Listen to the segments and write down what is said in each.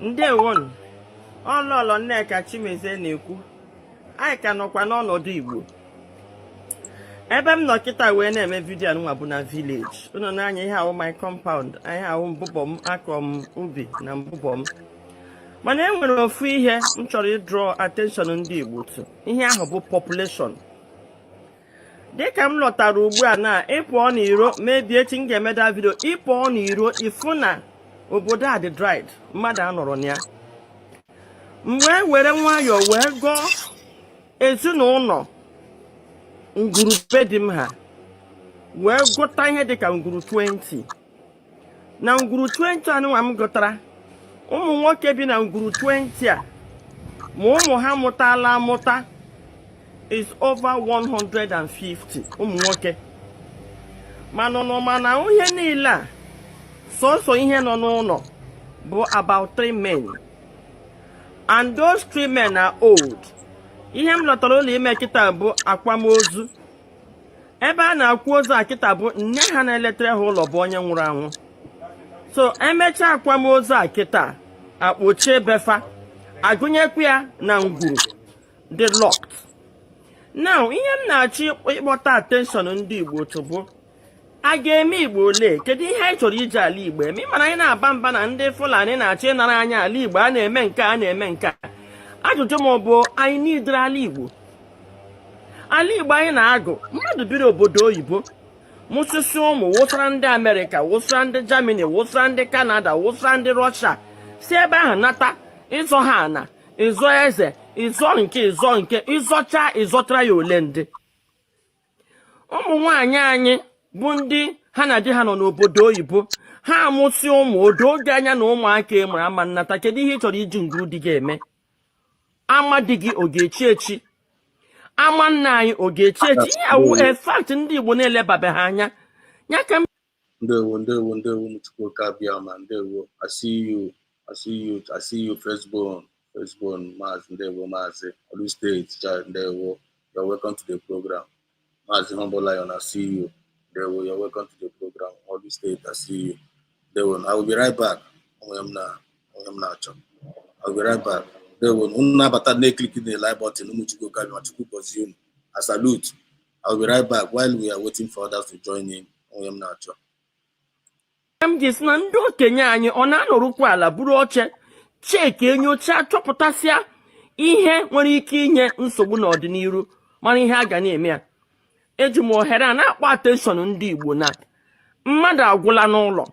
Ndewo ọlọlọ Nneka Chimeze na-ekwu anyị ka nọkwa n'ọnọdụ Igbo ebe m nọ kịta wee na-eme vidiyo anụnwa bụ na village unu n'anya ihe ahụ my compound anyị ahụ mbụbọ m akọ m ubi na mbụbọ m mana e nwere ofu ihe m chọrọ ịdraw attention ndị Igbo tụ ihe ahụ bụ population dịka m lọtara ugbu a na ịpụọ n'iro mebi echi m ga-emeda vidiyo ịpụọ n'iro ifu na obodo a dị dried mmadụ anọrọ na ya mgbe were nwayọọ wee gụọ ezinụlọ ngwurube dị m ha wee gụta ihe dịka ngwuru 20 na ngwuru 20 anụnwa m gụtara ụmụ nwoke bi na ngwuru 20 a ma ụmụ ha mụtala amụta is over 150 ụmụ nwoke mana ihe niile a sọsọ ihe nọ n'ụlọ bụ about 3 men and those 3 men are old. Ihe m lọtara ụlọ ime kịta bụ akwamozu ebe a na-akwa ozu a kịta bụ nne ha na-eletere ha ụlọ bụ onye nwụrụ anwụ so emechaa akwamozu a kịta akpochie befa agụnyekwa ya na ngwuru dị locked. Now ihe m na-achọ ịkpọta attention ndị Igbo tụbụ a ga-eme Igbo ole kedu ihe anyị chọrọ iji ala Igbo eme mana anyị na-aba mba na ndị Fulani na-achọ ịnara anya ala Igbo a na-eme nke a na-eme nke a ajụjụ m bụ anyị n'idere ala Igbo anyị na-agụ mmadụ biri obodo oyibo mụsịsị ụmụ wụsara ndị Amerịka wụsara ndị Germany wụsara ndị Canada wụsara ndị Russia si ebe ahụ nata ịzọ ha ana ịzọ eze ịzọ nke ịzọchara ya ole ndị ụmụ nwaanyị anyị bụ ndị ha na di ha nọ n'obodo oyibo ha amụsị ụmụ odo oge anya na ụmụaka e mara ama nnata kedu ihe ị chọrọ iji ngwuru dị ga-eme ama di gị ọ ga-echi echi ama nna anyị ọ ga-echi echi ihe awụ fact ndị Igbo na-elebabeghị anya ya ka ndewo Muchukwuka Biafra ndewo I see you firstborn Maazị ndewo Maazị Olu State ndewo you're welcome to the program Maazị Humble Lion I see you ndewo you're welcome to the program Olu State I see you ndewo I will be right back onwe m na-achọ I will be right back ndewo unu nabata na-click the like button Muchukwuka Biafra Chukwu gozie unu I salute I will be right back while we are waiting for others to join in onwe m na-achọ m ji sị na ndị okenye anyị ọ na-anọrụkwa ala buru oche cheki enyocha chọpụtasịa ihe nwere ike inye nsogbu n'ọdịnihu mana ihe a ga na-eme ya eji m ohere a na-akpọ attention ndị Igbo na mmadụ agwụla n'ụlọ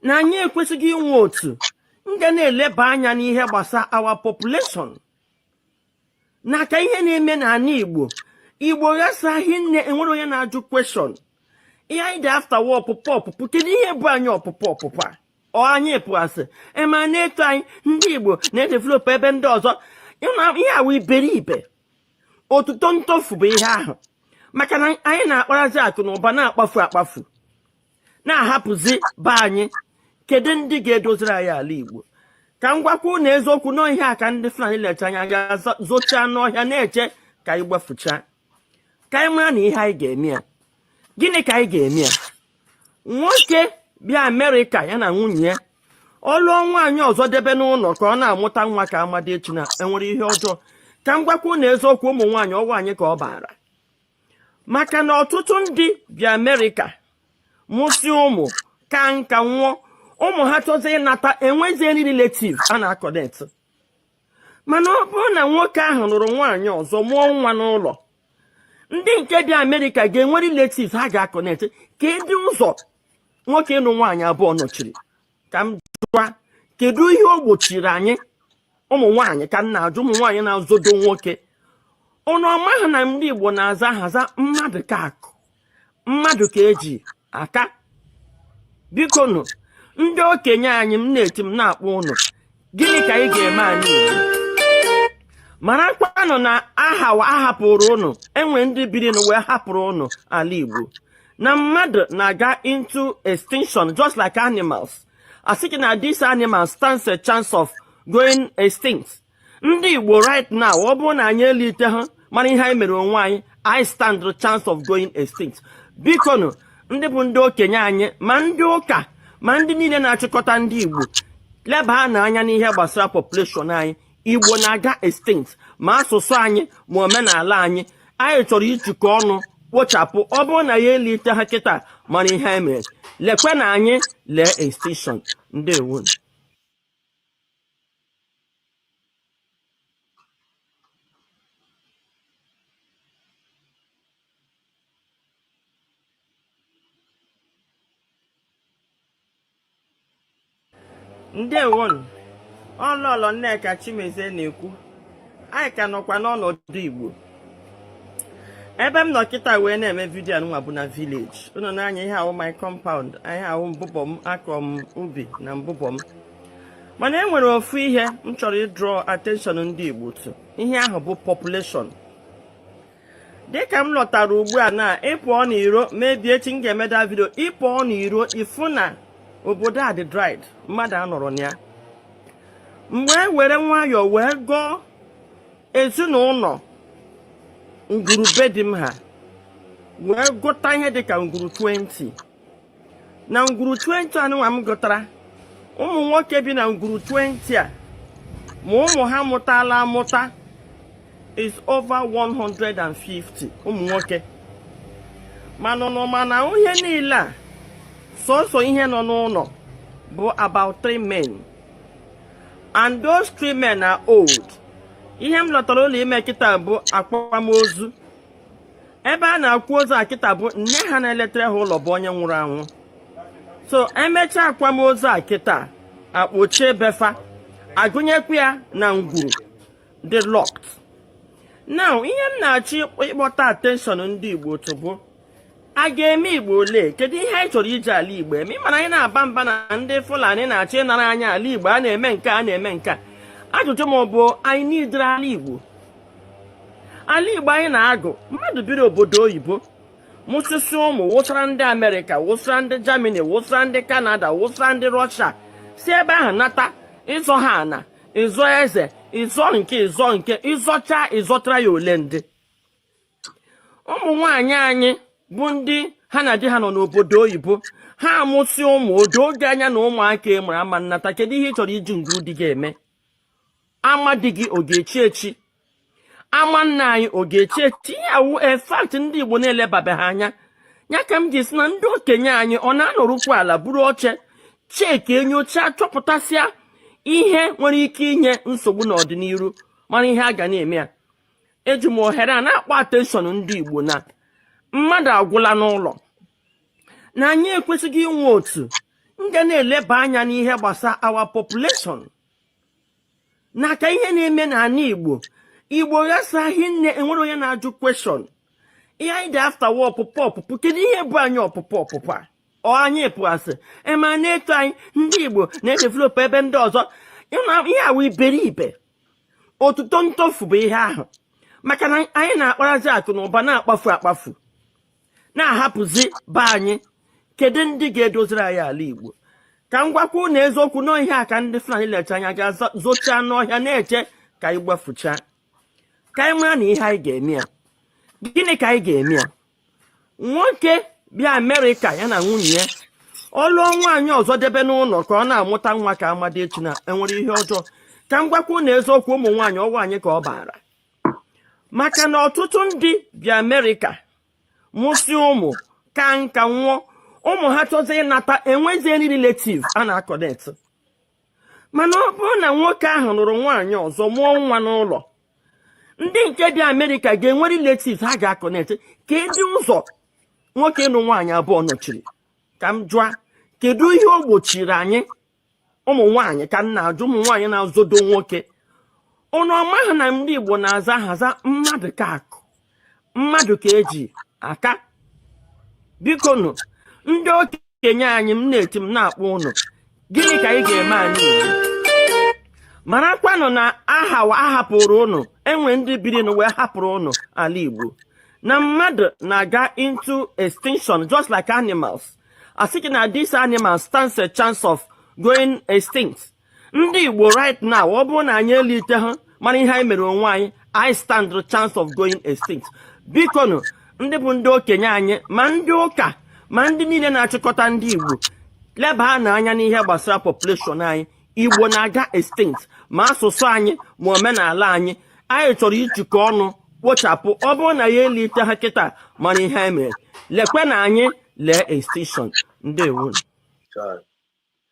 na anyị ekwesịghị inwe otu nga na-eleba anya n'ihe gbasa our population n'aka ihe na-eme n'ala Igbo ghasaghị nne enwere onye na-ajụ question ihe anyị dị after war ọpụpụ kedu ihe bụ anyị ọpụpụ anyị pụasị ema na-eto anyị ndị Igbo na-edevelop ebe ndị ọzọ ihe awụ iberibe otuto ntofu bụ ihe ahụ maka na anyị na-akparazi akụ na ụba na-akpafu na-ahapụzi be anyị kedu ndị ga-edoziri anyị ala Igbo ka m gwakwu na eziokwu n'ihe a ka ndị Fulani lecha anya ga-azochaa n'ọhịa na-eche ka anyị gbafuchaa ka anyị mara na ihe anyị ga-eme ya gịnị ka anyị ga-eme ya nwoke bịa Amerịka ya na nwunye ya ọ lụọ nwaanyị ọzọ debe n'ụlọ ka ọ na-amụta nwa ka amadi echi na enwere ihe ọjọọ ka m gwakwu na eziokwu ụmụ nwaanyị ọgwụ anyị ka ọ bara maka na ọtụtụ ndị bịa Amerịka mụsị ụmụ ka nka nwụọ ụmụ ha chọzie ịnata enwezie ndị relative a na-akọnetị mana ọ bụrụ na nwoke ahụ lụrụ nwaanyị ọzọ mụọ nwa n'ụlọ ndị nke bịa Amerịka ga-enwe relatives ha ga-akọnetị ka ịdị ụzọ nwoke ịnụ nwaanyị abụọ nọchiri ka m jụa kedu ihe o gbochiri anyị ụmụ nwaanyị ka m na-ajụ ụmụ nwaanyị na-azọdo nwoke ụnụ ọmaghị na ndị Igbo na-aza ahaza mmadụ ka akụ mmadụ ka eji aka biko nụ ndị okenye anyị m na-eti m na-akpọ ụnụ gịnị ka anyị ga-eme anyị mara kwanụ na ahapụrụ ụnụ enwe ndị biri na wee hapụrụ ụnụ ala Igbo na mmadụ na-aga into extinction just like animals asị gị na these animals stands a chance of going extinct ndị Igbo right now ọ bụrụ na anyị elite ha mana ihe anyị mere onwe anyị I stand the chance of going extinct biko nụ ndị bụ ndị okenye anyị ma ndị ụka ma ndị niile na-achịkọta ndị Igbo leba anya n'ihe gbasara population anyị Igbo na-aga extinct ma asụsụ anyị ma omenala anyị chọrọ ijikọ ọnụ kpochapụ ọ bụrụ na ya elite ha kịta mara ihe anyị mere lekwe na anyị lee extinction. Ndewo. Ndewo. Ọlọlọ Nneka Chimezie na-ekwu anyị ka nọkwa n'ọnọdụ Igbo ebe m nọ kịta wee na-eme vidiyo anụnwa bụ na village unu na-anya ihe ahụ my compound anyị ahụ mbụbọ m akọ m ubi na mbụbọ m mana e nwere ofu ihe m chọrọ ịdraw attention ndị Igbo to ihe ahụ bụ population. Dịka m lọtara ugbu a na ịpụọ n'iro mebi echi m ga-emeda vidiyo ịpụọ n'iro ifu na obodo a dị dried mmadụ anọrọ na ya mgbe e were nwayọọ wee gọọ ezinụlọ ngwurube dị m ha wee gụta ihe dịka ngwuru 20 na ngwuru 20 anụnwa m gụtara ụmụ nwoke bi na ngwuru 20 a ma ụmụ ha mụtala amụta is over 150 ụmụ nwoke mana ihe niile a sọsọ ihe nọ n'ụlọ bụ about 3 men and those 3 men are old. Ihe m lọtara ụlọ ime kịta bụ akwamozu ebe a na-akwa ozu a kịta bụ nne ha na-eletere ha ụlọ bụ onye nwụrụ anwụ. So emechaa akwamozu a kịta akpochie befa agụnyekwa ya na ngwuru dị locked. Now ihe m na-achọ ịkpọta attention ndị Igbo tụbụ a ga-eme Igbo ole kedu ihe anyị chọrọ iji ala Igbo eme mana anyị na-aba mba na ndị Fulani na-achọ ịnara anya ala Igbo a na-eme nke a na-eme nke a. Ajụjụ m bụ anyị n'idere ala Igbo anyị na-agụ mmadụ biri obodo oyibo mụsịsị ụmụ wụsara ndị Amerịka wụsara ndị Germany wụsara ndị Canada wụsara ndị Russia si ebe ahụ nata ịzọ ha ana ịzọ eze ịzọ nke ịzọtara ya ole ndị ụmụ nwaanyị anyị bụ ndị ha na di ha nọ n'obodo oyibo ha amụsị ụmụ odo oge anya na ụmụaka e mara ama nnata kedu ihe ị chọrọ iji ngwuru dị ga-eme ama di gị ọ ga-echi echi ama nna anyị ọ ga-echi echi yawu efakt ndị Igbo na-elebabeghị anya ya ka m ji si na ndị okenye anyị ọ na-anọrụkwa ala buru oche cheki enyocha chọpụtasịa ihe nwere ike inye nsogbu n'ọdịnihu mana ihe a ga na-eme ya eji m ohere a na-akpọ attention ndị Igbo na mmadụ agwụla n'ụlọ na anyị ekwesịghị inwe otu nga na-eleba anya n'ihe gbasa our population n'aka ihe na-eme n'ala Igbo ghasaghị nne enwere onye na-ajụ question ihe anyị dị after war ọpụpụ kedu ihe bụ anyị ọpụpụ a anyị pụasị ma na-eto anyị ndị Igbo na-edevelop ebe ndị ọzọ ihe awụ iberibe otuto ntofu bụ ihe ahụ maka na anyị na-akparazi akụ na ụba na-akpafu na-ahapụzi be anyị kedu ndị ga-edoziri anyị ala Igbo ka m gwakwa na eziokwu n'ihe a ka ndị Fulani lecha anya ga-azochaa n'ọhịa na-eche ka anyị gbafuchaa ka anyị mara na ihe anyị ga-eme ya gịnị ka anyị ga-eme ya nwoke bịa Amerịka ya na nwunye ya ọlụọ nwaanyị ọzọ debe n'ụlọ ka ọ na-amụta nwa ka amadi echi na enwere ihe ọjọọ ka m gwakwa na eziokwu ụmụ nwaanyị ọgwụ anyị ka ọ bara maka na ọtụtụ ndị bịa Amerịka mụsị ụmụ ka nka nwụọ ụmụ ha chọzi ịnata enwezie ndị relative a na-akọnet mana ọ bụrụ na nwoke ahụ lụrụ nwaanyị ọzọ mụọ nwa n'ụlọ ndị nke dị Amerịka ga-enwe relatives ha ga-akọnet kedu ụzọ nwoke ịnụ nwaanyị abụọ nọchiri ka m jụa kedu ihe o gbochiri anyị ụmụ nwaanyị ka m na-ajụ ụmụ nwaanyị na-azọdo nwoke ụnụ ọmaghị na ndị Igbo na-aza ahaza mmadụ ka akụ mmadụ ka eji aka biko nụ ndị okenye anyị m na-eti m na-akpọ ụnụ gịnị ka anyị ga-eme anyị marakwanụ na ahapụrụ ụnụ enwe ndị biri na wee hapụrụ ụnụ ala Igbo na mmadụ na-aga into extinction just like animals asị gị na these animals stands a chance of going extinct ndị Igbo right now ọ bụrụ na anyị elite ha mana ihe anyị mere onwe anyị I stand the chance of going extinct biko nụ ndị bụ ndị okenye anyị ma ndị ụka ma ndị niile na-achịkọta ndị Igbo leba anya n'ihe gbasara population anyị Igbo na-aga extinct ma asụsụ anyị ma omenala anyị chọrọ ijikọ ọnụ kpochapụ. Ọ bụrụ na ya elite ha kịta mana ihe mere lekwe na anyị lee extinction. Ndewo.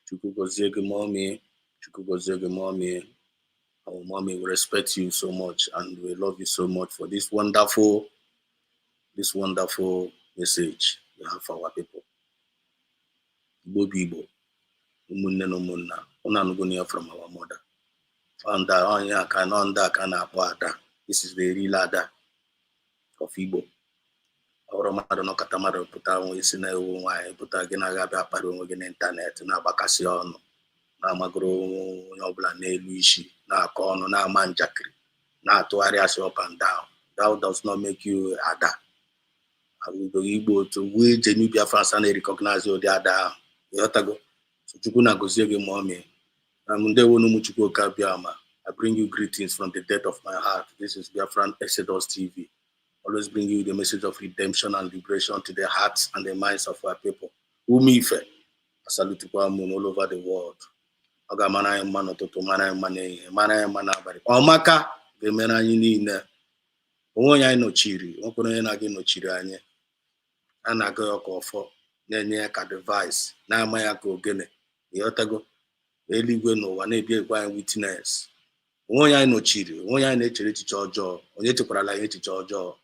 Chukwu gozie gị mommy. Our mommy, we respect you so much and we love you so much for this wonderful message you have for our people. Igbo, umunne na umunna, una from our mother. And under Ada. This is the real Ada of Igbo. Our mother no katamara puta on isi na ewu nwanyị puta gị na ga-abịa akpari onwe gị n'ịntanetị na-agbakasị ọnụ na-amagoro onye ọbụla n'elu isi na-akọ ọnụ na-ama njakịrị na-atụgharị asị up and down. That does not make you Ada. Igbo to we Jenu Biafra na-recognize ụdị Ada ahụ. Ịghọtago? So Chukwu na-agọzie gị mommy. Ndewo n'ụmụ Chukwu Okabiama. I bring you greetings from the depth of my heart. This is Biafran Exodus TV. Always bring you the message of redemption and liberation to the hearts and the minds of our people. Umife, I salute you all over the world. Oga mana mano toto mana mana abari. Omaka ge mena yini ne. Onwo ya no chiri, onkono ya na ge no chiri anye. Ana go okofo, na-enye ka device, na ama ya ka ogene. Ịghọtago? Eluigwe n'ụwa na-ebi ekwe anyị witness. Onwe anyị nọchiri, onwe anyị na-echere echiche ọjọọ, onye chekwarala anyị echiche ọjọọ.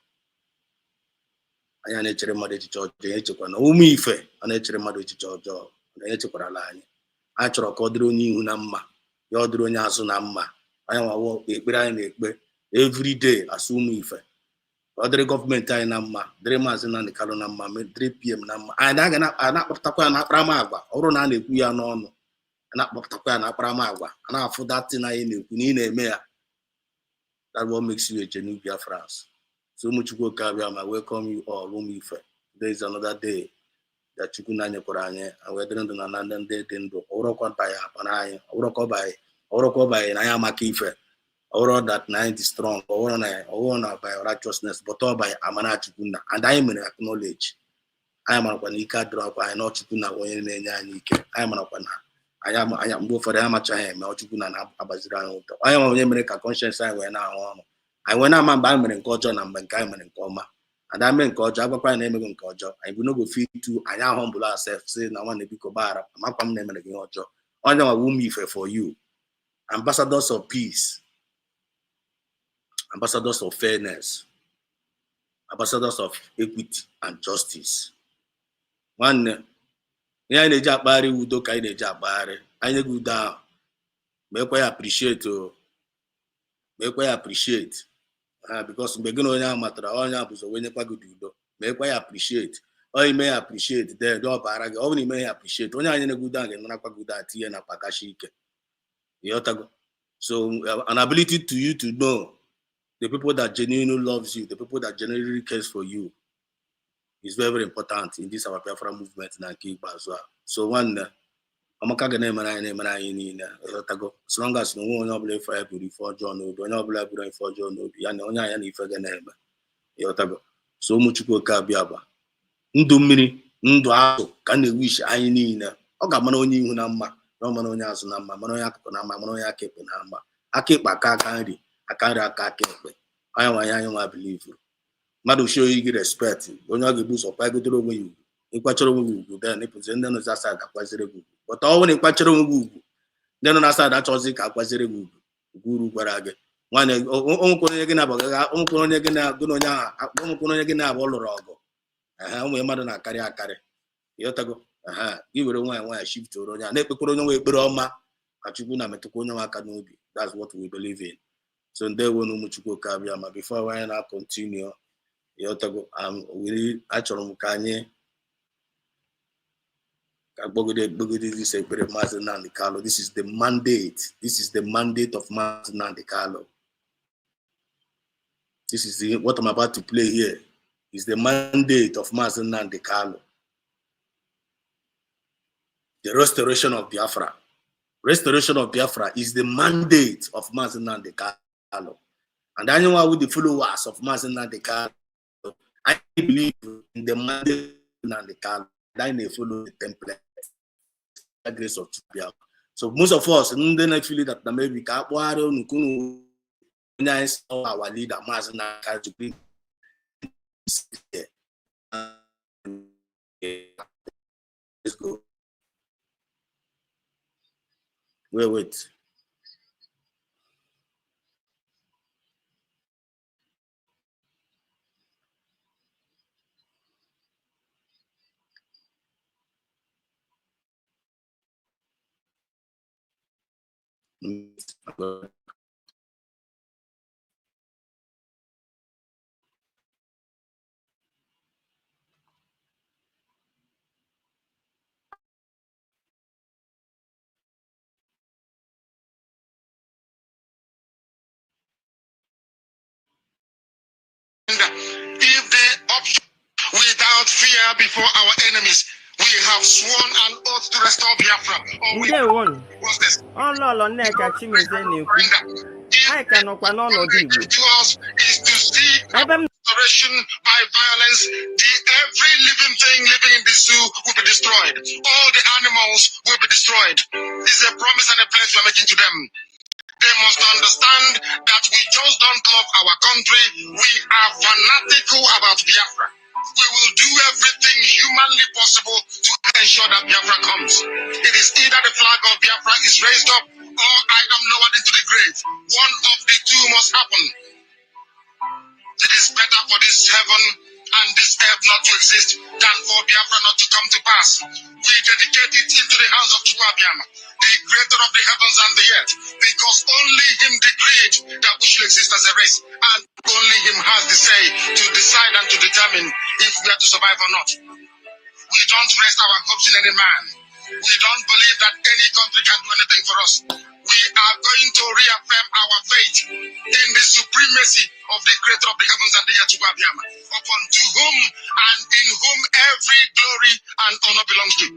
Anyị na-echere mmadụ echiche ọjọọ, onye chekwa na ụmụ ife a na-echere mmadụ echiche ọjọọ, onye chekwarala anyị. Anyị chọrọ ka ọ dịrị onye ihu na mma, ya ọ dịrị onye azụ na mma. Anyị nwawo ekpere anyị na-ekpe every day asụ ụmụ ife. Ọ dịrị gọọmenti anyị na mma, dịrị Maazị Nnamdi Kanu na mma, dịrị PM na mma. Anyị na-akpọpụtakwa ya na akparamagwa, ọ bụrụ na a na-ekwu ya n'ọnụ. Na-akpọpụtakwa ya na akparamagwa, a na-afụ datin anyị na-ekwu na ị na-eme ya. That's what makes you a genuine Biafrans. So Chukwu Okabiama, welcome you all. Today is another day that Chukwu na-enyekwara anyị, and we're doing na ndị dị ndụ. Ọrụkwa banye akpa na anyị, ọrụkwa banye na anyị amaka ife. Ọrụ that na anyị dị strong, ọrụ na by righteousness, but ọ by amana Chukwu na, and anyị mere acknowledge. Anyị marakwa na ike adịrọkwa anyị na Chukwu na onye na-enye anyị ike. Anyị marakwa na anya mgbe ụfọdụ anyị amachaghị eme Chukwu na-agbaziri anyị ụtọ. Anyị nwe onye mere ka conscience anyị wee na-ahụ ọnụ. Anyị wee na-ama mgbe anyị mere nke ọjọọ na mgbe nke anyị mere nke ọma. Ada mee nke ọjọọ, agwakwa anyị na-emego nke ọjọọ. Anyị bụ n'ogo fit to anyị humble ourselves, say na nwanne biko gbara, amakwa m na-emere gị ihe ọjọọ. Onye nwa ụmụ ife for you. Ambassadors of peace, ambassadors of fairness, ambassadors of equity and justice. Nwanne ihe anyị na-eji akpagharị udo ka anyị na-eji akpagharị. Anyị na-ege udo ahụ mekwa ya appreciate because mgbe gị na onye ahụ matara onye ahụ bụzọ onye nyekwa gị udo, mekwa ya appreciate. Ọ ime ya appreciate then ọ bara gị. Ọ bụrụ na ime ya appreciate, onye anyị na-ege udo ahụ ga-enarakwa gị udo tinye na pakashi ike. Ịghọtago? So an ability to you to know the people that genuinely loves you, the people that genuinely cares for you, is very, very important in this our Biafra movement na nke Igbo. So one amaka ga na-emere anyị niile. Ịghọtago? As long as no onye ọbụla ife ya buru ife ọjọọ n'obi, onye ọbụla buru ife ọjọọ n'obi, ya na onye anya na ife ga na-eme. Ịghọtago? So ụmụ Chukwu Okabiama, ndụ mmiri, ndụ azụ ka na-ewish anyị niile. Ọ ga-amara onye ihu na mma, na ọ mara onye azụ na mma, mara onye akụkụ na mma, mara onye aka ekpe na mma. Aka ekpe aka nri, aka ekpe. Anyị nwa believe. Mmadụ show you respect, onye ọ ga-ebu ụzọ kwagodoro onwe ya ugwu. Ịkwachara onwe gị ugwu, then ịpụzi ndị nọ n'asa ga-akwaziri gị ugwu. But ọ bụrụ na ịkwachara onwe gị ugwu, ndị nọ n'asa achọzi ka akwaziri gị ugwu. Ugwu gwara gị nwanne, onwekwara onye gị na-abụ onye gị na-abụ lụrụ ọgụ. Ụmụ mmadụ na-akarị. Ịghọtago? Gị were nwaanyị shift oro onye a na-ekpekwara onye nwe ekpere ọma ka Chukwu na-emetụkwa onye nwe aka n'obi. That's what we believe in. So ndewo n'ụmụ Chukwu Okabiama. Before anyị na-continue, Ịghọtago, achọrọ m ka anyị this ekpere Maazị Nnamdi Kanu. This is the mandate. This is the mandate of Maazị Nnamdi Kanu. This is what I'm about to play here. Is the mandate of Maazị Nnamdi Kanu. The restoration of Biafra. Restoration of Biafra is the mandate of Maazị Nnamdi Kanu. And anyone with the followers of Maazị Nnamdi Kanu, I believe in the mandate of Nnamdi Kanu. I follow the template. The grace of Biafra. So most of us, then actually that maybe our leader, to bring let's go. Wait. If the option without fear before our enemies, we have sworn an oath to restore Biafra. What's this? Nneka Chimeze na-ekwu anyị ka nọkwa n'ọnọdụ Igbo To us is to see ebe m restoration by violence. Every living thing living in the zoo will be destroyed. All the animals will be destroyed. This is a promise and a pledge we're making to them. They must understand that we just don't love our country. We are fanatical about Biafra. We will do everything humanly possible to ensure that Biafra comes. It is either the flag of Biafra is raised up or I am lowered into the grave. One of the two must happen. It is better for this heaven and this earth not to exist than for Biafra not to come to pass. We dedicate it into the hands of Chukwuabiama, the creator of the heavens and the earth, because only him decreed that we should exist as a race, and only him has the say to decide and to determine if we are to survive or not. We don't rest our hopes in any man. We don't believe that any country can do anything for us. We are going to reaffirm our faith in the supremacy of the creator of the heavens and the earth, Chukwuabiama, upon to whom and in whom every glory and honor belongs to.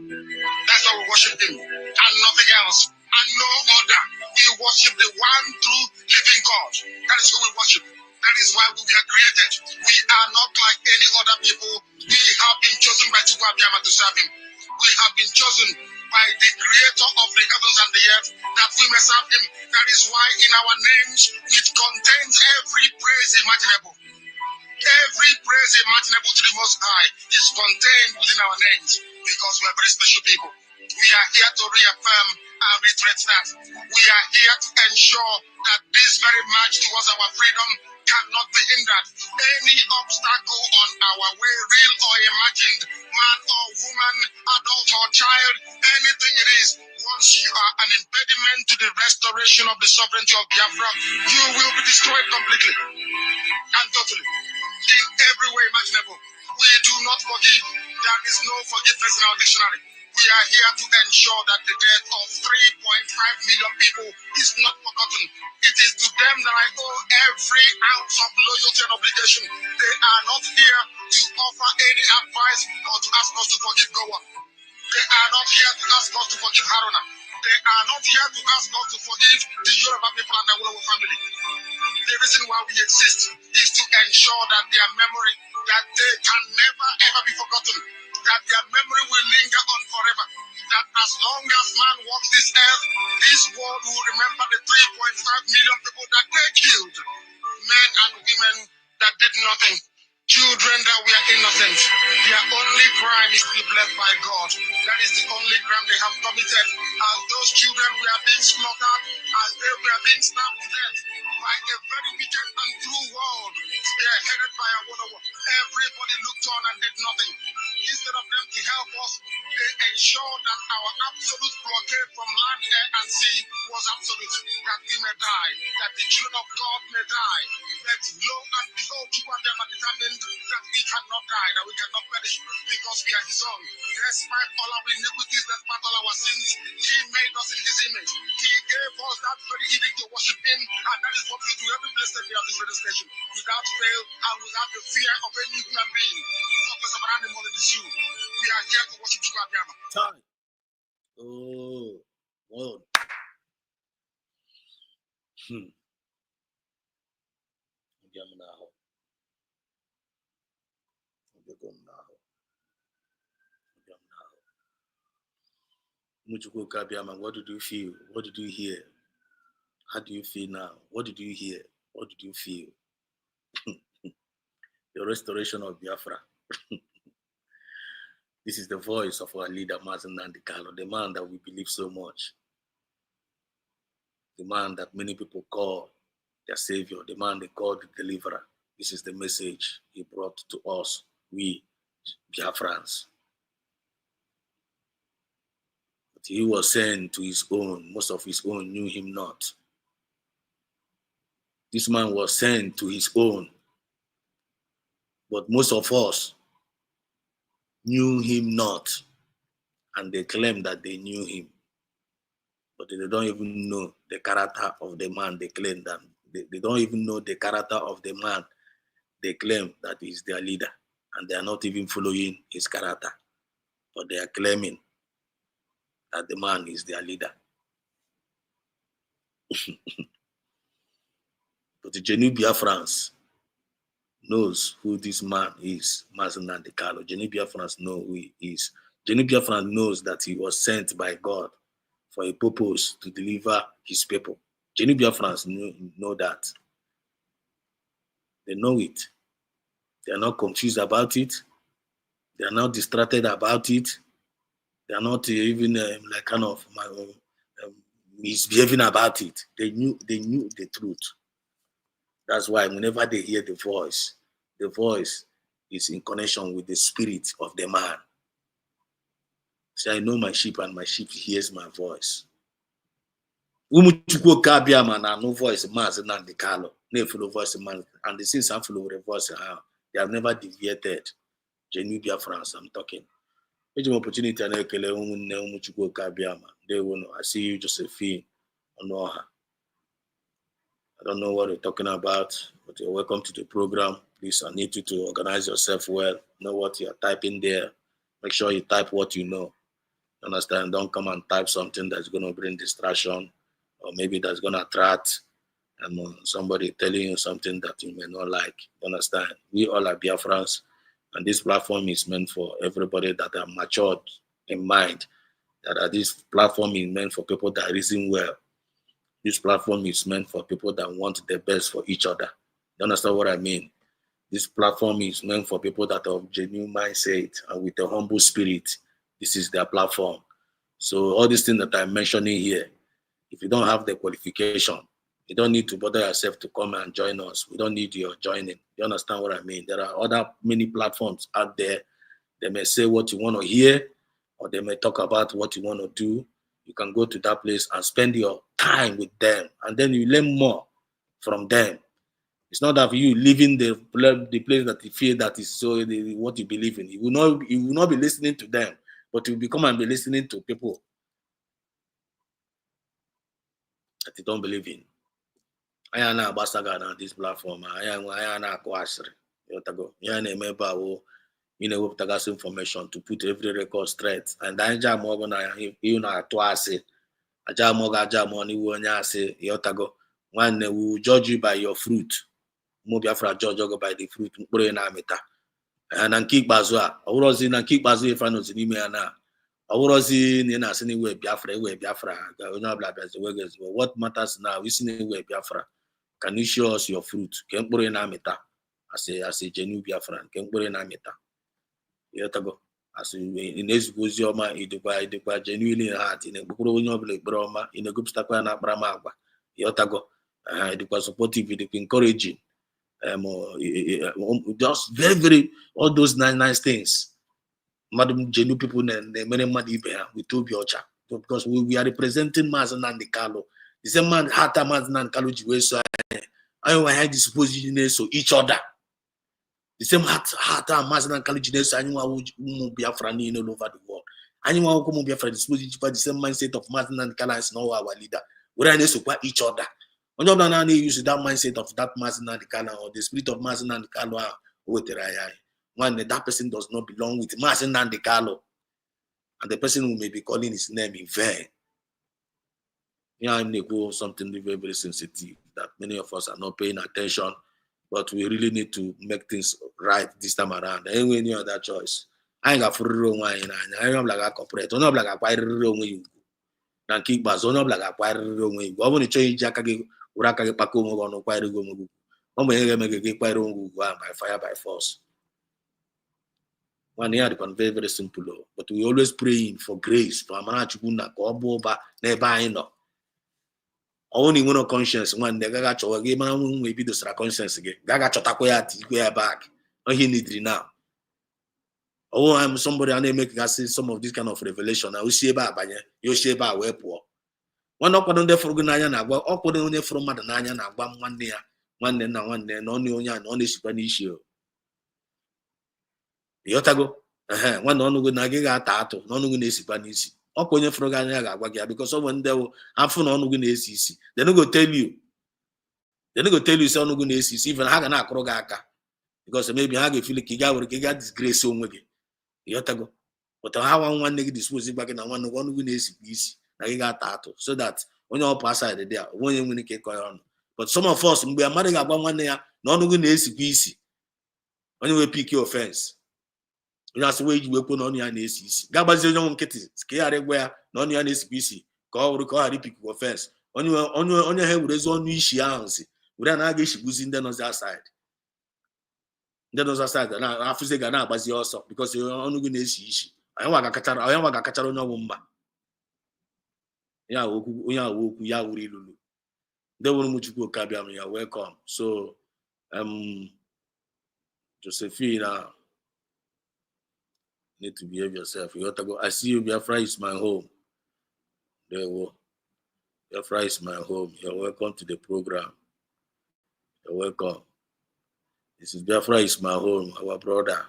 That's why we worship him and nothing else and no other. We worship the one true living God. That is who we worship. That is why we were created. We are not like any other people. We have been chosen by Chukwuabiama to serve him. We have been chosen by the creator of the heavens and the earth that we may serve him. That is why in our names it contains every praise imaginable. Every praise imaginable to the Most High is contained within our names because we are very special people. We are here to reaffirm and reiterate that. We are here to ensure that this very march towards our freedom cannot be hindered. Any obstacle on our way, real or imagined, man or woman, adult or child, anything it is, once you are an impediment to the restoration of the sovereignty of Biafra, you will be destroyed completely and totally. In every way imaginable. We do not forgive. There is no forgiveness in our dictionary. We are here to ensure that the death of 3.5 million people is not forgotten. It is to them that I owe every ounce of loyalty and obligation. They are not here to offer any advice or to ask us to forgive Goa. They are not here to ask us to forgive Haruna. They are not here to ask us to forgive the Yoruba people and the Wolowo family. The reason why we exist is to ensure that their memory, that they can never ever be forgotten, that their memory will linger on forever, that as long as man walks this earth, this world will remember the 3.5 million people that they killed, men and women that did nothing. Children that were innocent, their only crime is to be blessed by God. That is the only crime they have committed. As those children were being slaughtered, as they were being stabbed to death by a very wicked and cruel world, spearheaded by a Wolowo. Everybody looked on and did nothing. Instead of them to help us, they ensured that our absolute blockade from land, air, and sea was absolute. That we may die, that the children of God may die. But lo and behold, Chukwuabiama determined that we cannot die, that we cannot perish, because we are his own. Despite all our iniquities, despite all our sins, he made us in his image. He gave us that very edict to worship him, and that is what we do every blessed day of this radio station, without fail and without the fear of any human being, focus of an animal in the zoo. We are here to worship Chukwuabiama. Time. Oh, well. What did you feel? What did you hear? How do you feel now? What did you hear? What did you feel? The restoration of Biafra. This is the voice of our leader, Mazen Nandikalo, the man that we believe so much. The man that many people call their savior, the man they call the deliverer. This is the message he brought to us, we Biafrans. But he was sent to his own. Most of his own knew him not. This man was sent to his own. But most of us knew him not. And they claim that they knew him. But they don't even know the character of the man they claim that. They don't even know the character of the man they claim that is their leader. And they are not even following his character. But they are claiming that the man is their leader. But the genuine Biafrans knows who this man is, Mazen Nandikalo. Genuine Biafrans know who he is. Genuine Biafrans knows that he was sent by God for a purpose to deliver his people. Genuine Biafrans know that. They know it. They are not confused about it. They are not distracted about it. They are not even misbehaving about it. They knew the truth. That's why whenever they hear the voice is in connection with the spirit of the man. So I know my sheep and my sheep hears my voice. Umuchukwu Kabiama na no voice Mazen Nandikalo. No follow voice man, and the since I follow the voice, they have never deviated. Genuine Biafrans, I'm talking. Opportunity and Umuchukwu Kabiama. They will know. I see you, Josephine. Onoha. I don't know what you're talking about, but you're welcome to the program. Please, I need you to organize yourself well. Know what you're typing there. Make sure you type what you know. Understand? Don't come and type something that's going to bring distraction, or maybe that's going to attract somebody telling you something that you may not like. Understand? We all are Biafrans, and this platform is meant for everybody that are matured in mind. This platform is meant for people that reason well. This platform is meant for people that want the best for each other. You understand what I mean? This platform is meant for people that have genuine mindset and with a humble spirit. This is their platform. So all these things that I'm mentioning here, if you don't have the qualification, you don't need to bother yourself to come and join us. We don't need your joining. You understand what I mean? There are many platforms out there. They may say what you want to hear, or they may talk about what you want to do. You can go to that place and spend your time with them, and then you learn more from them. It's not that you leaving the place that you feel that is so what you believe in. You will not be listening to them, but you will become and be listening to people that you don't believe in. I am now ambassador on this platform. I am now Kwasri. You know, with information to put every record straight. And I jam more you know twice. I jam money when I say Yotago. One will judge you by your fruit. Biafra judge by the fruit. And then keep Bazua. I was in and keep Bazua if I know the email now. I was in as anywhere Biafra. What matters now is anywhere Biafra. Can you show us your fruit? Can put in Amita as a genuine Biafran. Can put in Amita. Yotago. As in this goes your man, it genuinely heart in a Broma, in a group Stakana Bramagua. Yotago. It was supportive, it encouraging. Just very, very, all those nice things. Madam genuine people and many money with two Biocha. Because we are representing Mazen Nandikalo. The same man Hata Mazen Nandikalo Jiweso. I had this position so each other. The same Hata Mazen Nandikalo Jiweso. Anyone who be Biafrani all over the world. Anyone who come Biafra the same mindset of Mazen Nandikalo is now our leader. We are support each other. When you use that mindset of that Mazen Nandikalo or the spirit of Mazen Nandikalo, when that person does not belong with Mazen Nandikalo, and the person who may be calling his name in vain. I'm something very, very sensitive that many of us are not paying attention, but we really need to make things right this time around. Anyway, you have that choice. I ain't got free room. I ain't like a corporate. I'm not like a pirate room. na nke ikpeazụ onye ọbụla ga-akwarịrị onwe gị ọ bụrụ na ị chọghị iji aka gị were aka gị kpakọ onwe gị ọnụ kwanyere gị onwe gị ọ bụ ihe ga-eme gị kwanyere onwe gị ugwu ahụ by fire by force. One year very, very simple, but we always praying for grace for amara Chukwu na ka ọ bụ ụba n'ebe anyị nọ. Only one of conscience one day gaga chọwa gị mara nwe bidosara conscience gị gaga chọtakwa ya tikwe ya back. All he need now. Oh, I'm somebody I make see some of this kind of revelation. I will see ebe abanye, you see ebe wee pụọ. One ọkwado ndị fụrụ gị n'anya na-agba ọkwado onye fụrụ mmadụ n'anya na-agba nwanne ya nwanne na nwanne na ọnụ onye a na ọ na-esikwa n'isi o. Yotago, nwanne ọnụ gị na gị ga-ata atụ na ọnụ gị na-esikwa n'isi. Ọkwa onye fụrụ gị anya ga-agwa gị ya because ọ nwere ndị afụ na ọnụ gị na-esi isi. They no go tell you si ọnụ gị na-esi isi even ha ga na-akụrụ gị aka because maybe ha ga-efili ka ị ga were ka ị ga disgrace onwe gị. Yotago, but ha nwa nwanne gị dispose gba gị na nwanne gị ọnụ gị na-esikwa isi na gị ga-ata atụ so that onye ọpụ aside dị a onye nwere ike ịkọ ya ọnụ. But some of us mgbe mmadụ ga-agba nwanne ya na ọnụ gị na-esikwa isi onye wee pick offense onye asị wee ji wee kwuo na ọnụ ya na-esi isi ga-agbazi onye nwe nkịtị ka ị ghara ịgwa ya na ọnụ ya na-esikwa isi ka ọ bụrụ ka ọ ghara ipik offense onye ha werezi ọnụ isi ahụ si were na aga eshigbuzi ndị nọzi aside na-afụzi ga na-agbazi ọsọ because ọnụ gị na-esi isi onye nwa ga-akachara onye ọgwụ mba onye ahụ okwu ya wuru ilulu ndị wuru m Chukwu Okabia m ya welcome. So Josephine need to behave yourself. You have to go. I see you. Biafra is my home. There you go. Biafra is my home. You're welcome to the program. You're welcome. This is Biafra is my home. Our brother.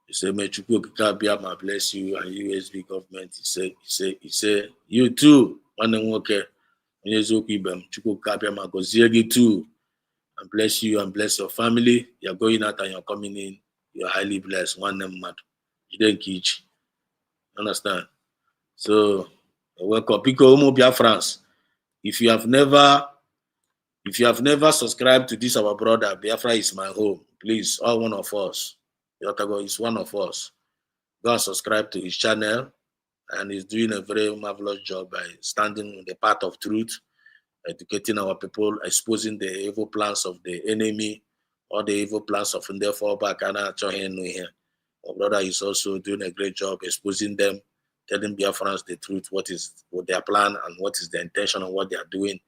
You say, may Chukwu Okabia bless you and USB government. He say, you too. One and okay. Chukwu Okabia gozie too. And bless you and bless your family. You're going out and you're coming in. You're highly blessed. One name mad. You didn't teach. Understand? So welcome. Pico Omo Biafrans. If you have never subscribed to this, our brother, Biafra is my home. Please, all one of us. Yotago is one of us. Go and subscribe to his channel, and he's doing a very marvelous job by standing on the path of truth, educating our people, exposing the evil plans of the enemy, or the evil plans of the fallback. Our brother is also doing a great job exposing them, telling Biafrans the truth, what their plan and what is the intention of what they are doing,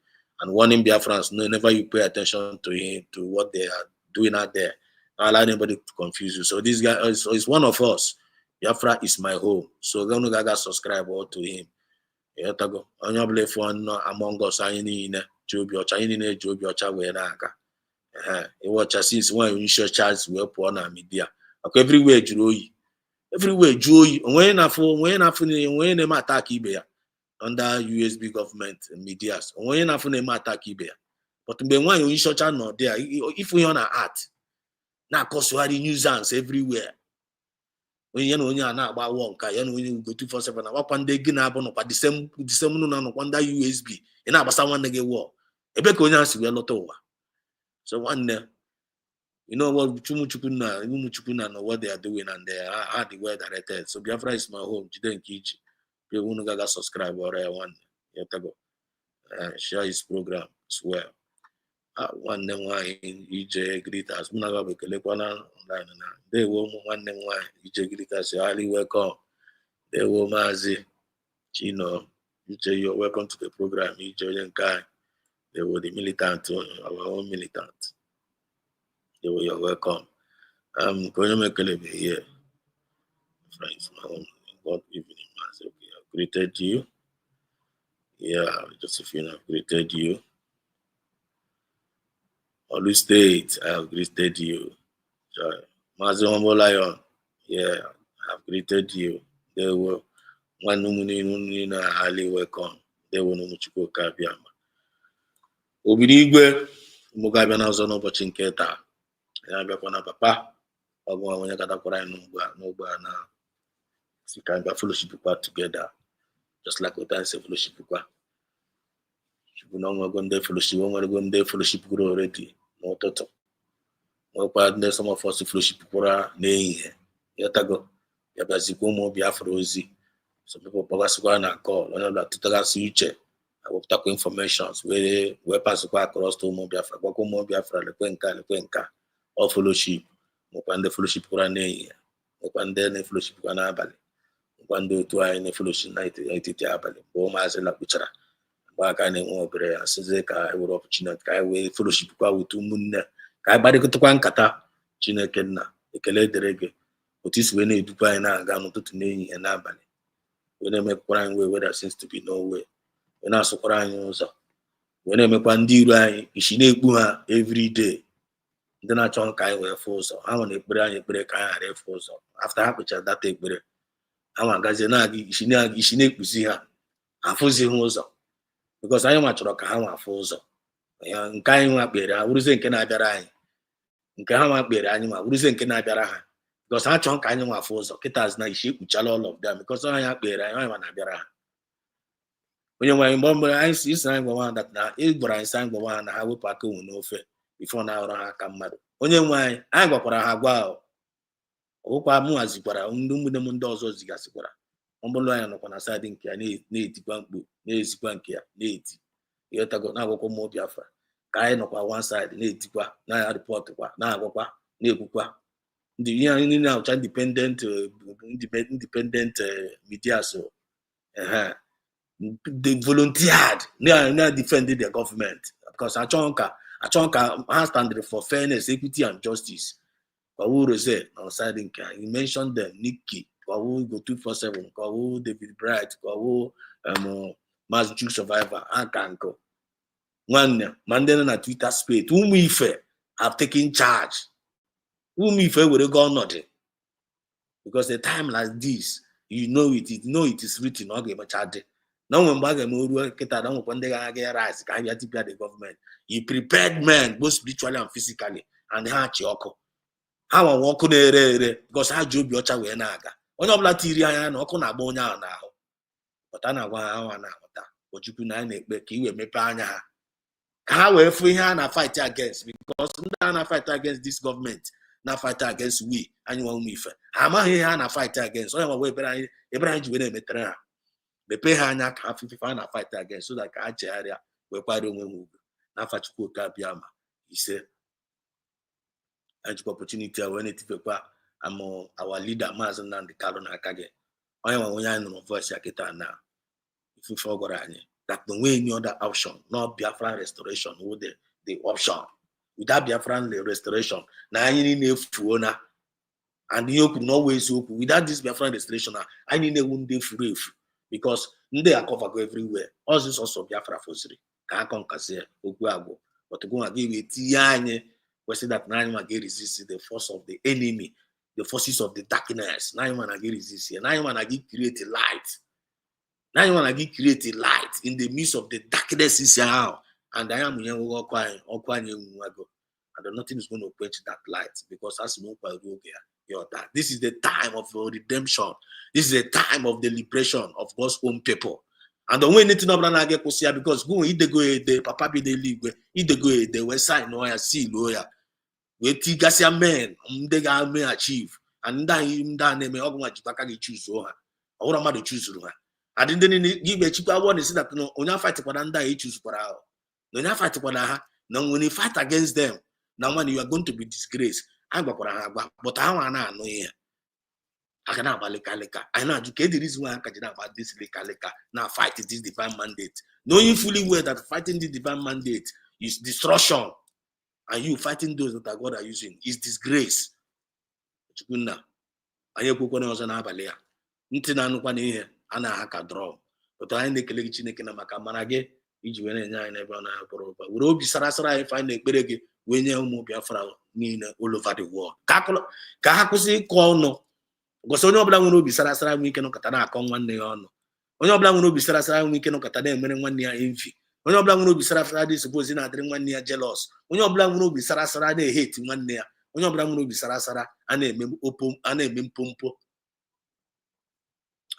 and warning Biafrans, no, never you pay attention to what they are doing out there. Not allow anybody to confuse you. So this guy is one of us. Biafra is my home. So go to subscribe all to him. Onye fun among us Jobi Ocha we na-aka. Watch since when you show chance we up on media. Everywhere juoyi. When na attack ibe ya under USB government media. When na attack ibe ya. But when you show chance no there, if we on art, na cause nuisance everywhere. When you know onye na-agba wonka, you know when you go 247 akwa ndị gị na-abụ nọkwa the same no nọkwa ndị USB ị na-agbasa nwanne gị wọ ebe ka onye asị wee lọta ụwa. So nwanne, you know what Chukwu na know what they are doing and they are the way directed. So Biafra is my home. Jide nke iji people who gaga subscribe or one share his program as well. One name EJ greeters. Munaga bekelekwana online na. They will one name EJ greeters. You're highly welcome. They will Mazi Chino. EJ, you're welcome to the program. EJ Yenkai. They were the militant, our own militant. They were you're welcome. Going to make a little here. Friends, my own. God evening, Mazi. Okay, I've greeted you. Yeah, Josephine, I've greeted you. Olu State, I have greeted you. Mazi Humble Lion, yeah, I have greeted you. They were one numuni highly welcome. They were no Chukwu Okabia. Obinigwe, Mugabia na ọzọ n'ụbọchị nke taa. Ya bịakwa na papa, ọ bụ onye katakwara anyị n'ụgbọ na si ka anyị fellowship kwa together, just like we time say fellowship kwa. Chukwu na onwego ndị fellowship, onwego ndị fellowship kwuru already n'ụtụtụ. Nwekwa ndị some of us fellowship kwura n'ehihie. Ya tago, ya bịazikwa ụmụ Biafra ozi. some people progress na call onye ọbụla tụtagasị uche wepụtakwa informations wee pasịkwa across to ụmụ Biafra gwakwa ụmụ Biafra lekwe nka ọ fellowship nwekwa ndị fellowship kwara n'ehihie nwekwa ndị na-fellowship kwa n'abalị nwekwa ndị otu anyị na-fellowship n'etiti abalị mgbe ụmụazị lakpuchara mgbe aka na-enwe obere asịzi ka anyị were ọpụ Chineke ka anyị wee fellowship kwa wute ụmụnne ka anyị gbarịkọtakwa nkata Chineke nna ekele dịrị gị otu isi wee na-edukwa anyị na-aga n'ụtụtụ n'ehihie n'abalị wee na-emekwara anyị wee where seems to be no way wee na-asụkwara anyị ụzọ wee na-emekwa ndị iro anyị isi na-ekpu ha every day ndị na-achọ ka anyị wee fụ ụzọ ha nwa na-ekpere anyị ekpere ka anyị ghara ịfụ ụzọ after ha kpechara data ekpere ha nwa gazie na-aga isi na-ekpuzi ha afụzighị ụzọ because anyị nwa chọrọ ka ha nwa afụ ụzọ nke anyị nwa kpere ha wụrụzie nke na-abịara anyị nke ha nwa kpere anyị nwa wụrụzie nke na-abịara ha because ha chọrọ ka anyị nwa afụ ụzọ kịta na isi ekpuchala all of them because anyị kpere anyị nwa na-abịara ha onye nwe anyị mgbe anyị si isi anyị gbawa na ịgbara anyị si anyị gbawa na ha wepụ aka onwe n'ofe bifo na ahụrụ ha aka mmadụ onye nwe anyị gwakwara ha gwa ọgwụkwa mụ hazikwara ndị ụmụnne m ndị ọzọ zigasịkwara ọbụlụ anyị nọkwa na saịdị nke ya na-etikwa mkpu na-ezikwa nke ya na-eti ịghọtago na-agwakwa ụmụ Biafra ka anyị nọkwa one side na-etikwa na-arịpọtụkwa na-agwakwa na-ekwukwa ndị ihe anyị niile na-ahụcha independent media so they volunteered na defend the government because achọghị ka ha stand for fairness, equity and justice. Kwawu Rose on side nke you mentioned them Nikki, kwawu go 247, kwawu David Bright, kwawu Mass Jew Survivor, Akanko. One Mandela na Twitter space, whom Ife have taken charge. Whom Ife will go nothing. Because a time like this, you know it is written, okay, but charge. Now when baga mo kita don't when they get rise, can you prepare the government? You prepared men both spiritually and physically, and ha chioko. How a walk because ha job your child we naga. On your blood anya na ọkụ na-agba onye ahụ n'ahụ. But a na-agwa ha awa na-ahụta. Ojukwu na na-ekpe ka iwe mepe anya ha. Ka ha wee fụ ihe a na-fight against, because ndị a na-fight against this government na-fight against we anyị nwa ụmụ ife. Ha amaghị ihe a na-fight against. Onye nwa wee ebere anyị ji wee na-emetere ha. Mepe ha anya ka ha fifa na fight against so that ka ha chegharịa wee kwado onwe ha ugwu. N'afa Chukwu oke abịa ma ise. Ajikwa opportunity a wee na-etifekwa our leader Maazị Nnamdi Kanu n'aka gị. Onye nwa onye anyị nụrụ voice ya kịta na ifufe ọ gwara anyị that the way any other option, not Biafran restoration, with the option. Without Biafran restoration, na anyị na-efuo na and you could not waste hope. Without this Biafran restoration, I need a one day free because they are covered everywhere. All this also Biafra fosiri. Ka akọnkasị okwu agwụ. But go and give it anyị. We say that now you get resist the force of the enemy, the forces of the darkness. Now you want to get resist here. Now you want to get create a light. Now you want to get create a light in the midst of the darkness is here. And I am young and nothing is going to quench that light because as no that this is the time of redemption. This is the time of the liberation of God's own people. And the way anything of that get because go eat the go the papa be the league, eat the go the west side no I see lawyer. We tigasia men they may achieve and that name ogma choose or am choose I didn't give a cheaper one is that no on fight for that choose for our no fight for her. Now when you fight against them, now when you are going to be disgraced, I'm but I know here. I cannot I know educate the reason why I can about this now fight this divine mandate. Knowing fully well that fighting the divine mandate is destruction, and you fighting those that God are using is disgrace. Chukuna, I hear Kukona was an abalea. Ntina no one here, Anna Haka draw. But I ain't the Kalichine Makamage, each when I never know. Would all be Sarasara if I make Beregi when you move Biafra mean all over the world. Kahakusi Kono. Because onye ọbụla nwere obi sarasara nwe ike nọkọta na-akọ nwanne ya ọnụ. Onye ọbụla nwere obi sarasara nwe ike nọkọta na-emere nwanne ya envy. Onye ọbụla nwere obi sarasara dị suppose na-adịrị nwanne ya jealous. Onye ọbụla nwere obi sarasara na-hate nwanne ya. Onye ọbụla nwere obi sarasara a na-eme mpompo.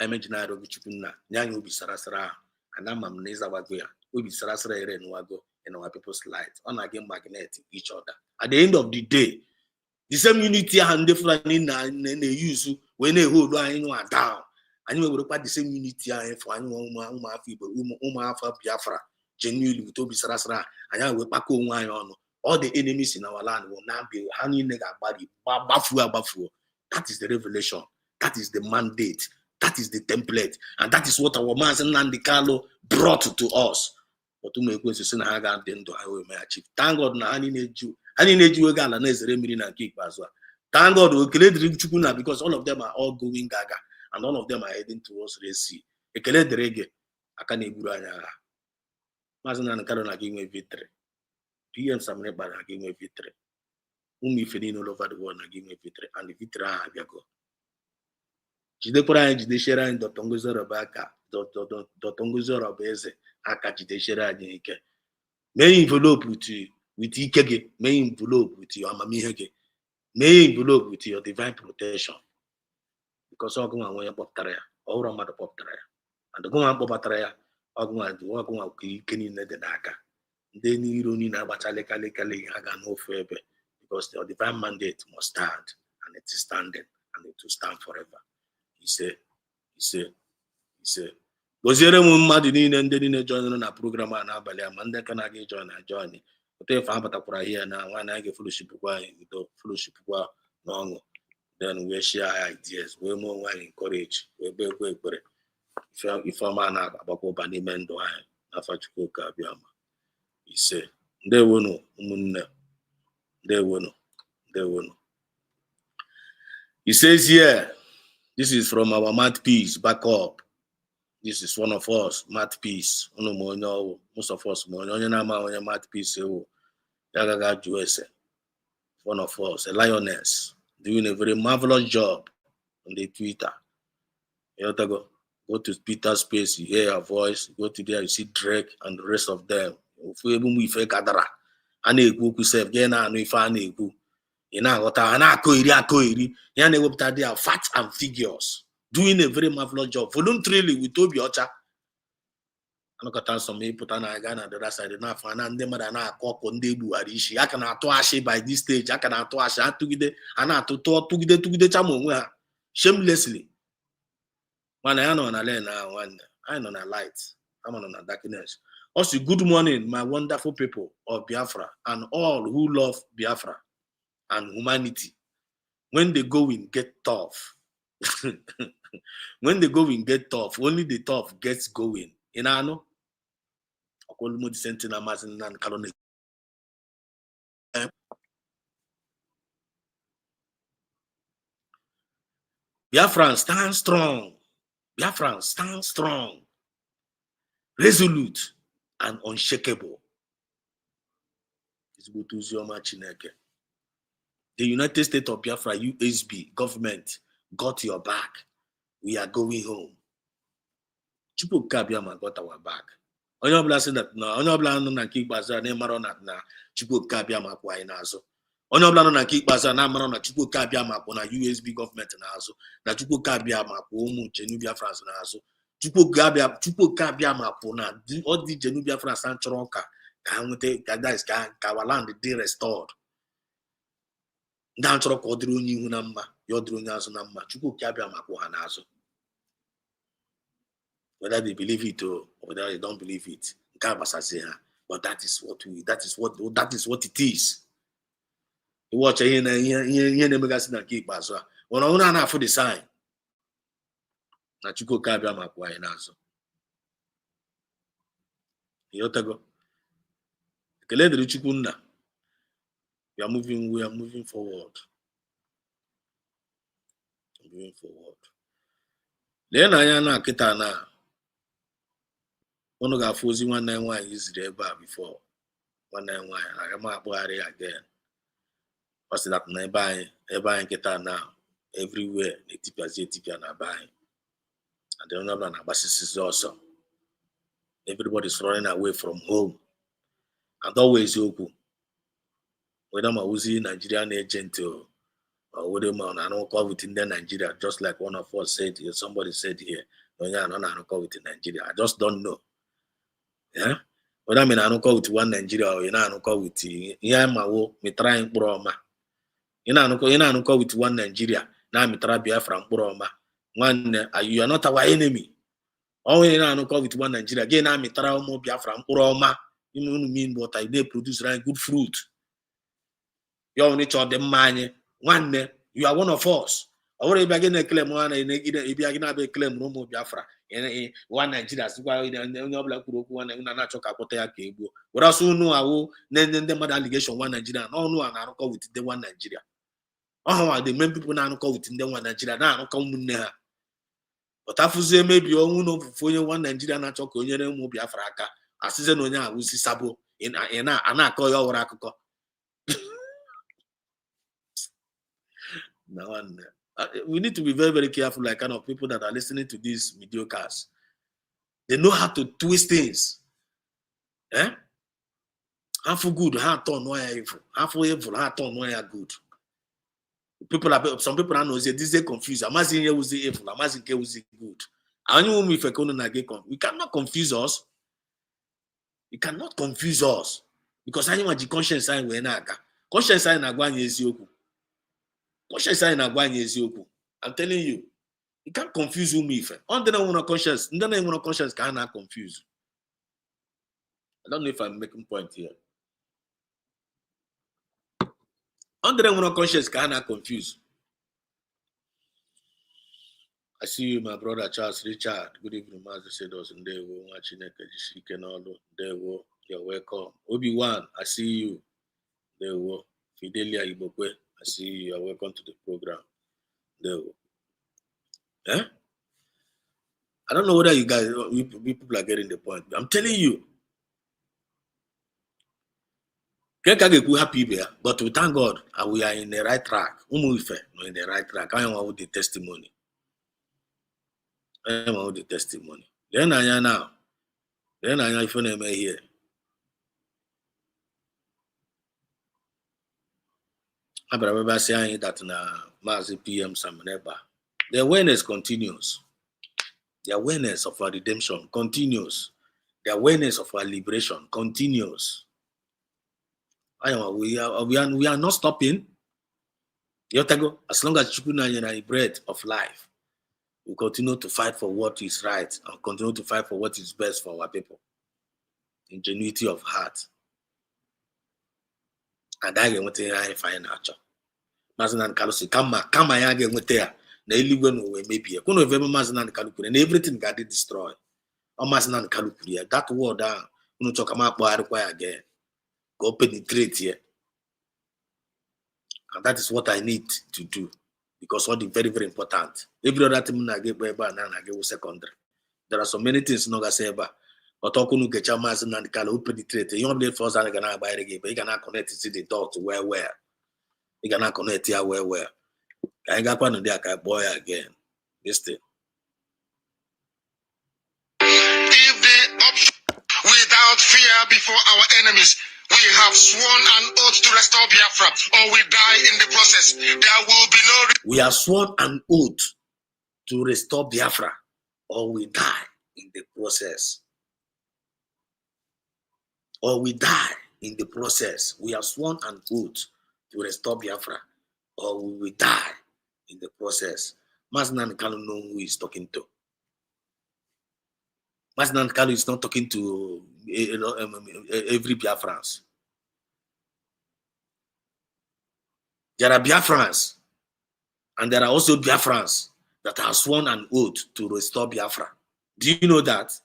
Imagine na obi Chukwu nna nyanya obi sarasara anama m na ịzawago ya. Obi sarasara ere nwago in our people's light. Ọ na-aga magnet each other. At the end of the day, the same unity and different in use when they hold down. anyị werekwa the same unity anyị for anyị ụmụafọ Igbo ụmụafọ Biafra genuinely with obi sarasara anyị wee kpakọ onwe anyị ọnụ. All the enemies in our land will now be ha niile ga-agbari agbafuo. That is the revelation. That is the mandate. That is the template. And that is what our Maazị Nnamdi Kanu brought to us. But ụmụ ekwensu sị na ha ga-adị ndụ ha wee mee achieve. Thank God na ha niile eji oge ala na-ezere mmiri na nke ikpeazụ a. Thank God ekele dịrị Chukwu na because all of them are all going gaga and all of them are heading towards Red Sea. Ekele dịrị gị aka na-egburu anyị agha. Maazị Nnamdi Kanu na gị nwee victory. PM Samine Bara na gị nwee victory. Ụmụ ife niile all over the world na gị nwee victory and the victory ahụ abịago. Jidekwara anyị jidesiere anyị Dr. Ngozi Oroba aka Dr. Ngozi Oroba eze aka jidesiere anyị ike. Mee envelope with ike gị, mee envelope with your amamihe gị, mee envelope with your divine protection. Because ọgụnwa nwe ya kpọpụtara ya, ọhụrụ mmadụ kpọpụtara ya, and ọgụnwa kpọpụtara ya, ọgụnwa ike niile dị n'aka. Ndị n'iro niile agbachalekale ha ga n'ofu ebe because the divine mandate must stand and it is standing and it will stand forever. Ise goziere m mmadụ niile ndị niile join na program a n'abalị a ma ndị ka na-aga join na join otu efe ha batakwara ihe na nwa na ga-fellowship kwa anyị udo fellowship kwa n'ọṅụ then we share ideas wee mụọ onwe anyị encourage wee kpee ekpere ifeọma na-agbakwa ụba n'ime ndụ anyị n'afa Chukwuka Abiama. Ise ndewonu ụmụnne ndewonu. He says here, this is from our mouthpiece, back up. This is one of us, mouthpiece. Most of us, mouthpiece. One of us, a lioness, doing a very marvelous job on the Twitter. You have to go to Peter's space, you hear her voice, go to there, you see Drake and the rest of them. Facts and figures, doing a very marvelous job voluntarily with Obi Ocha. I'm not some people put on a gun at the other side enough and then I call on the Buarishi. I can ask by this stage, I can ask to get and to talk to the chamu shamelessly. When I know on a lane now, I'm on a light, I'm on a darkness. Also, good morning, my wonderful people of Biafra and all who love Biafra and humanity. When the going get tough, when the going get tough, only the tough gets going. You know, Biafra stand strong. Biafra stand strong, resolute, and unshakable. The United States of Biafra, USB, government, got your back. We are going home. Chukwuka Abiama got our back. Onye ọbụla sị that na onye ọbụla nọ na nke ikpeazụ na ịmara na Chukwuka Abiama kwụ anyị n'azụ. Onye ọbụla nọ na nke ikpeazụ na amara na Chukwuka Abiama kwụ na USB gọọmenti n'azụ. Na Chukwuka Abiama kwụ ụmụ Jenu Biafra n'azụ. Chukwuka Abiama kwụ na ọ dị Jenu Biafra chọrọ ka ha nwete ka our land dị restored. Ndị a chọrọ ka ọ dịrị onye ihu na mma ya ọ dịrị onye azụ na mma Chukwuka Abiama kwụ ha n'azụ. Whether they believe it or whether they don't believe it, but that is what it is. You watch here na-emegasị na nke ikpeazụ a nwere ọhụrụ a na-afụ the sign na Chukwuka Abiama kwụ anyị n'azụ. Ịghọtago? Ekele dịrị Chukwu nna. We are moving forward. Moving forward. Lee na anya na kịta na unu ga-afụ ozi nwanne anyị nwaanyị ziri ebe a before. Nwanne anyị nwaanyị aga m akpọgharị again. Ọ sị that na ebe anyị kịta na everywhere etipịa na be anyị. And the onye ọbụla na-agbasịsịsị ọsọ. Everybody's running away from home. And always okwu. Whether my Uzi Nigerian agent or whether man I don't call within Nigeria, just like one of us said here, somebody said here, no, yeah, I don't call within Nigeria. I just don't know. Yeah, whether I mean I don't call with one Nigeria or I don't call with me trying broma. I don't call with one Nigeria. Now me try Biafra broma. One, you are not our enemy. Only now no with one Nigeria. Again, I'm a Biafra, Uroma. You know what I mean? But I they produce good fruit. You only taught them money. One, you are one of us. I already begin a claim one and if you are a claim no more Biafra. And one Nigeria, why no black one and not choke up cable. But also know I will then the mother allegation one Nigeria. No, no, and I don't call with the one Nigeria. Oh, the main people now call with the one Nigeria. Now I don't come in there. But afuzie maybe onye for one Nigeria na chọka onye ụmụ Biafra aka asịze na onye a wusi sabo na-akọ ya ọwụrụ akụkọ. We need to be very, very careful, like kind of people that are listening to these mediocres. They know how to twist things. Half good, half turn no evil. Half evil, half turn no good. Some people know say this is confused. I'm asking you who's the evil. I'm asking you who's the good. We cannot confuse us. You cannot confuse us because anyone the conscience sign we naga. Conscience sign agwanye ezioku. Conscience sign agwanye ezioku. I'm telling you, you can't confuse whom if. On the one conscience, one conscience cannot confuse. I don't know if I'm making point here. On the one conscience cannot confuse. I see you, my brother Charles Richard. Good evening, Master Sedos, and they were watching You're welcome. Obi-Wan, I see you. They were Fidelia Ibokwe. I see you. You're welcome to the program. They were. I don't know whether you guys, people are getting the point. I'm telling you. Happy there, but we thank God we are in the right track. We're in the right track. I am with the testimony. The testimony. Then I am now. Then I am here. I remember saying that na Mazi PM Samaneba. The awareness continues. The awareness of our redemption continues. The awareness of our liberation continues. We are not stopping. As long as you are a breath of life, we continue to fight for what is right and continue to fight for what is best for our people. Ingenuity of heart. And I get what I find out. Mazinan Kalusi, kama ya get what there. Na eluigwe n'ụwa emebie. Kwunu ebe Mazinan Kalukuri and everything got destroyed. Or Mazinan Kalukuri. That word unu chọka akpọgharịkwa again. Go penetrate here. And that is what I need to do. Because what is very, very important. Every other thing I get secondary. There are so many things not say about. But all kunu get your Mazinan Kalu penetrate. You only first are gonna buy again, but you cannot connect to the dot to where. You cannot connect here where. I got one of the boy again. Listen. If the option without fear before our enemies, we have sworn an oath to restore Biafra, or we die in the process. There will be no. We have sworn an oath to restore Biafra, or we die in the process. Or we die in the process. We have sworn an oath to restore Biafra, or we will die in the process. Mazinan Kalu know who he's talking to. Mazinan Kalu is not talking to every Biafrans. There are Biafrans, and there are also Biafrans that have sworn an oath to restore Biafra. Do you know that?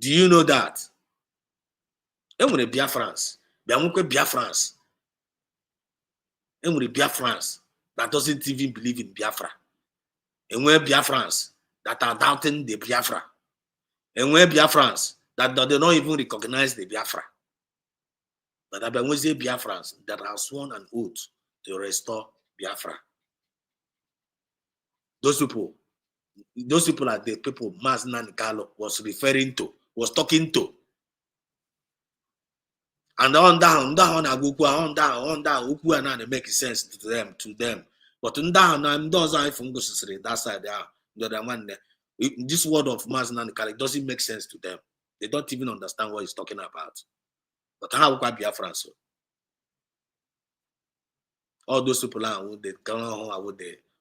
Do you know that? Emre Biafrans, Biafrans. Emre Biafrans that doesn't even believe in Biafra. And we're Biafrans that are doubting the Biafra. And we're Biafrans that do not even recognize the Biafra. But I believe the Biafrans that have sworn an oath to restore Biafra. Those people are the people Mazinan Kalu was referring to, was talking to. And on down, make sense to them. But on down, and those are from that side, the other one. This word of Mazinan Kalu doesn't make sense to them. They don't even understand what he's talking about. But how can Biafra so? All those people are with the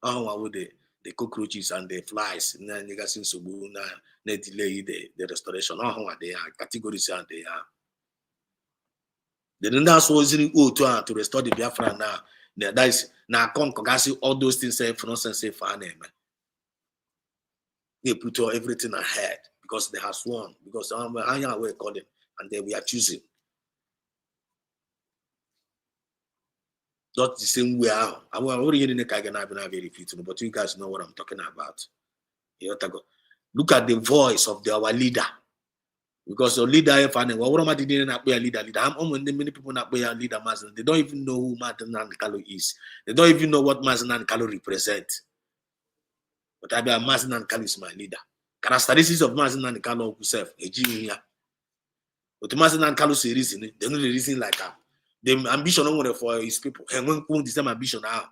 with the cockroaches and the flies, na negasin sobu na delay the restoration. They are categories and they are. The Ndas was in to restore the Biafra now. That is now all those things say for nonsense say for name. They put everything ahead because they have sworn, because we're calling and then we are choosing. Not the same way out. I'm already in the Kagana very fitting, but you guys know what I'm talking about. Look at the voice of our leader. Because your leader, if I know what am I doing not be a leader, I'm many people not be a leader, they don't even know who Martin Nankalo is. They don't even know what Martin Nankalo represent. But I be a Martin Nankalo is my leader. Characteristics of Martin Nankalo himself, a genius. But Martin Nankalo say reason, they know the reason like that. The ambition for his people, and when the same ambition now.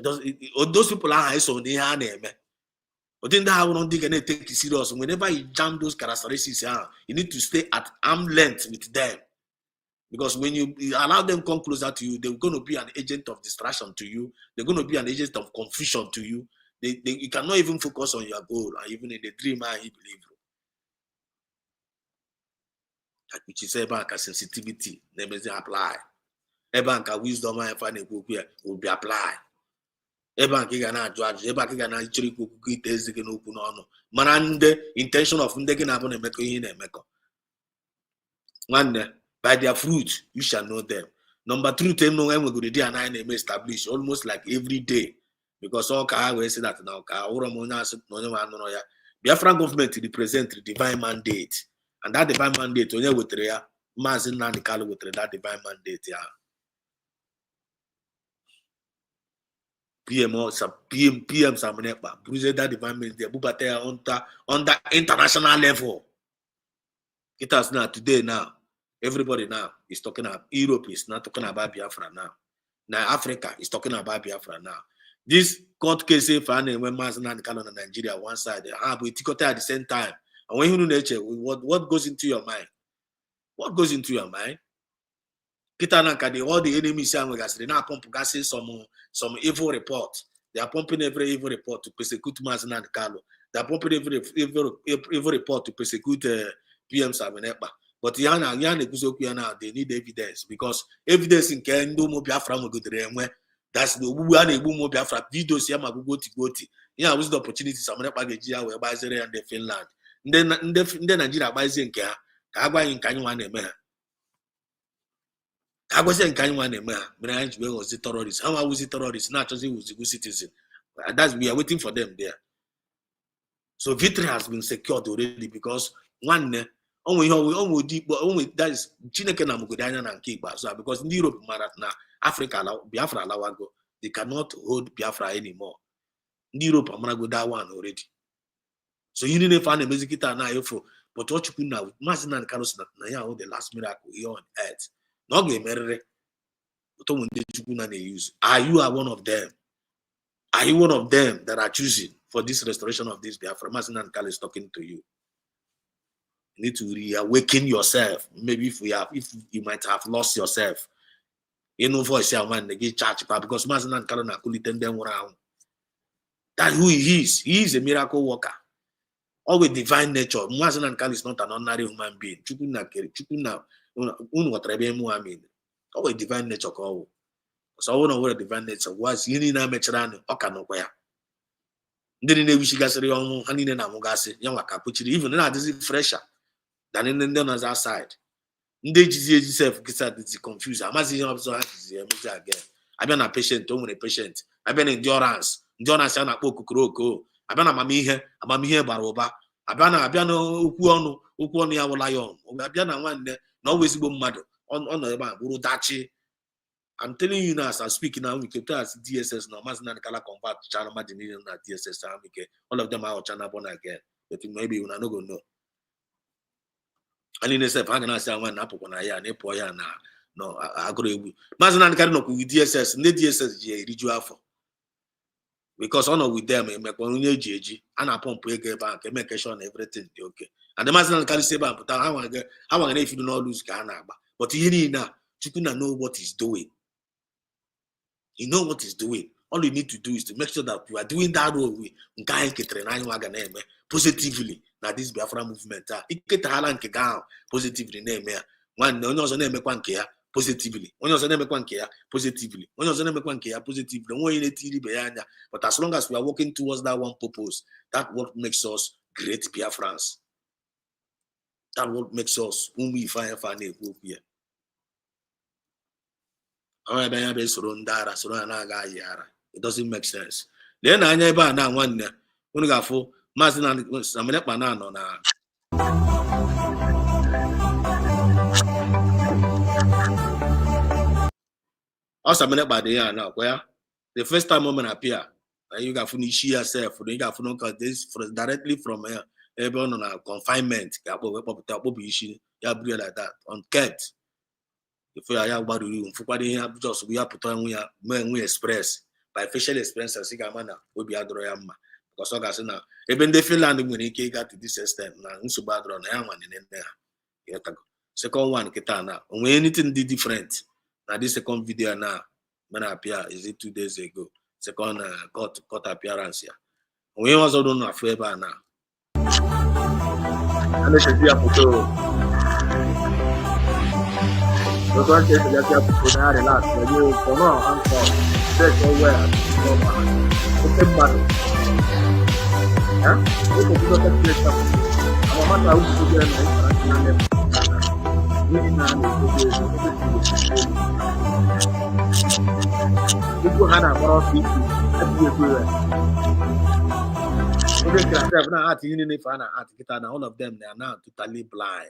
Those people are so they are name. But then that will not take it serious. Whenever you jam those characteristics, you need to stay at arm's length with them. Because when you allow them come closer to you, they're going to be an agent of distraction to you. They're going to be an agent of confusion to you. You cannot even focus on your goal, and even in the dream, he believe. Which is a bank sensitivity, never apply. A bank wisdom and finding will be applied. A bank judge, a bank actually open on. Man, the intention of making a meko. One, by their fruit, you shall know them. Number 3, tell no one will go to and establish almost like every day. Because all car will say that now, Biafra government represent the divine mandate. And that divine mandate, only with the Mazin Nanikalo with that divine mandate. PM Samanepa, Bruce that divine mandate, Bubate on that international level. It has now, today now. Everybody now is talking about Europe is not talking about Biafra now. Now Africa is talking about Biafra now. This court case when Mazin and Kano and Nigeria one side, but it at the same time. And when you nature, what goes into your mind? What goes into your mind? All the enemies they now pump some evil report. They are pumping every evil report to persecute Mazin and Kano. They are pumping every evil report to persecute PM Samenepa. But they need evidence because evidence in Kendo Biafra that's the Ubu Biafra videos Yamagoti. Yeah, was the opportunity Samenepa Gejia where by Zere and the Finland. Then Nigeria by Zenka, Kagwa in Kanywan Emea. I was in Kanywan Emea, Branch was the terrorist. How was the terrorist? Not just he was a good citizen. That's we are waiting for them there. So victory has been secured already because one. Only that is Chineke na Mugodanya na Kiba. So because in Europe, now Africa, Biafra, they cannot hold Biafra anymore. In Europe, I'm gonna go that one already. So you need to find a music guitar now, but what you put now, Mazin and Carlos, now the last miracle here on earth. Not get married. But when they use, are you one of them? Are you one of them that are choosing for this restoration of this Biafra? Mazin and Carlos is talking to you. You need to reawaken yourself. Maybe if you might have lost yourself. You know, voice man, they get charged because Mazinan Kalona could turn them around. That's who he is. He is a miracle worker. Always divine nature. Mazinan Kal is not an ordinary human being. Always divine nature. So I want to know what divine nature was. You need to make sure that Then we should get on Hanina Mugasi, Yamaka, even now this is fresher than in the other side. They yourself get confused. I'm asking again. I've been a patient, a patient. I've been endurance. Endurance and a poco. I've been a mammy here, Baroba. I've been Ukuano, our lion. I've been a one, no visible mother on the bank, Urudachi. I'm telling you now, as I'm speaking now, we can tell us DSS now. Mazina Kala convert China Madinian at DSS. All of them are China born again. But maybe you're not going to know. And in the same time, I say, "One apple on a year, no, I agree. Mazina Kala with DSS, and the DSS ritual for because honor with them, make one GG, and I pump a bank, and make sure everything okay. And the Mazina Kala say, "But I want to if you do not lose Ghana, but you need now, you can know what he's doing." You know what he's doing. All you need to do is to make sure that you are doing that role positively. Now this Biafra movement, positively name ya. One onye ọzọ na-emekwa nke ya positively. Onye ọzọ na-emekwa nke ya positively. Onye ọzọ na-emekwa nke ya positively. Onwe na-etiri ibe ya anya. But as long as we are working towards that one purpose, that what makes us great Biafrans. That what makes us whom we find na-ekwu okwu ya. It doesn't make sense. Then anya ebe a na nwanne unu ga-afụ Maazị na Samelekpa na nọ na Samelekpa dị ya na kwa ya. The first time woman appear, you got to see yourself, you got to know this directly from here. Everyone on a confinement, like that, unkept. If we are about to just we have put on we express by facial expressions, we be adroyama. Because I say now, even the Finland when he got to this extent, now so bad on one in there. Second one, Ketana. When anything different, now this second video now, when I appear, is it 2 days ago? Second court appearance here. We also don't know favor now. And this is the photo. The one is that you have to put out a lot. You come on, I'm sorry. That's nowhere. Okay, but you can do that place up. I'm not out to get people had a lot of people everywhere. All of them, they are now totally blind.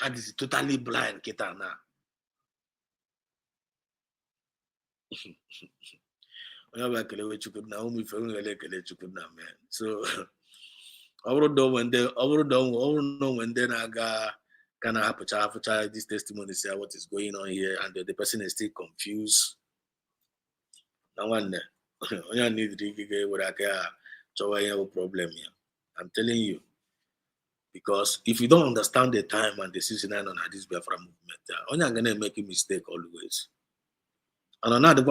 And is totally blind, Kitana. So, although when they kind of have this testimony, say what is going on here, and the person is still confused. No one you need to problem here. I'm telling you, because if you don't understand the time and the season on this Biafra movement, you're gonna make a mistake always. And another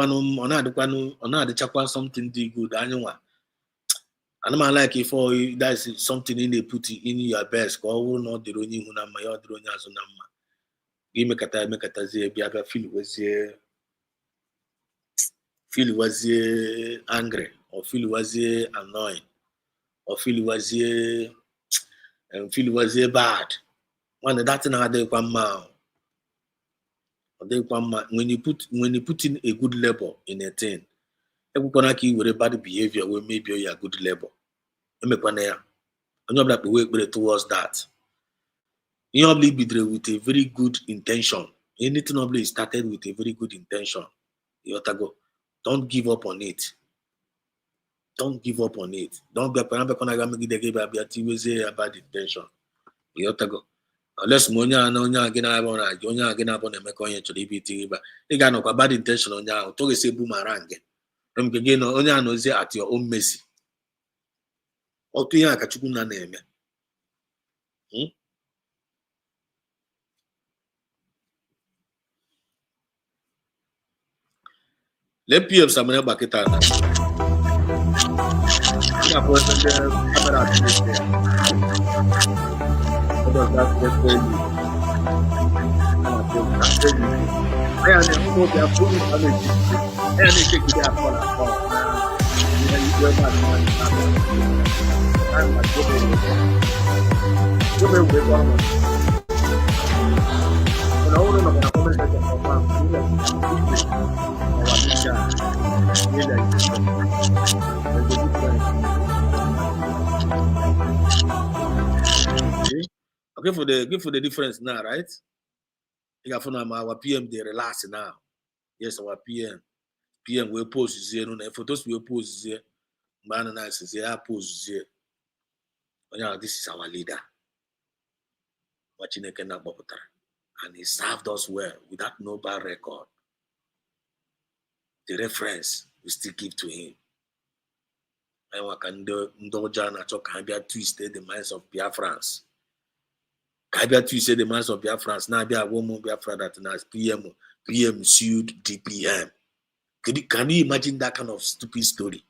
something good. And I'm like if that's something in they put in your best, or not the running hunama, your drone as unama. You make a time, make a tazi, Biafra feel was angry, or feel was annoying, or feel was bad. One that's another one. When you put in a good labor in a thing, everybody with a bad behavior will maybe you a good labor. And you have to work towards that. You have to be there with a very good intention. Anything of is started with a very good intention. You have to go. Don't give up on it. Don't give up on it. Don't be a bad intention. You have to go. Unless Monya and Onya again, I want to Jonya again upon a Mekoya to DBT, but they got no bad intention on now. Talk a say boomerang. Again, Onya knows at your own messy. Or to Yanka Chukuna name. Let me have some Bakitana. Okay, for the difference now, right? You got from our PM they relax now. Yes, our PM will post zero. For those will post zero, man and I say I post zero. Yeah, this is our leader. Watching and he served us well without no bad record. The reference we still give to him. And can twisted the minds of Biafrans. Kabia twisted the minds of Biafrans. Now be a woman Biafra that has PM sued DPM. Can you imagine that kind of stupid story?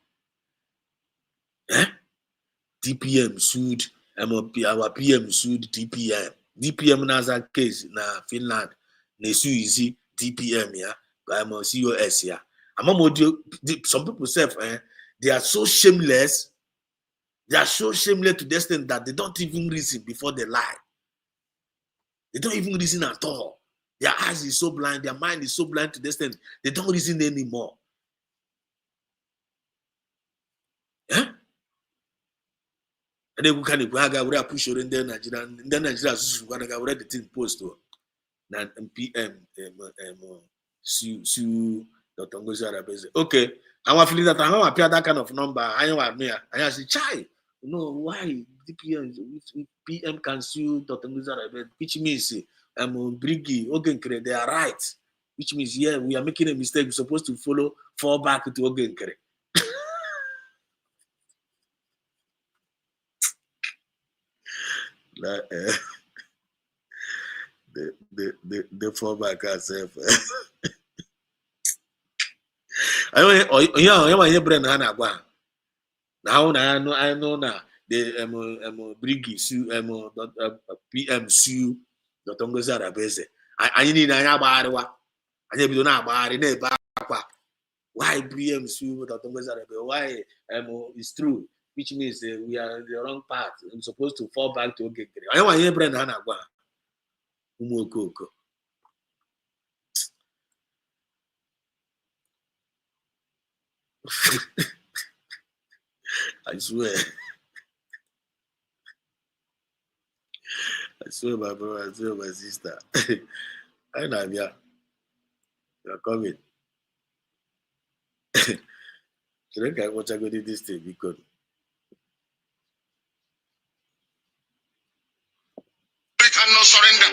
DPM sued, our PM sued DPM. DPM has a case na Finland. They sue easy DPM, yeah. I'm a COS, yeah. Some people say they are so shameless. They are so shameless to the extent that they don't even reason before they lie. They don't even reason at all. Their eyes is so blind, their mind is so blind to the extent they don't reason anymore. Yeah? And then we can push in the Nigeria the thing post to PM Dr. Ngozi Arabeze. Okay, I'm feeling that I appear that kind of number. I say, chai, why PM can sue Dr. Ngozi Arabeze, which means Brigi, Ogenkere, they are right. Which means, yeah, we are making a mistake. We're supposed to fall back to Ogenkere. They fall back ourselves. I know now the Brigi sue PM sue Dr. Ngozi Arabeze. I need why PM sue Dr. Ngozi Arabeze? Why it's true, which means we are in the wrong path. I'm supposed to fall back to Ogekere. I want to hear Hanagwa. Umokoko. I swear. I swear, my brother, I swear, my sister. I know, yeah. You're coming. So then, I want to go to this thing because. We cannot surrender.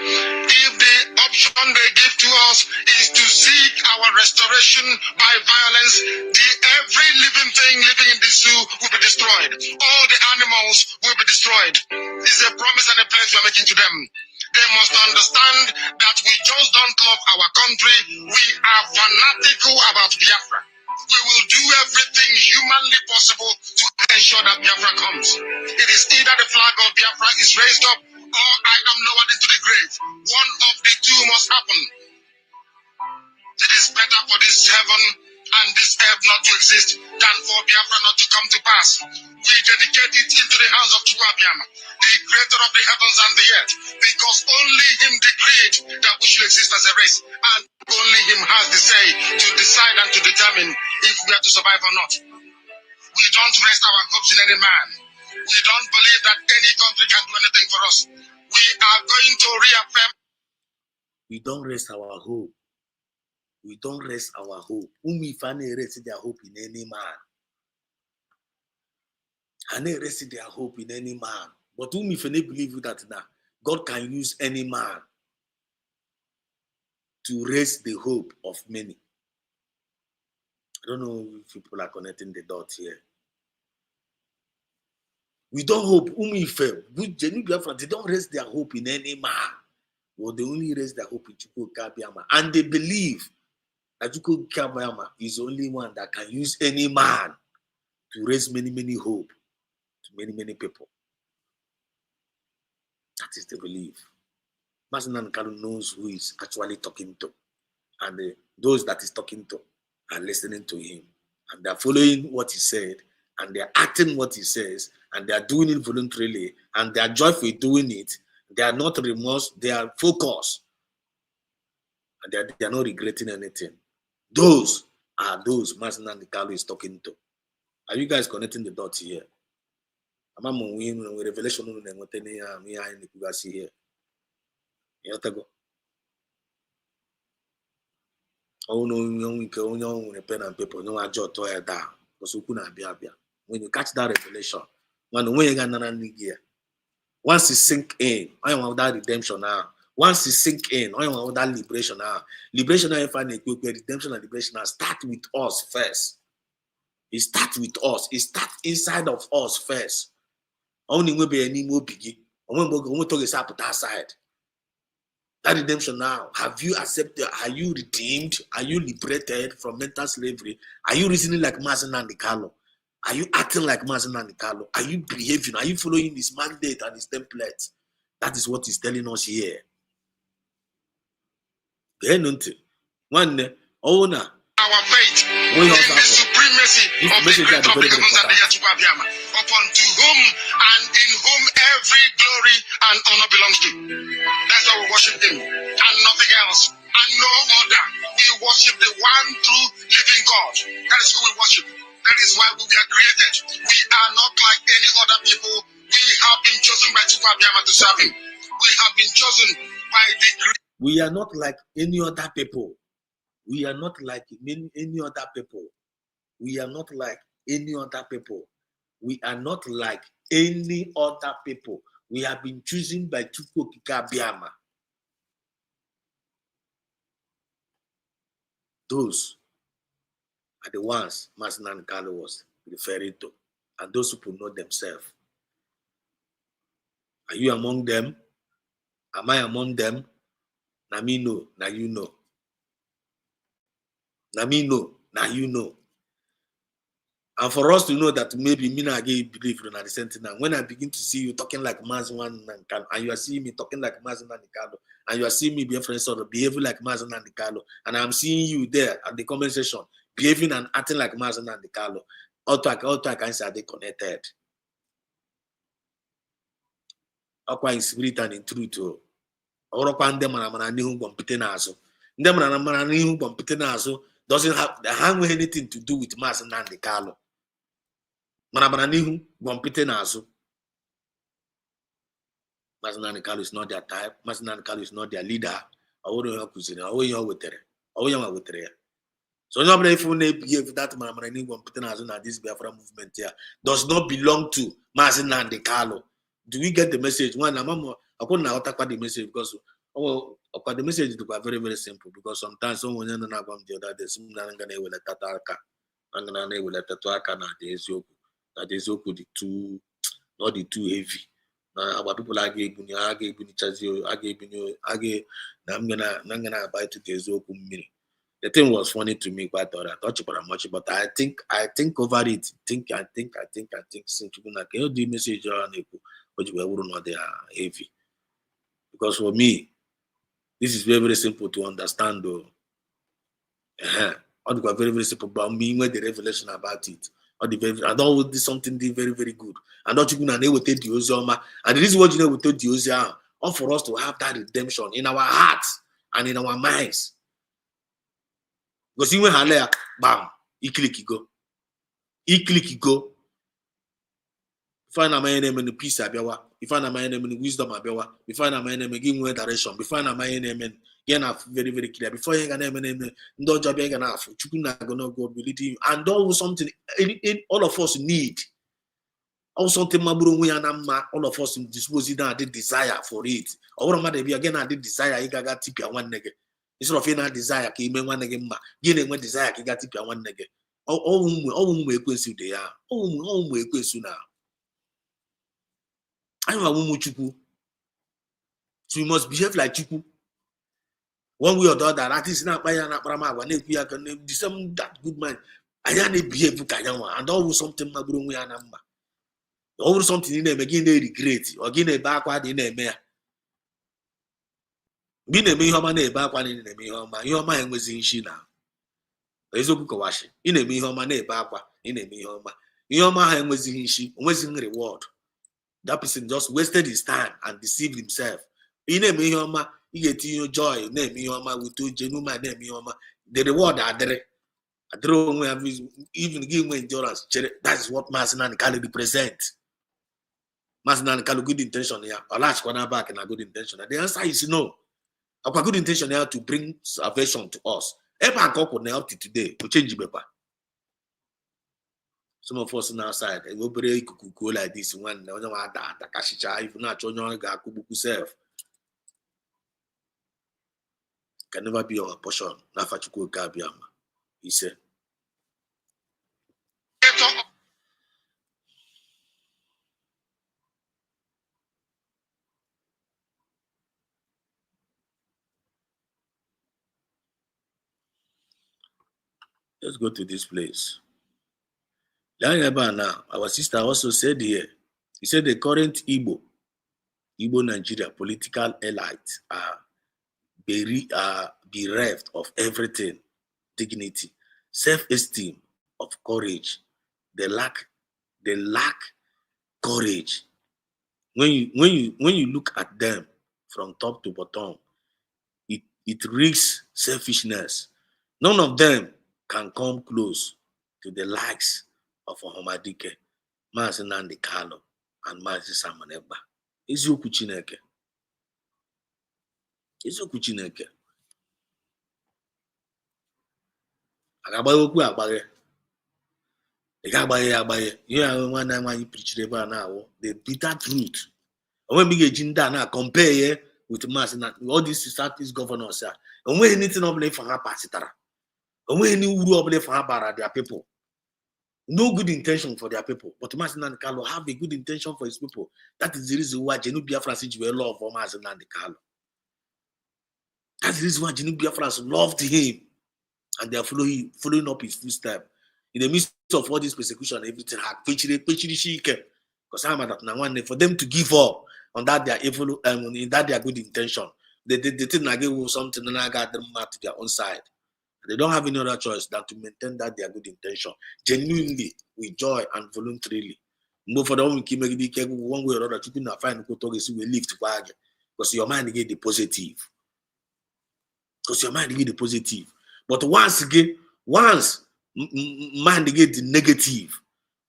If the option they give to us is to seek our restoration by violence, every living thing living in the zoo will be destroyed. All the animals will be destroyed. It's a promise and a pledge we are making to them. They must understand that we just don't love our country. We are fanatical about Biafra. We will do everything humanly possible to ensure that Biafra comes. It is either the flag of Biafra is raised up or I am lowered into the grave. One of the two must happen. It is better for this heaven and this earth not to exist than for Biafra not to come to pass. We dedicate it into the hands of Chukwuabiama, the creator of the heavens and the earth, because only him decreed that we should exist as a race, and only him has the say to decide and to determine if we are to survive or not. We don't rest our hopes in any man. We don't believe that any country can do anything for us. We are going to reaffirm. We don't rest our hope. We don't rest our hope. Umifane rest their hope in any man. And they rest their hope in any man. But Umifane believe that now God can use any man to raise the hope of many. I don't know if people are connecting the dots here. We don't hope Umife, they don't raise their hope in any man. Well, they only raise their hope in Chukwuabiama. And they believe that Chukwuabiama is the only one that can use any man to raise many, many hope to many, many people. That is the belief. Mazinan Kalu knows who is actually talking to. And those that is talking to are listening to him. And they're following what he said. And they're acting what he says. And they are doing it voluntarily. And they are joyful doing it. They are not remorse. They are focused. And they are not regretting anything. Those are those Mazinan Kalu is talking to. Are you guys connecting the dots here? I'm revelation here. Oh no, pen and paper, no adjust to it down. When you catch that revelation, once you sink in, I want that redemption now. Once you sink in, I want that liberation now. Liberation now, redemption and liberation now start with us first. It starts with us. It starts inside of us first. Only will be any more biggie. Only talk is up outside. That redemption now, have you accepted? Are you redeemed? Are you liberated from mental slavery? Are you reasoning like Mazen Nandikalo? Are you acting like Mazen Nandikalo? Are you behaving? Are you following his mandate and his template? That is what he's telling us here. Our faith in the supremacy of the great of the heavens and the earth upon to whom and in whom every glory and honor belongs to. That's why we worship him and nothing else and no other. We worship the one true living God. That is who we worship. That is why we are created. We are not like any other people. We have been chosen by Tupabiama to serve him. We have been chosen by the We are not like any other people. We are not like any other people. We are not like any other people. We are not like any other people. We have been chosen by Tupabiama. Those are the ones Masnan Kalo was referring to. And those people know themselves. Are you among them? Am I among them? Na me know, na you know. Na me know, na you know. And for us to know that maybe me na get believe in the same thing. Now, when I begin to see you talking like Mazwan and you are seeing me talking like Mazwan and Nikalo, and you are seeing me behaving like Mazwan and Nikalo, and I'm seeing you there at the comment section behaving and acting like Mazwan and Nikalo, all I can say are they connected. Aqua in spirit and in truth. Or ndị mara n'ihu gbọmpite n'azụ. Ndị mara n'ihu gbọmpite n'azụ doesn't have anything to do with Maazị Nnamdi Kanu. Mara n'ihu gbọmpite n'azụ. Maazị Nnamdi Kanu is not their type. Maazị Nnamdi Kanu is not their leader. Ọ bụrụ ihe ọ kụziri, ọ bụrụ ihe ọ wetere. Ọ bụrụ ihe ọ wetere ya. So onye ọbụla ifu na-ebehave that mara n'ihu gbọmpite n'azụ na this Biafra movement here does not belong to Maazị Nnamdi Kanu. Do we get the message? One, I couldn't attack the message because the message is very, very simple. Because sometimes someone the other day, I'm gonna will let Tataka, I'm gonna will let Tataka na the Ezoku the too, not the too heavy. Our people are giving you, I'm gonna buy to the Ezoku mini. The thing was funny to me, quite all I touch about much, but I think over it. I think since you can do message but you wouldn't know they are heavy. Because for me, this is very, very simple to understand though. All very, very simple, but me when the revelation about it. I don't do something very, very good. And not you know take the Ozoma. And this is what you know we told the Ozoma. All for us to have that redemption in our hearts and in our minds. Because even Halea, bam, you click, you go. Find a my name in the peace abiawa. You find a my name in the wisdom abiawa. You find a my name in giving way direction. You find a my name in very, very clear. Before you can name no job you can have. Chukuna gonna go ability and all something all of us need. All something maburu we all of us dispose down the desire for it. Or matter be again I did desire you got tip one nigga. Instead of any desire, ki me one nigga ma. Gine one desire ki got tip one nigga. All we equensu they are. All we equensu now. I know a Chuku. So you must behave like Chuku. One way or the other, that is not by an Abrama, when if we are going to do some that good man. I can't behave with Kayama and always something my broom we are number. Always something in them again they regret or gain a backward in a mare. Being a Mihoma backward in a Mihoma, your mind was in Shina. There's a book of washing in a Mihoma backward in a Mihoma. Your mind was in she, was in reward. That person just wasted his time and deceived himself. In a Mihoma, you get your joy, name Mihoma, with two Genuma, name Mihoma. The reward are there. I don't even give me endurance. That is what Mazinan Kali represent. Mazinan Kali good intention here. A large corner back and a good intention. And the answer is no. A good intention here to bring salvation to us. Ever God could help you today to change paper. Some of us on outside, they will break go like this one. No one that Kashicha, if not, your Gakubu self can never be our portion. Nafachuku Gabiama, he said. Let's go to this place. Now, our sister also said here, he said the current Igbo Nigeria political elite are bereft of everything, dignity, self-esteem, of courage. They lack courage. When you look at them from top to bottom, it risks selfishness. None of them can come close to the likes of Ohamadike, Mazi Nnamdi Kanu, and Mazi Simon Ekpa. Eziokwu Chineke. Eziokwu Chineke. Agagbaghị okwu agbaghe. Ị ga-agbaghe agbaghe. Ihe ahụ nwanne anyị preachiri ebe a na-awụ the bitter truth. Onwe m ga-eji ndị a na-compare with Mazi na all these Southeast governors a. Onwe anything ọbụla ife ha pasitara. Onwe any uru ọbụla ife ha bara their people. No good intention for their people. But Mazi Nnamdi Kanu have a good intention for his people. That is the reason why Genu Biafrans love for Mazi Nnamdi Kanu. That's the reason why Genu Biafrans loved him. And they are following up his footsteps. In the midst of all this persecution and everything, because for them to give up on that their evil in that their good intention, they think I give something and I got them to their own side. They don't have any other choice than to maintain that their good intention, genuinely, with joy and voluntarily. No for them, one way or other, you can find we live to bargain because your mind get the positive. Because your mind get the positive. But once mind get the negative,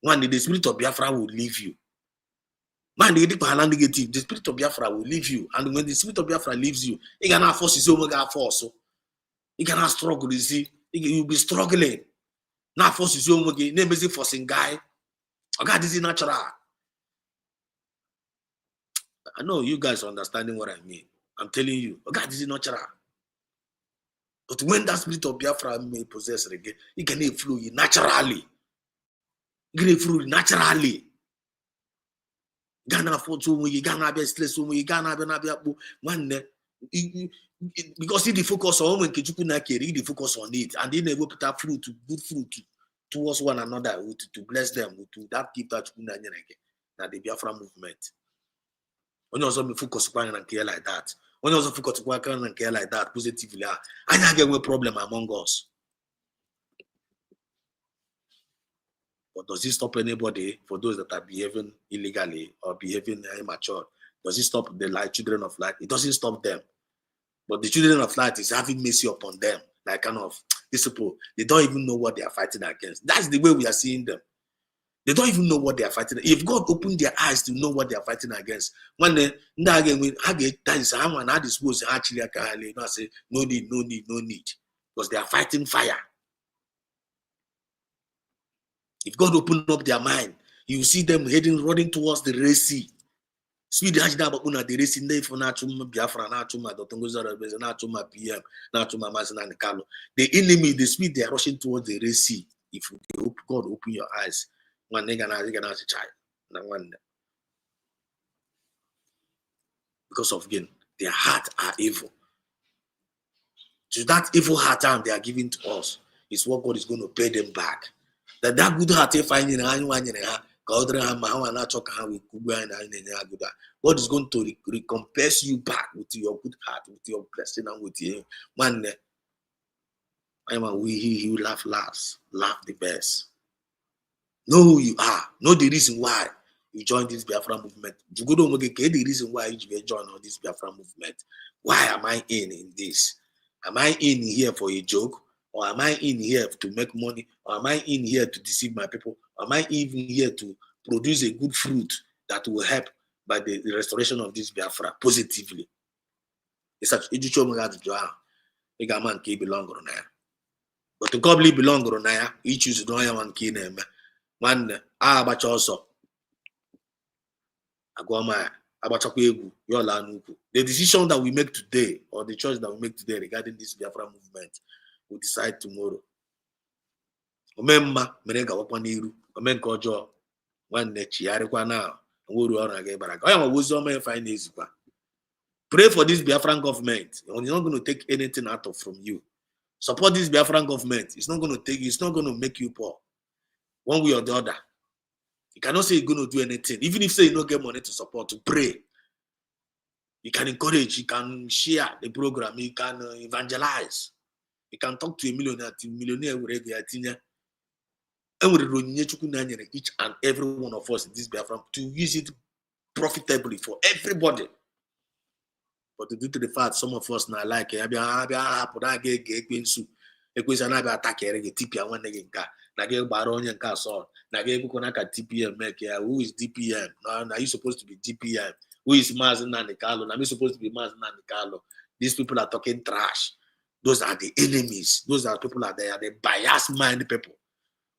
one day the spirit of Biafra will leave you. Man, the negative, the spirit of Biafra will leave you. And when the spirit of Biafra leaves you, you cannot force his own force. You cannot struggle, you see. You'll be struggling. Now force his own again. Name is forcing guy. Oh God, this is natural. I know you guys are understanding what I mean. I'm telling you. Oh God, this is natural. But when that spirit of Biafra may possess again, it can flow naturally. It can flow naturally. Ghana for two we Ghana be stress we Ghana be one because the focus on when Kichuku na carry the focus on it and then they will put that fruit to good fruit towards one another to bless them to that keep that na the Biafra movement. When you also focus on and care like that. When you also focus on and care like that positively, I get a problem among us. But does it stop anybody for those that are behaving illegally or behaving immature? Does it stop the children of light? It doesn't stop them. But the children of light is having mercy upon them. Like kind of these people, they don't even know what they are fighting against. That's the way we are seeing them. They don't even know what they are fighting. If God opened their eyes to know what they are fighting against, when they dispose actually say no need. Because they are fighting fire. If God opened up their mind, you will see them running towards the Red Sea. Speed the Red Sea for Biafra, Natuma PM, Natuma Mazi Nnamdi Kanu. The enemy, the speed they are rushing towards the Red Sea. If God open your eyes, one nigga child. Because of again, their heart are evil. So that evil heart they are giving to us is what God is going to pay them back. That good heart they find in God is going to recompense you back with your good heart, with your blessing, and with you. Man, he will laugh last, laugh the best. Know who you are. Know the reason why you joined this Biafra movement. You go to the reason why you join on this Biafra movement. Why am I in this? Am I in here for a joke? Or am I in here to make money? Or am I in here to deceive my people? Or am I even here to produce a good fruit that will help by the restoration of this Biafra positively? It's such a man can belong on there. But to God belong on there, he chooses to know one key name. Man, but also the decision that we make today, or the choice that we make today regarding this Biafra movement, we'll decide tomorrow. Remember, Menega Wapaniru, Omenko Kojo, one nechi, Arikwana, I am a wisdom and finance. Pray for this Biafran government. You're not going to take anything out of from you. Support this Biafran government. It's not going to make you poor. One way or the other. You cannot say you're going to do anything. Even if say you don't get money to support, to pray. You can encourage, you can share the program, you can evangelize. You can talk to a millionaire each and every one of us in this Biafran to use it profitably for everybody. But due to the fact some of us now like who is DPM? Now you supposed to be DPM. Who is Mazen Nanikalo? Now me supposed to be Mazen Nanikalo. These people are talking trash. Those are the enemies. Those are people that they are the biased mind people.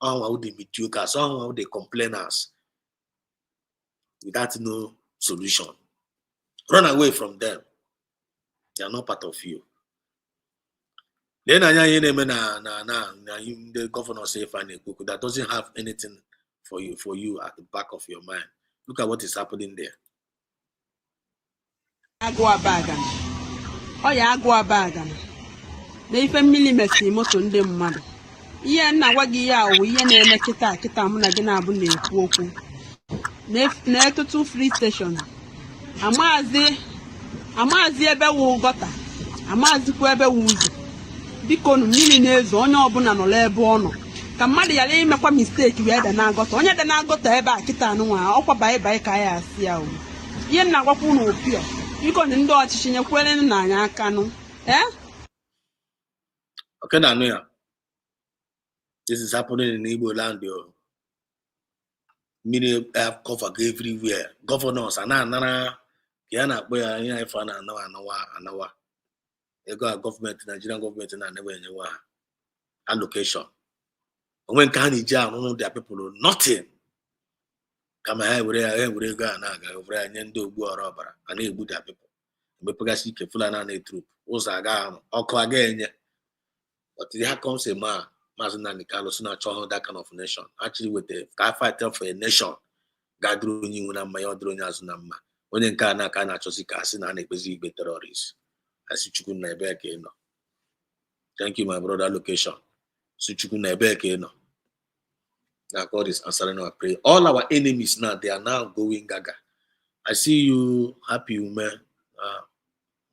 How they mediocre, how they complainers. Without no solution. Run away from them. They are not part of you. Then the governor say that doesn't have anything for you at the back of your mind. Look at what is happening there. Agwa bagan. Na ife mmiri mesi moto ndị mmadụ. Ihe nna gwa gị ya awụ ihe na-eme kịta mụ na gị na-abụ na-ekwu okwu. Na-etutu free station. Amazi ebe wụ gọta. Amazikwa ebe wụ ụzọ. Biko nu mmiri na-ezo onye ọbụla nọ ebe ọ nọ. Ka mmadụ yara imekwa mistake wee da na-agọta. Onye da na-agọta ebe a kịta anụnwa ọkwa baị ka ya asị ya o. Ihe nna gwakwa unu opio. Biko ndị ọchịchị nyekwere nna anyị aka nụ. Okay, now this is happening in Igbo land. Many have cover everywhere. Governors and government, Nigerian government, and never allocation. When can you jam their people nothing? Come here, we go and do robber and they good people. We progress careful and a troop. Osaga or again. But here comes a man, Mazunani Carlos, not that kind of nation. Actually, with the guy fighter for a nation, God drew you and my other Yazunama. When in Kana Chosikasin and a busy terrorists. As you could never know. Thank you, my brother. Location. Suchuku never know. Now God is answering our prayer. All our enemies now, they are now going gaga. I see you happy, man.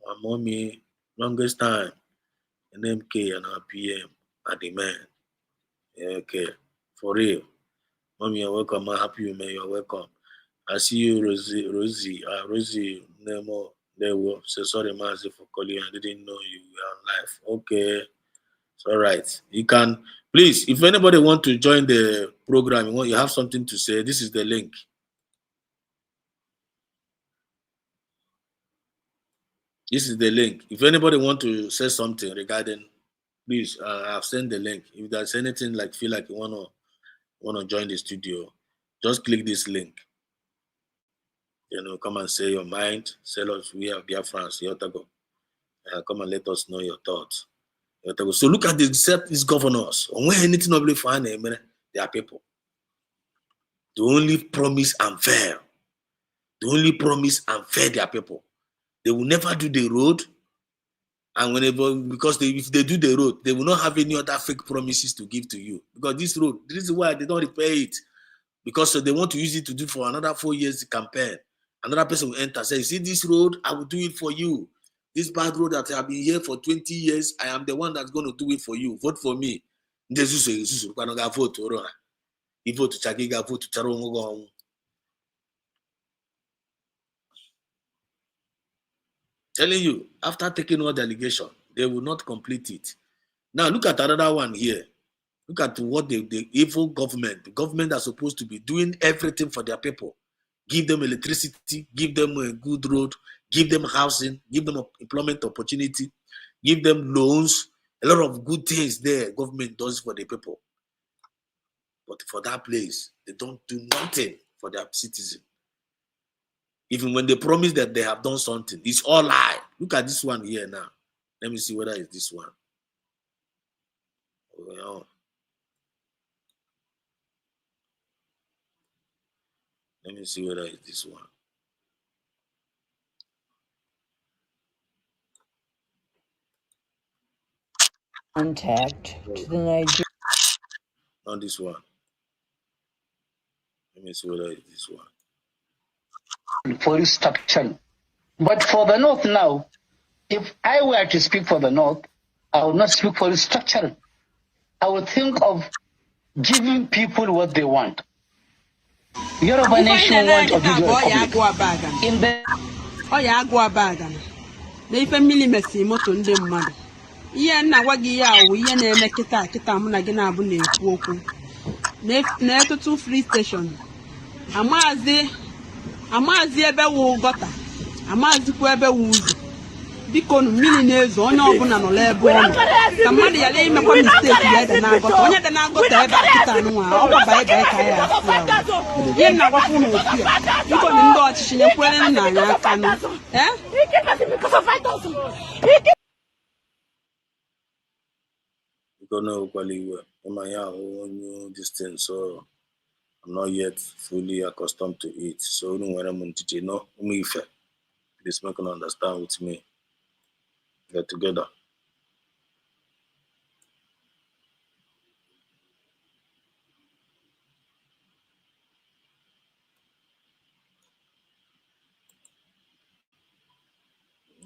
My mommy, longest time. An MK and PM at the man. Okay, for real. Mommy, you're welcome. I'm happy, man. You're welcome. I see you, Rosie, Nemo. There were so sorry, Mazi, for calling. I didn't know you were on live. Okay, it's all right. You can please, if anybody want to join the program, you have something to say. This is the link. This is the link. If anybody want to say something regarding, please, I've sent the link. If there's anything like feel like you wanna join the studio, just click this link. Come and say your mind. Say us we are Biafrans. Come and let us know your thoughts. So look at these governors. When anything of find they are people. They only promise and fail. They only promise and fail their people. They will never do the road. And if they do the road, they will not have any other fake promises to give to you. Because this road, this is why they don't repair it. Because they want to use it to do for another 4 years campaign. Another person will enter, say, see this road, I will do it for you. This bad road that I have been here for 20 years, I am the one that's going to do it for you. Vote for me. Vote to Chagiga, vote to Charongo. Telling you, after taking all the allegation, they will not complete it. Now look at another one here. Look at what the evil government, the government that's supposed to be doing everything for their people. Give them electricity, give them a good road, give them housing, give them employment opportunity, give them loans, a lot of good things there government does for the people. But for that place, they don't do nothing for their citizens. Even when they promise that they have done something, it's all lie. Look at this one here now. Let me see whether it's this one. Oh, let me see whether it's this one. contact to the Nigeria. Not this one. Let me see whether it's this one. For restructuring. But for the North now, if I were to speak for the North, I would not speak for restructuring. I would think of giving people what they want. Yoruba nation want a digital republic. In the na ife mmiri mesi moto ndị mmadụ ihe nna gwa gị ya awụ ihe na-eme kịta mụ na gị na-abụ na-ekwu okwu na etutu free station amazi ebe wụ gọta amazikwa ebe wụ ụzọ biko nu mmiri na-ezo onye ọbụla nọ n'ebe ọ nọ ka mmadụ ya lee imekwa mistake ya ede na-agọta onye dị na-agọta ebe kịta nwa ọ gbaba ebe ka ya asị ya ihe nna gwakwa ụlọ okwu ya biko nu ndị ọchịchị nyekwere nna anyị aka nụ You don't know quite well. In my own distance, so I'm not yet fully accustomed to it. So when I'm on TJ, no, this man can understand with me. Get together.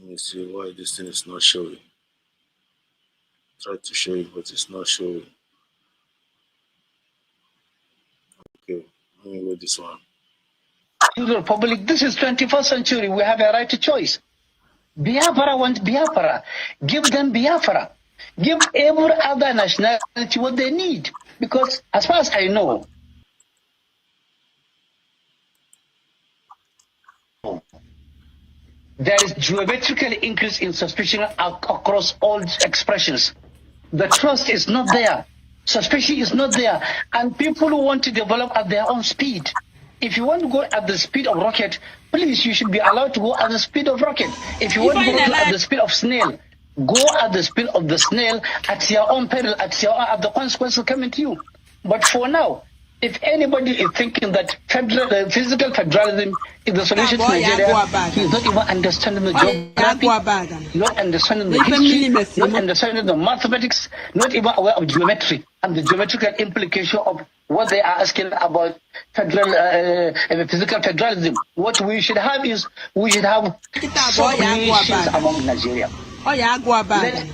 Let me see why this thing is not showing. Try to show it, but it's not showing. Okay, let me go this one. Republic, this is 21st century. We have a right to choice. Biafra wants Biafra. Give them Biafra. Give every other nationality what they need. Because as far as I know, there is geometrical increase in suspicion across all expressions. The trust is not there. Suspicion is not there. And people who want to develop at their own speed. If you want to go at the speed of rocket, please, you should be allowed to go at the speed of rocket. If you want to go at the speed of snail, go at the speed of the snail at your own peril, at the consequences coming to you. But for now, if anybody is thinking that physical federalism is the solution to Nigeria, he is not even understanding the geography, not understanding the history, not understanding the mathematics, not even aware of geometry and the geometrical implication of what they are asking about physical federalism. What we should have is, we should have nations among Nigeria. Let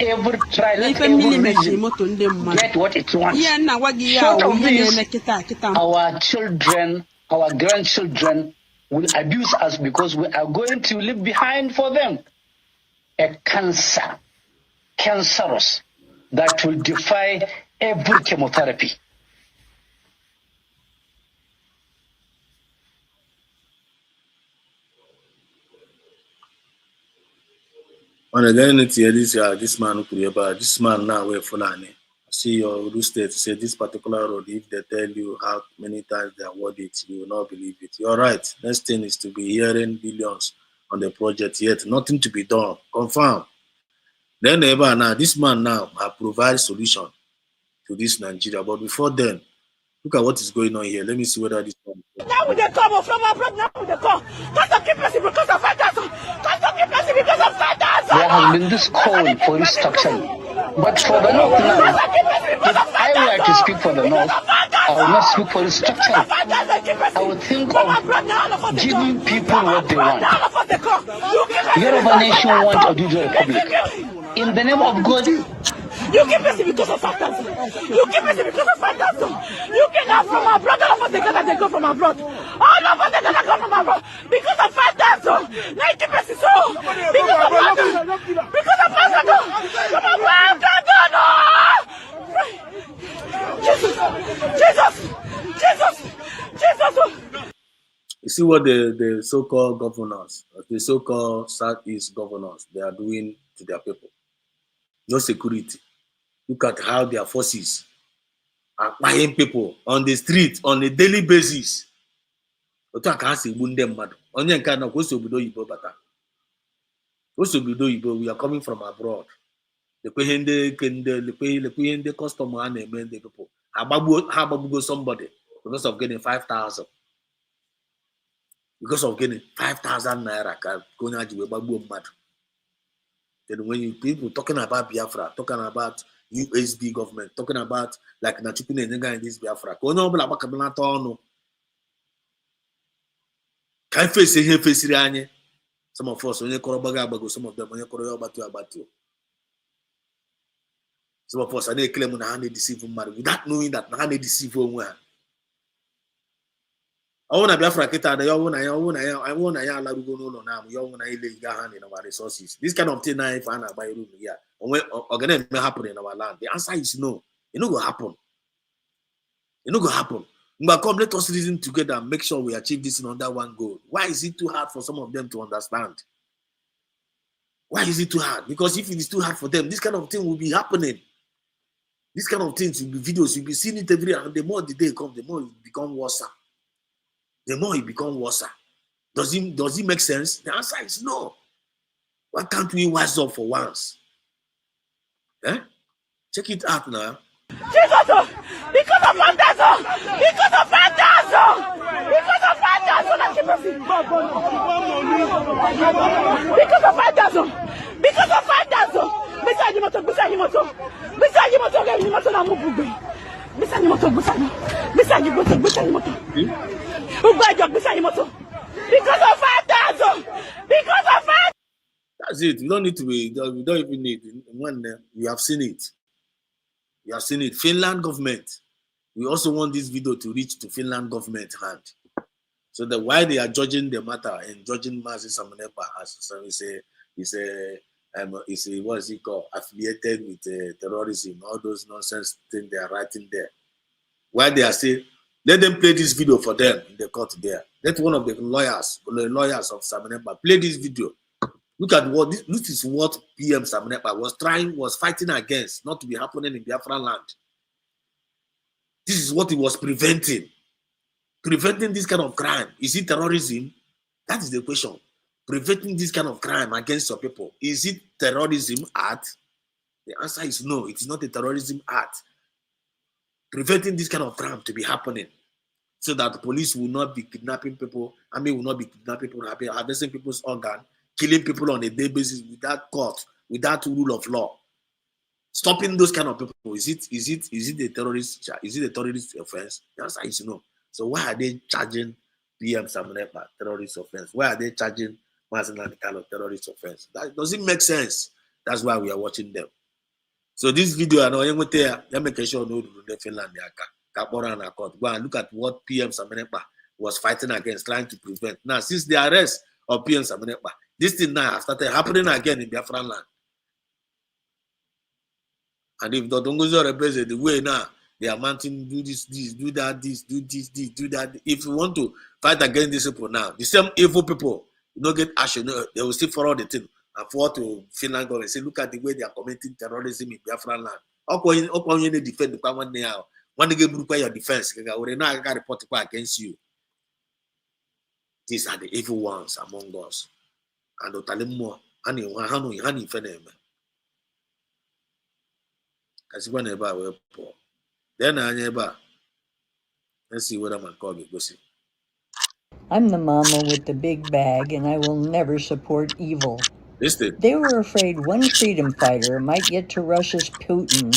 every tribe, let every region get what it wants. Short of this, our children, our grandchildren will abuse us because we are going to leave behind for them a cancerous, that will defy every chemotherapy. When again, this man this man now we're Fulani. See your road state say this particular road, if they tell you how many times they award it, you will not believe it. You're right. Next thing is to be hearing billions on the project, yet nothing to be done. Confirm. Then now, this man now have provided solution to this Nigeria. But before then, look at what is going on here. Let me see whether this one. Now with the come from abroad, now with the come. Can't keep us because of $5,000. Can't keep us because of $5,000. There has been this call for restructuring. But for the North now, if I were to speak for the North, I would not speak for restructuring. I would think of giving people what they want. Yoruba nation want a digital republic. In the name of God, you keep us because of $5,000. You keep us because of $5,000. You get out from abroad. All of us they go from abroad. All of us they go from abroad because of $5,000. 90% so because of $5,000. Because of $5,000. Come on, Jesus. You see what the so-called governors, the so-called Southeast governors, they are doing to their people. No security. Look at how their forces are buying people on the street on a daily basis. We are coming from abroad. The customer and the people. How somebody because of getting 5,000. Because of getting 5,000 naira, then when you people talking about Biafra, talking about USB government talking about like Nachukune Nenga in this Biafra. Kono bla bakabla tono. Can face here face anye. Some of us only korobaga bago, some of them only koroyo abatu. Some of us are they claim na they deceive man without knowing that na they deceive one. I want to Biafra kita I want to ala rugo no na you want to ile ga hand in our resources. This kind of thing now if I buy room here. Organize may happen in our land. The answer is no. It no go happen. It no go happen. But come, let us reason together and make sure we achieve this in under one goal. Why is it too hard for some of them to understand? Why is it too hard? Because if it is too hard for them, this kind of thing will be happening. This kind of things will be videos, you'll be seeing it every day. And the more the day comes, the more it becomes worse. The more it becomes worse. Does it make sense? The answer is no. Why can't we wise up for once? Eh? Check it out now. Jesus! Because of Fantasm! Because of Fantasm! Because of Fantasm! Because of Fantasm! Because of Fantasm! Beside you, because of Fantasm! Because of Fantasm! That's it. We don't need to be, we don't even need one. We have seen it. We have seen it. Finland government. We also want this video to reach to Finland government hand. So that while they are judging the matter and judging Mazi Samanepa as some what is it called? Affiliated with terrorism, all those nonsense things they are writing there. While they are saying, let them play this video for them in the court there. Let one of the lawyers of Samanepa play this video. Look at what this is what PM Samanepa was fighting against, not to be happening in Biafra land. This is what he was preventing. Preventing this kind of crime. Is it terrorism? That is the question. Preventing this kind of crime against your people. Is it terrorism act? The answer is no, it is not a terrorism act. Preventing this kind of crime to be happening so that the police will not be kidnapping people, army will not be kidnapping people, harvesting people's organ, killing people on a day basis without court, without rule of law. Stopping those kind of people, is it a terrorist? Is it a terrorist offense? The answer is no. So why are they charging PM Samanepa terrorist offense? Why are they charging Mazinani Kalo terrorist offense? That doesn't make sense. That's why we are watching them. So this video, I know you make sure no the Finland court. Go and look at what PM Samanepa was fighting against, trying to prevent. Now, since the arrest of PM Samanepa, this thing now has started happening again in Biafra land. And if the Dongozo represent the way now, they are mounting, do this, do that, do that. If you want to fight against these people now, the same evil people, you don't get action, they will still follow the thing and forward to Finland government and say, look at the way they are committing terrorism in Biafra land. How can you defend the power now? When they get your defense, I got report against you. These are the evil ones among us. And they'll tell them more. Honey, then let's see what I'm going to call it. I'm the mama with the big bag, and I will never support evil. They were afraid one freedom fighter might get to Russia's Putin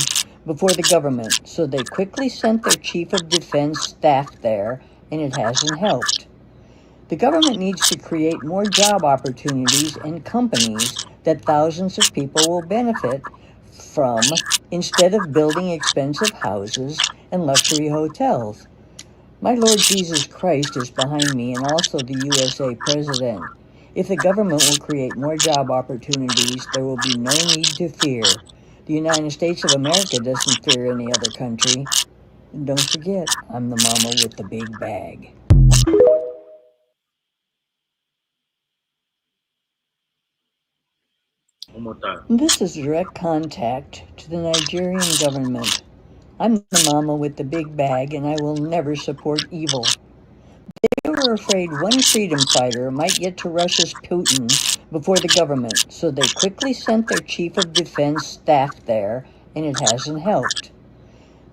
before the government, so they quickly sent their chief of defense staff there, and it hasn't helped. The government needs to create more job opportunities and companies that thousands of people will benefit from instead of building expensive houses and luxury hotels. My Lord Jesus Christ is behind me and also the USA President. If the government will create more job opportunities, there will be no need to fear. The United States of America doesn't fear any other country. And don't forget, I'm the mama with the big bag. One more time. This is direct contact to the Nigerian government. I'm the mama with the big bag, and I will never support evil. They were afraid one freedom fighter might get to Russia's Putin before the government, so they quickly sent their chief of defense staff there, and it hasn't helped.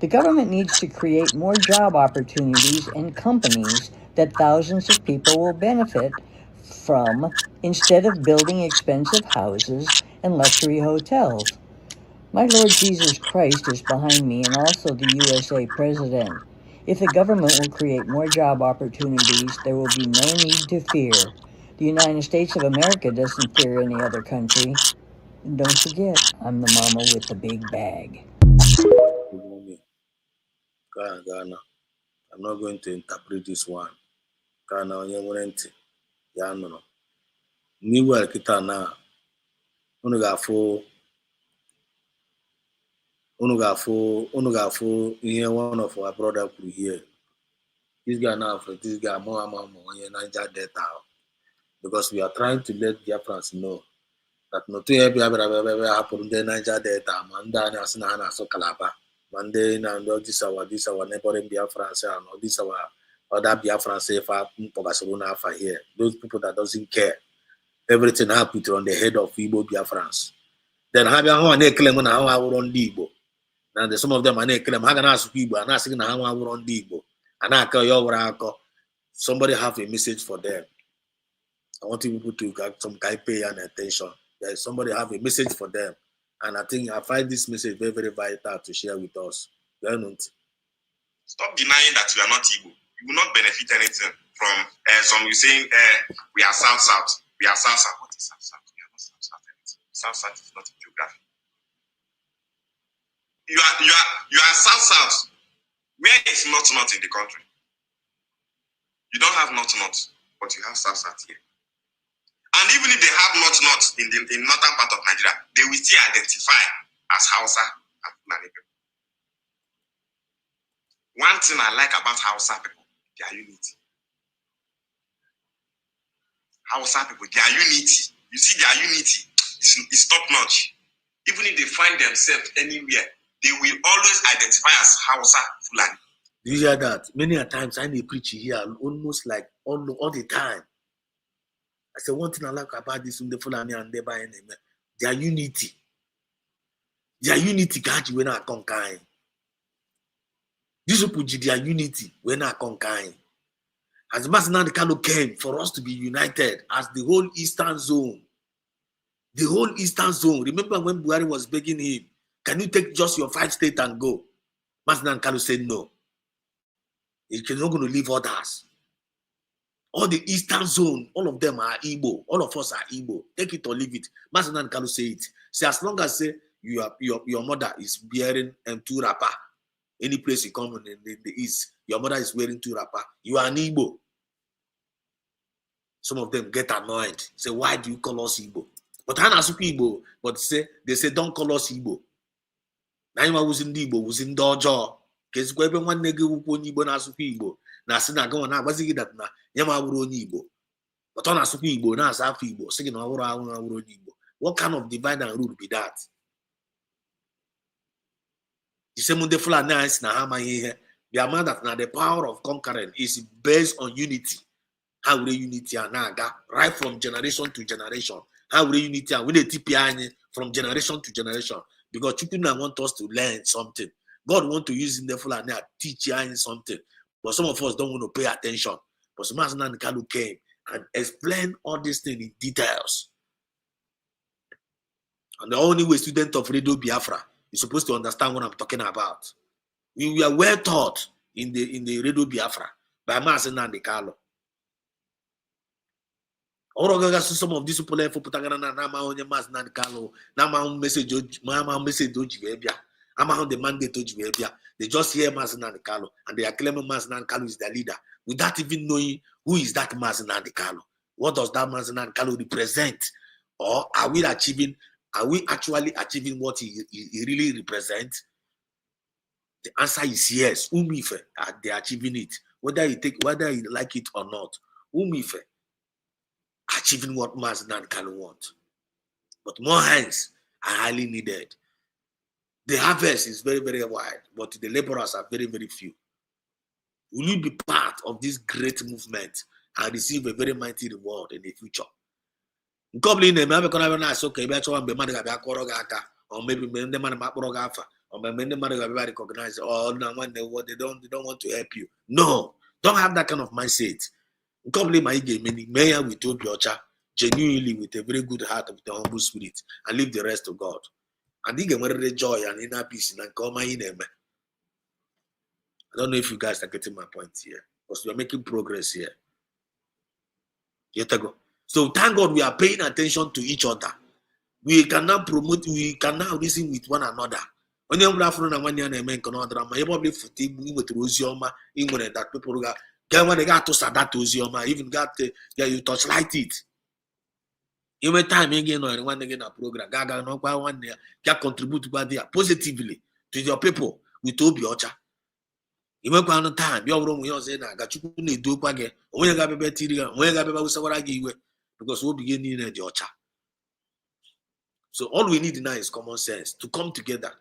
The government needs to create more job opportunities and companies that thousands of people will benefit from instead of building expensive houses and luxury hotels. My Lord Jesus Christ is behind me and also the USA President. If the government will create more job opportunities, there will be no need to fear. The United States of America doesn't fear any other country. And don't forget, I'm the mama with the big bag. Ghana. I'm not going to interpret this one. Ghana, ya no. Niwa kita na unu ga-afụ ihe one of our brother kwuru here. This guy now, this guy more Niger Delta, because we are trying to let Biafrans know that not to happen in Niger Delta, Manda Nasana so Calabar, Monday and this our neighboring Biafrans and all this our other Biafrans for Pogasuna for here. Those people that doesn't care. Everything happened on the head of Igbo Biafrans. Then have you claim on how I would on Igbo. And some of them are claim how can I ask Igbo and asking how I would on Igbo. And I call your somebody have a message for them. I want people to get some kind of pay and attention. There is somebody have a message for them. And I think I find this message very, very vital to share with us. Stop denying that you are not Igbo. You will not benefit anything from some you saying we are South. We are South. What is South? We are not South. South is not a geography. You are South. Where is not in the country? You don't have not, but you have South here. And even if they have not in the northern part of Nigeria, they will still identify as Hausa and Fulani people. One thing I like about Hausa people, their unity. Hausa people, their unity. You see their unity is top notch. Even if they find themselves anywhere, they will always identify as Hausa Fulani. You hear that? Many a times I need preach here almost like all the time. I say one thing I like about this the Fulani and their unity. Their unity can't when I conquer. These people their unity when I conquer. As Masina Kano came for us to be united as the whole Eastern Zone. The whole Eastern Zone. Remember when Buhari was begging him, can you take just your 5 states and go? Masina Kano said no. You're not going to leave others. All the Eastern Zone, all of them are Igbo. All of us are Igbo. Take it or leave it. Masina Kano say it. Say as long as your mother is wearing 2 wrapper, any place you come in the East, your mother is wearing 2 wrapper, you are an Igbo. Some of them get annoyed. Say, why do you call us Igbo? But I'm not Igbo. But they say, don't call us Igbo. Now you was in Igbo, was in Dojo. Because everyone nigga who put Igbo na Supi Igbo. Now, Sina go on, was it that na Yama Igbo? But on a Supi Igbo, now Safi Igbo, singing Aura Igbo. What kind of divide and rule be that? The same the full nice na hama here. The amount that now the power of conquering is based on unity. How will unity and naga right from generation to generation? How will unity and we the TPI from generation to generation? Because people now want us to learn something. God want to use in the full and teach you something. But some of us don't want to pay attention. But some man Kalu came and explained all these things in details. And the only way student of Radio Biafra is supposed to understand what I'm talking about. We are well taught in the Radio Biafra by Masina and the Carlo. Some of these people left for Putagana, Nama on your Masina and Carlo, Nama message, Mama message Dojibia, Ama the mandate Dojibia. They just hear Masina and Carlo and they are claiming Masina and Carlo is their leader without even knowing who is that Masina and Carlo. What does that Masina and Carlo represent? Or are we actually achieving what he really represents? The answer is yes. Umife, they are achieving it. Whether you like it or not. Umife, achieving what Masina and Carlo want. But more hands are highly needed. The harvest is very, very wide, but the laborers are very, very few. Will you be part of this great movement and receive a very mighty reward in the future? Or maybe the man or maybe the man recognize or they don't want to help you. No, don't have that kind of mindset. May with genuinely with a very good heart, with a humble spirit, and leave the rest to God. And you get joy and inner peace and come in. I don't know if you guys are getting my point here, because we are making progress here. So thank God we are paying attention to each other. We cannot promote, we cannot reason with one another. When you have one one year and men cannot drama, you probably with Rosioma, even that people got when they got to Sadat Rosioma, even got you touch light it. You may time again or one again a program, Gaga no by 1 year, can contribute by there positively to your people with Obiocha. You may go on time, your room, you're saying, I got you need do again, when you got a better, when you got a better, because we'll begin in a Georgia. So all we need now is common sense to come together.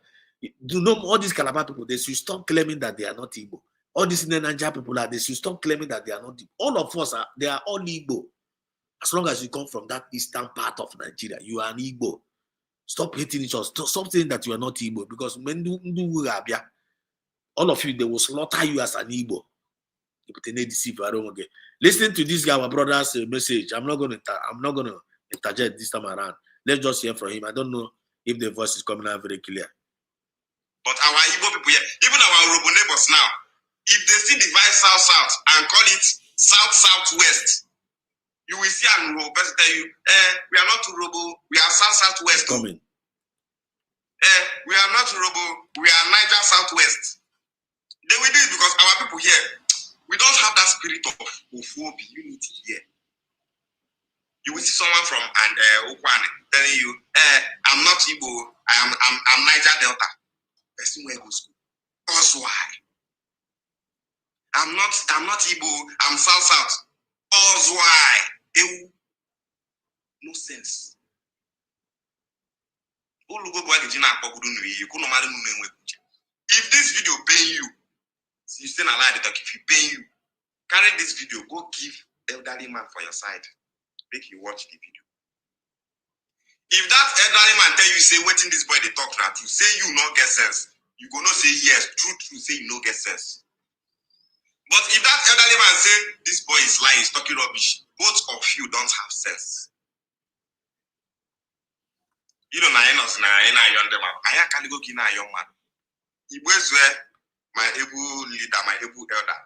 You know, all these Calabar people, they should stop claiming that they are not Igbo. All these Nigeria people they should stop claiming that they are not Igbo. All of us they are all Igbo. As long as you come from that eastern part of Nigeria, you are an Igbo. Stop hating each other. Stop saying that you are not Igbo, because when all of you, they will slaughter you as an Igbo. Listen to this guy, our brother's message. I'm not gonna interject this time around. Let's just hear from him. I don't know if the voice is coming out very clear. But our Igbo people here, even our Robo neighbors now, if they see divide south-south and call it south-southwest, you will see and Robo tell you, we are not Robo, we are south-southwest. Coming. We are not Robo, we are Niger southwest. They will do it because our people here, we don't have that spirit of unity here. You will see someone from Okwane telling you, I'm not Igbo, I'm Niger Delta. Person where go school. Also why? I'm not Igbo, I'm South. Also why? No sense. If this video pay you, you still alive to talk. If you pay you, carry this video, go give elderly man for your side. Make you watch the video. If that elderly man tell you, say, waiting this boy they talk now, to say you not get sense, you go not say yes, true, say you no get sense. But if that elderly man say, this boy is lying, he's talking rubbish, both of you don't have sense. You know, I young them. I can't go kina young man. He was where my able leader, my able elder.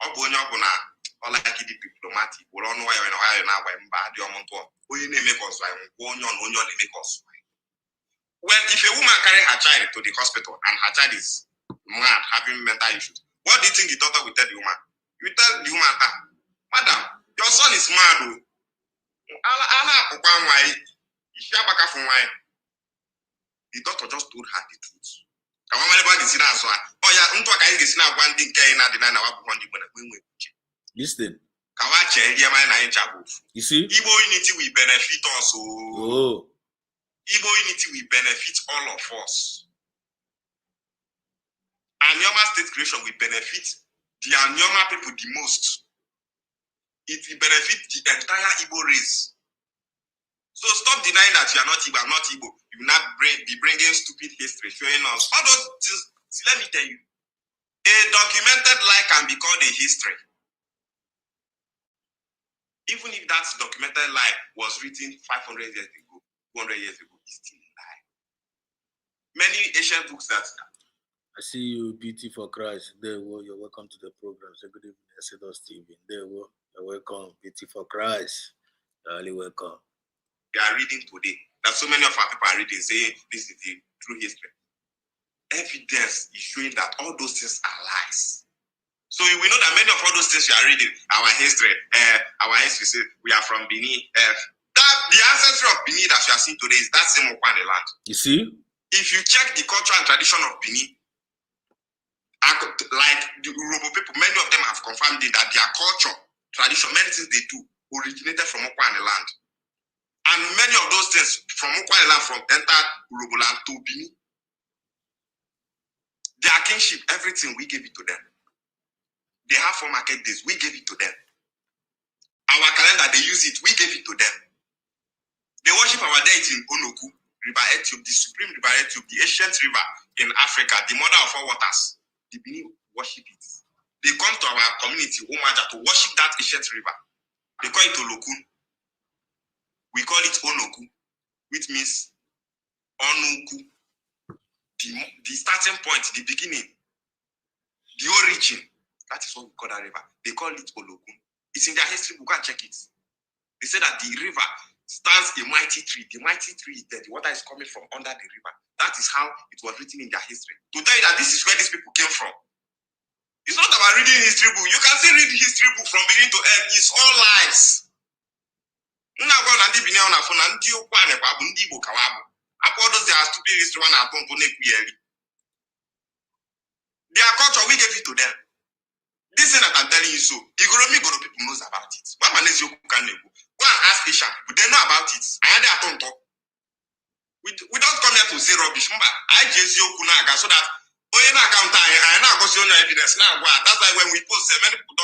All like the diplomatic, we don't know why you're now by the Omonto. Who you make us like one make us. Well, if a woman carry her child to the hospital and her child is mad, having mental issues, what do you think the doctor will tell the woman? You tell the woman, madam, your son is mad. The doctor just told her the truth. Listen. You see? Igbo unity will benefit us. Oh. Igbo unity will benefit all of us. Anyoma state creation will benefit the Anyoma people the most. It will benefit the entire Igbo race. So stop denying that you are not Igbo, I'm not Igbo. You will not be bringing stupid history, showing us. All those things, let me tell you. A documented lie can be called a history. Even if that documented lie was written 500 years ago, 200 years ago, it's still a lie. Many ancient books that... I see you, Beauty for Christ. There you you're welcome to the program. So good evening, Exodus TV. There you you're welcome, Beauty for Christ. You're really welcome. We are reading today. That so many of our people are reading, saying this is the true history. Evidence is showing that all those things are lies. So we know that many of all those things you are reading, our history says we are from Benin. That the ancestry of Benin that you are seeing today is that same Okwane land. You see? If you check the culture and tradition of Benin, like the Urobo people, many of them have confirmed that their culture, tradition, many things they do originated from Okwane land. And many of those things from Okwane land from entered Urobo land to Benin. Their kingship, everything, we gave it to them. They have 4 market days, we gave it to them. Our calendar, they use it, we gave it to them. They worship our deity in Onoku, River Ethiopia, the supreme river Ethiopia, the ancient river in Africa, the mother of all waters. The Benin worship it. They come to our community, Omaja, to worship that ancient river. They call it Olokun. We call it Onoku, which means Onuku, the starting point, the beginning, the origin. That is what we call that river. They call it Olokun. It's in their history book. Go and check it. They say that the river stands a mighty tree. The mighty tree is there. The water is coming from under the river. That is how it was written in their history. To tell you that this is where these people came from. It's not about reading history book. You can still read history book from beginning to end. It's all lies. Their culture, we gave it to them. This thing that I'm telling you, so Igoro people knows about it. Go and ask Asian people, they know about it. We don't come here to say rubbish. I just kunaga so that evidence now. That's why when we post, many people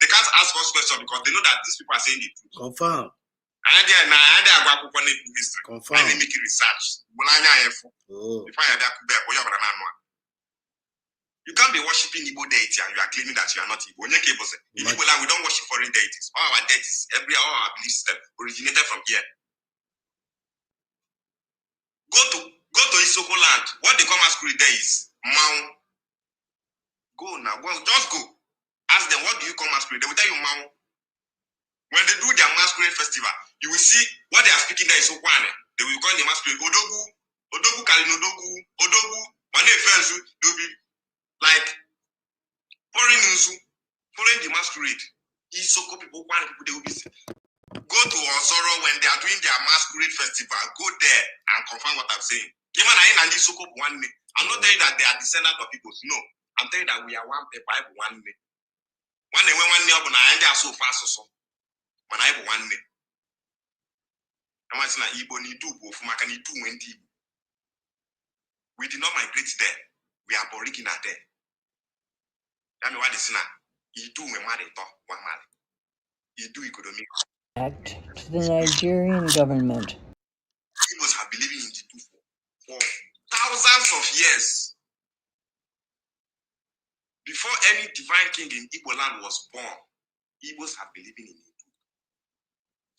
they can't ask us questions because they know that these people are saying it. Confirm. Confirm. I make research. Oh. You can't be worshiping Igbo deity and you are claiming that you are not Igbo. In Igbo land, we don't worship foreign deities. All our deities, all our belief system originated from here. Go to Isoko land. What they call masquerade there is Mao. Go now. Just go. Ask them, what do you call masquerade? They will tell you Mao. When they do their masquerade festival, you will see what they are speaking there is Okwane. They will call the masquerade Odogu Kalinodogu, Odogu, Mane Fensu. They will be like following the masquerade. Isoko people, Okwane people, they will be saying. Go to Osoro when they are doing their masquerade festival. Go there and confirm what I'm saying. I'm not telling you that they are descendants of people. No, I'm telling you that we are one people, one name. One name, when they are so fast or so. When I have one name. I'm saying Igbo ni do go from Makani 220. We did not migrate there. We are Aboriginal there. I mean, what is now? You do when they talk one man. You do economic. Act to the Nigerian government. Igbos have been living in Jitu for thousands of years. Before any divine king in Igbo land was born, Igbos have been living in Jitu.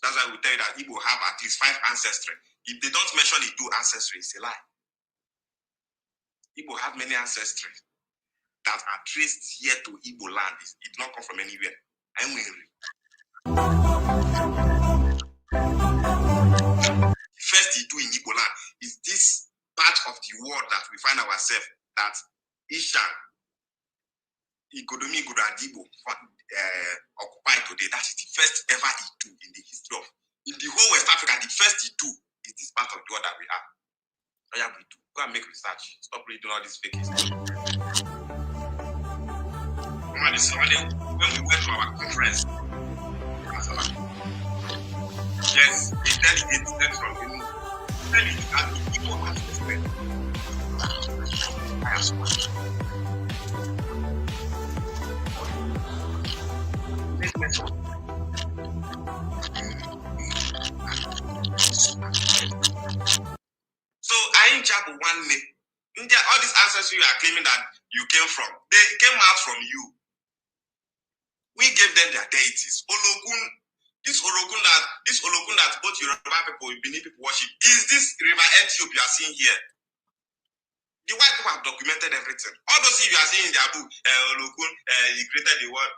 That's why we tell you that Igbo have at least 5 ancestry. If they don't mention the 2 ancestry, it's a lie. Igbo have many ancestry that are traced here to Igbo land. It did not come from anywhere. I'm weary. First you do in Igbo land is this part of the world that we find ourselves, that Ishan, Igodomi, Igodo, and Igbo occupy today. That is the first ever Itu in the history of, in the whole West Africa, the first Itu is this part of the world that we have. Go and make research. Stop reading all these fake history. When we went to our conference, yes, a delegate sent from the people have respect. I have so much. So I ain't chapel one day. India, all these ancestors you are claiming that you came from, they came out from you. We gave them their deities. Olokun, this Olokun that both Yoruba people, Benin people worship, is this river Ethiopia you are seeing here. The white people have documented everything. All those things you are seeing in their book, Olokun, he created the world,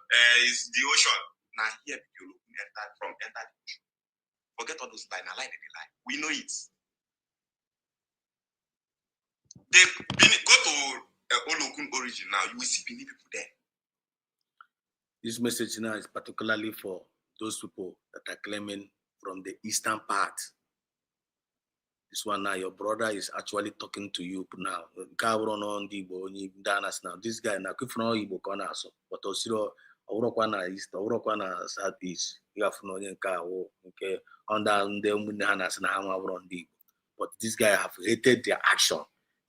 is the ocean. Now here, Olokun entered the ocean. Forget all those lies. Now lie, they lie. We know it. They go to Olokun origin now. You will see Benin people there. This message now is particularly for those people that are claiming from the eastern part. This one now, your brother is actually talking to you now. This guy now, but also east, southeast. You have no but this guy have hated their action.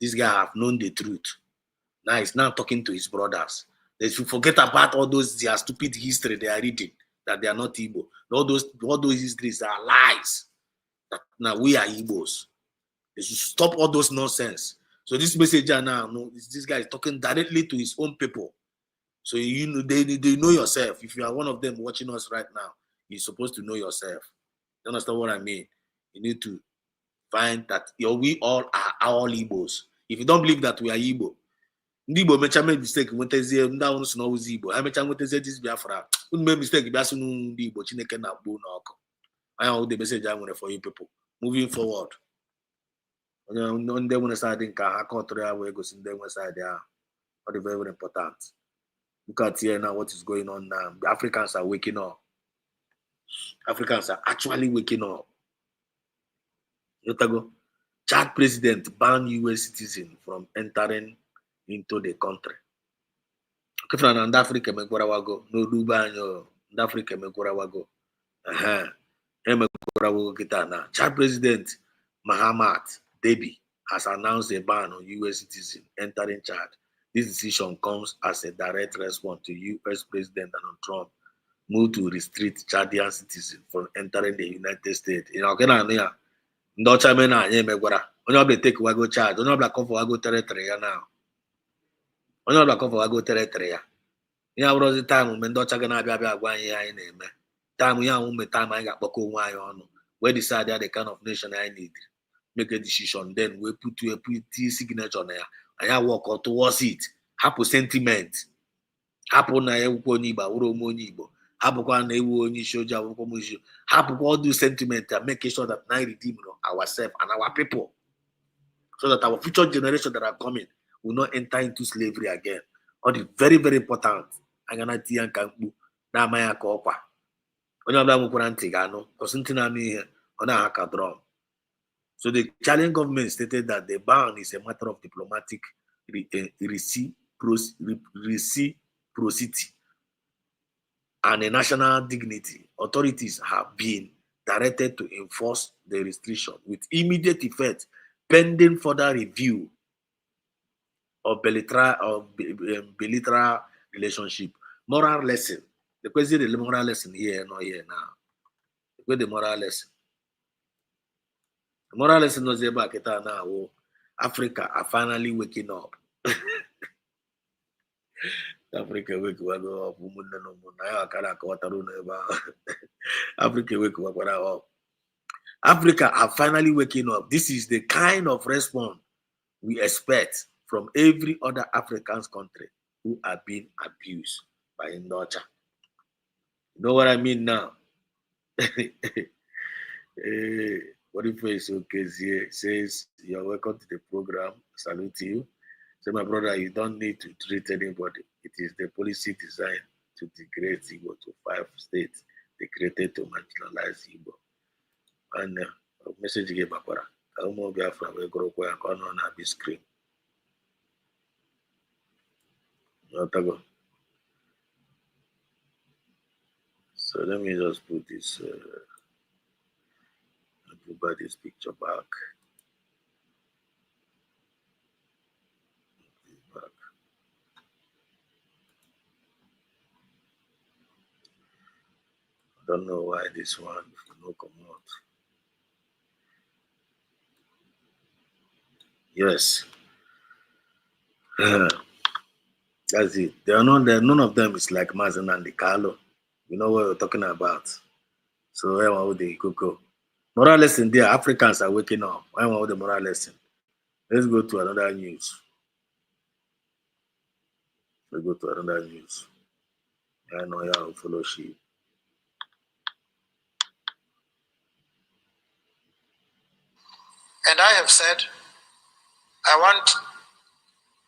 This guy have known the truth. Now he's now talking to his brothers. They should forget about all those their stupid history they are reading, that they are not Igbo. All those histories are lies. That now we are Igbos. They should stop all those nonsense. So this messenger now, this guy is talking directly to his own people. So you know they know yourself. If you are one of them watching us right now, you're supposed to know yourself. You understand what I mean? You need to find that we all are all Igbos. If you don't believe that we are Igbo, ndị Igbo mecha make mistake nwetazie ndị ahụ si n'ọwụzi Igbo ha mecha nwetazie dis Biafra unu mee mistake bịa sị ndị Igbo Chineke na-akpụ n'ọkụ. Anya hụ the message I nwere for you people moving forward. Ndị nwere side nke ha kọtụrụ ya wee gosi ndị nwe side ahụ. What is very, very important. Look at here now what is going on now. The Africans are waking up. Africans are actually waking up. Chad president banned US citizens from entering into the country. Okay, from and Africa wago. No Dubai, and Africa wago. Chad president Mahamat Debi has announced a ban on US citizens entering Chad. This decision comes as a direct response to US President Donald Trump move to restrict Chadian citizens from entering the United States. You know, Ndocha mena anye megwara. Onye obla take wago Chad. Onye obla come for wago territory ya now. Onye obla come for wago territory ya. Ya abrozi time mgbe Ndocha ga na-abịa abịa agwa anyị anyị na-eme. Time ya ume time anyị ga-akpọkọ onwe anyị ọnụ. We decide the kind of nation I need. Make a decision. Then we put signature on there. And walk towards it. Happen sentiment. Happen na ewu onye Igbo, uru omo onye Igbo. Happen na ewu onye Shoja, happen all do sentiment and make sure that I redeem ourselves and our people. So that our future generation that are coming will not enter into slavery again. All is very, very important. I'm gonna tell you na maya ka okwa. Onye ọbụla nwekwara ntị ga-anụ. Kọsịntị na-anụ ihe, ọ na-aka drum. So the Italian government stated that the ban is a matter of diplomatic reciprocity and a national dignity. Authorities have been directed to enforce the restriction with immediate effect, pending further review of bilateral relationship. Moral lesson. The question is the moral lesson here, not here now. The moral lesson. The moral lesson was about now. Africa are finally waking up. Africa wake up. Africa wake up. Africa are finally waking up. This is the kind of response we expect from every other African country who are being abused by Indocha. You know what I mean now? What if it's okay? Says you're welcome to the program. Salute you. Say, my brother, you don't need to treat anybody. It is the policy designed to degrade Igbo to 5 states they created to marginalize Igbo. And message gave Biafra. Biafra will grow on a big screen. So let me just put this everybody's picture back. I don't know why this one no come out. Yes. That's it. They are not there. None of them is like Mazen and the Carlo. You know what we're talking about. So I want the cocoa. Moral lesson there. Africans are waking up. I want the moral lesson. Let's go to another news. Let's go to another news. I know you have follow sheep. And I have said, I want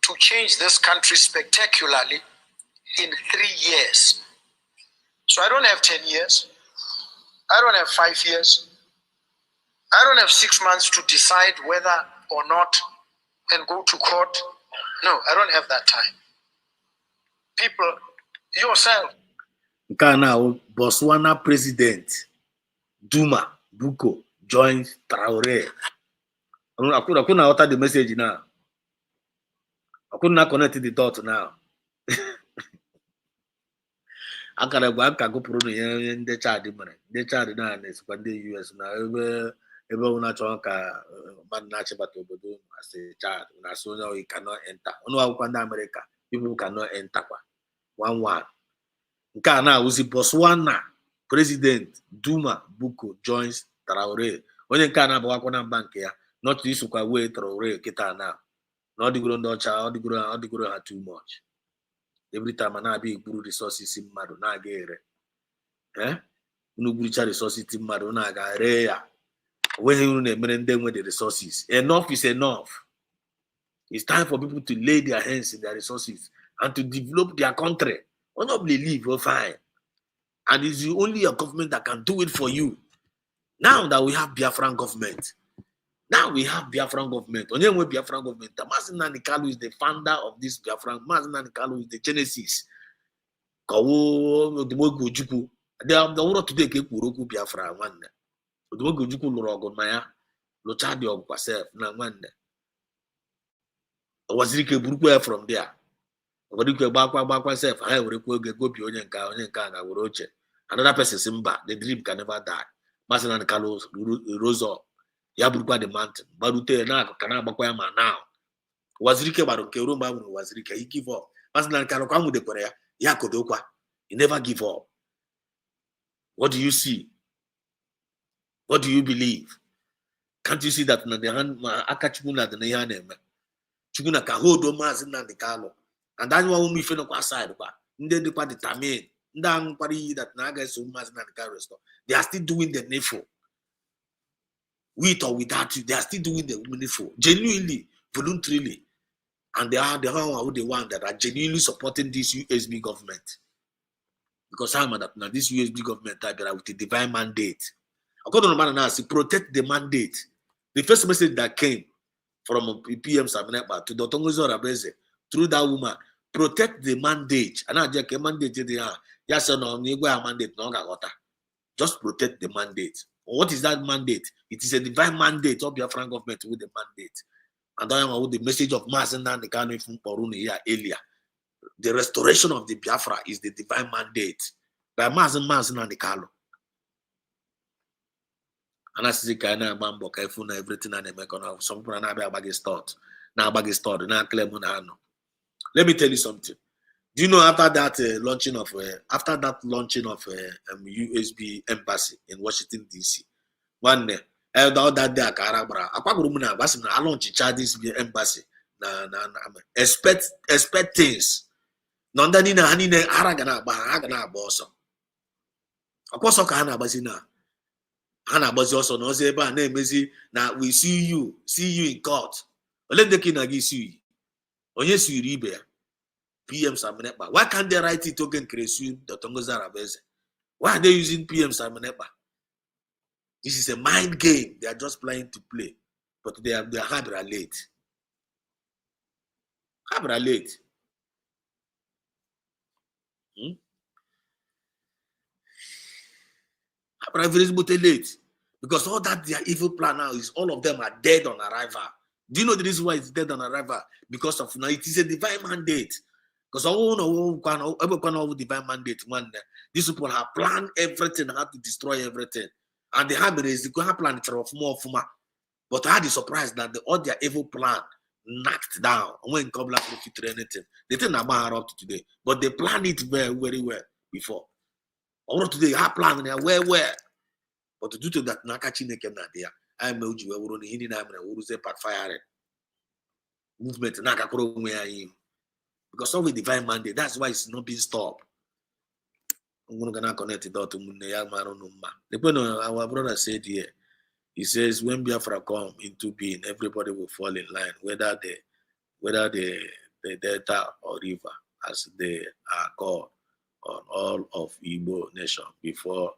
to change this country spectacularly in 3 years. So I don't have 10 years. I don't have 5 years. I don't have 6 months to decide whether or not and go to court. No, I don't have that time. People, yourself. Now, Botswana President Duma Buko joins Traore. I couldn't utter the message now. I could not connect the dot now. I can go pro the child the child now is when the US now everyone natural man natural but as a child when I saw now you cannot enter. No America people cannot enter 1-1. Now was Botswana President Duma Buko joins Traore. When you can have bank here. Not this way throw kita now. Not the ground or too much. Every time I be guru resources in Madonna Gere. No resources in Madonna Garea. When you name them with the resources. Enough is enough. It's time for people to lay their hands in their resources and to develop their country. Honorably live, we're fine. And it's only a government that can do it for you. Now that we have Biafran government. Only with Biafran government. Mazen Nnamdi Kanu is the founder of this Biafran. Mazen Nnamdi Kanu is the genesis. The world today ke Kuroku Biafra one. The Ogojuku Lorogon Maya. Lochadi of Pasef na one. Wazirike Burukwe from there. Wazirike Bakwa self. I will go Onyenka Uroche. Another person Simba. The dream can never die. Mazen Nnamdi Kanu rose up. Yaburukwa the mountain. Barute na kana bakwama now. Wazirike baruke rumba wazirike. He give up. Mazen Nnamdi Kanu kwamu de korea. Yakodokwa. He never give up. What do you see? What do you believe? Can't you see that na the hand akachukuna the nehane? Chukuna ka hold on Mazen Nnamdi Kanu. And that's why we feel no side kwa. Nde de kwa determine. Ndang pari that naga so Mazen Nnamdi Kanu restore. They are still doing the needful. With or without you, they are still doing the meaningful, genuinely, voluntarily. And they are the one that are genuinely supporting this USB government. Because I'm that now this USB government type with a divine mandate. According to man, protect the mandate. The first message that came from PM Saminepa to Dr. Ngozo Rabeze through that woman, protect the mandate. And I just mandate yes or no, mandate no gagota. Just protect the mandate. What is that mandate? It is a divine mandate of Biafran government with the mandate. And I am with the message of Mazen Nnamdi Kanu from Poruni here earlier. The restoration of the Biafra is the divine mandate by Mazen Nnamdi Kanu. And I see Kaina Mambo Kaifuna everything and make on some people and I bag start. Now bag start. Now claim on. Let me tell you something. Do you know after that launching of USB embassy in Washington D.C. one day, that day Karabra, Akwagurumuna was na launch this embassy. Expect things. Nondani na hanine haragana boso. Aposo ka hana bazina. Hana bazi also no zeba na emezi na we see you in court. Ole ndeki na gi see. Onye siri ibe ya. PM Saminepa. Why can't they write it token Kresu Dr. Ngozo Rabeze? Why are they using PM Saminepa? This is a mind game. They are just playing to play. But they are hard late. Hard late. Hard late. Because all that their evil plan now is all of them are dead on arrival. Do you know the reason why it's dead on arrival? Because of now it is a divine mandate. Because all divine mandate one day, these people have planned everything, how to destroy everything. And they have plan of more fuma. But I had the surprise that all their evil plan knocked down when Kobla fit anything. They think about up to today. But they planned it very, very well before. All today have planned where. But due to that Nakachi Nekem Nadia, I am Uji Wurun Hindi Nam and Uruze Pat Fire movement Nakakuro him. Because of the divine mandate, that's why it's not being stopped. I'm going to connect it to Munea Maronuma. Our brother said here, he says, when Biafra come into being, everybody will fall in line, whether the delta or river, as they are called on all of Igbo nation before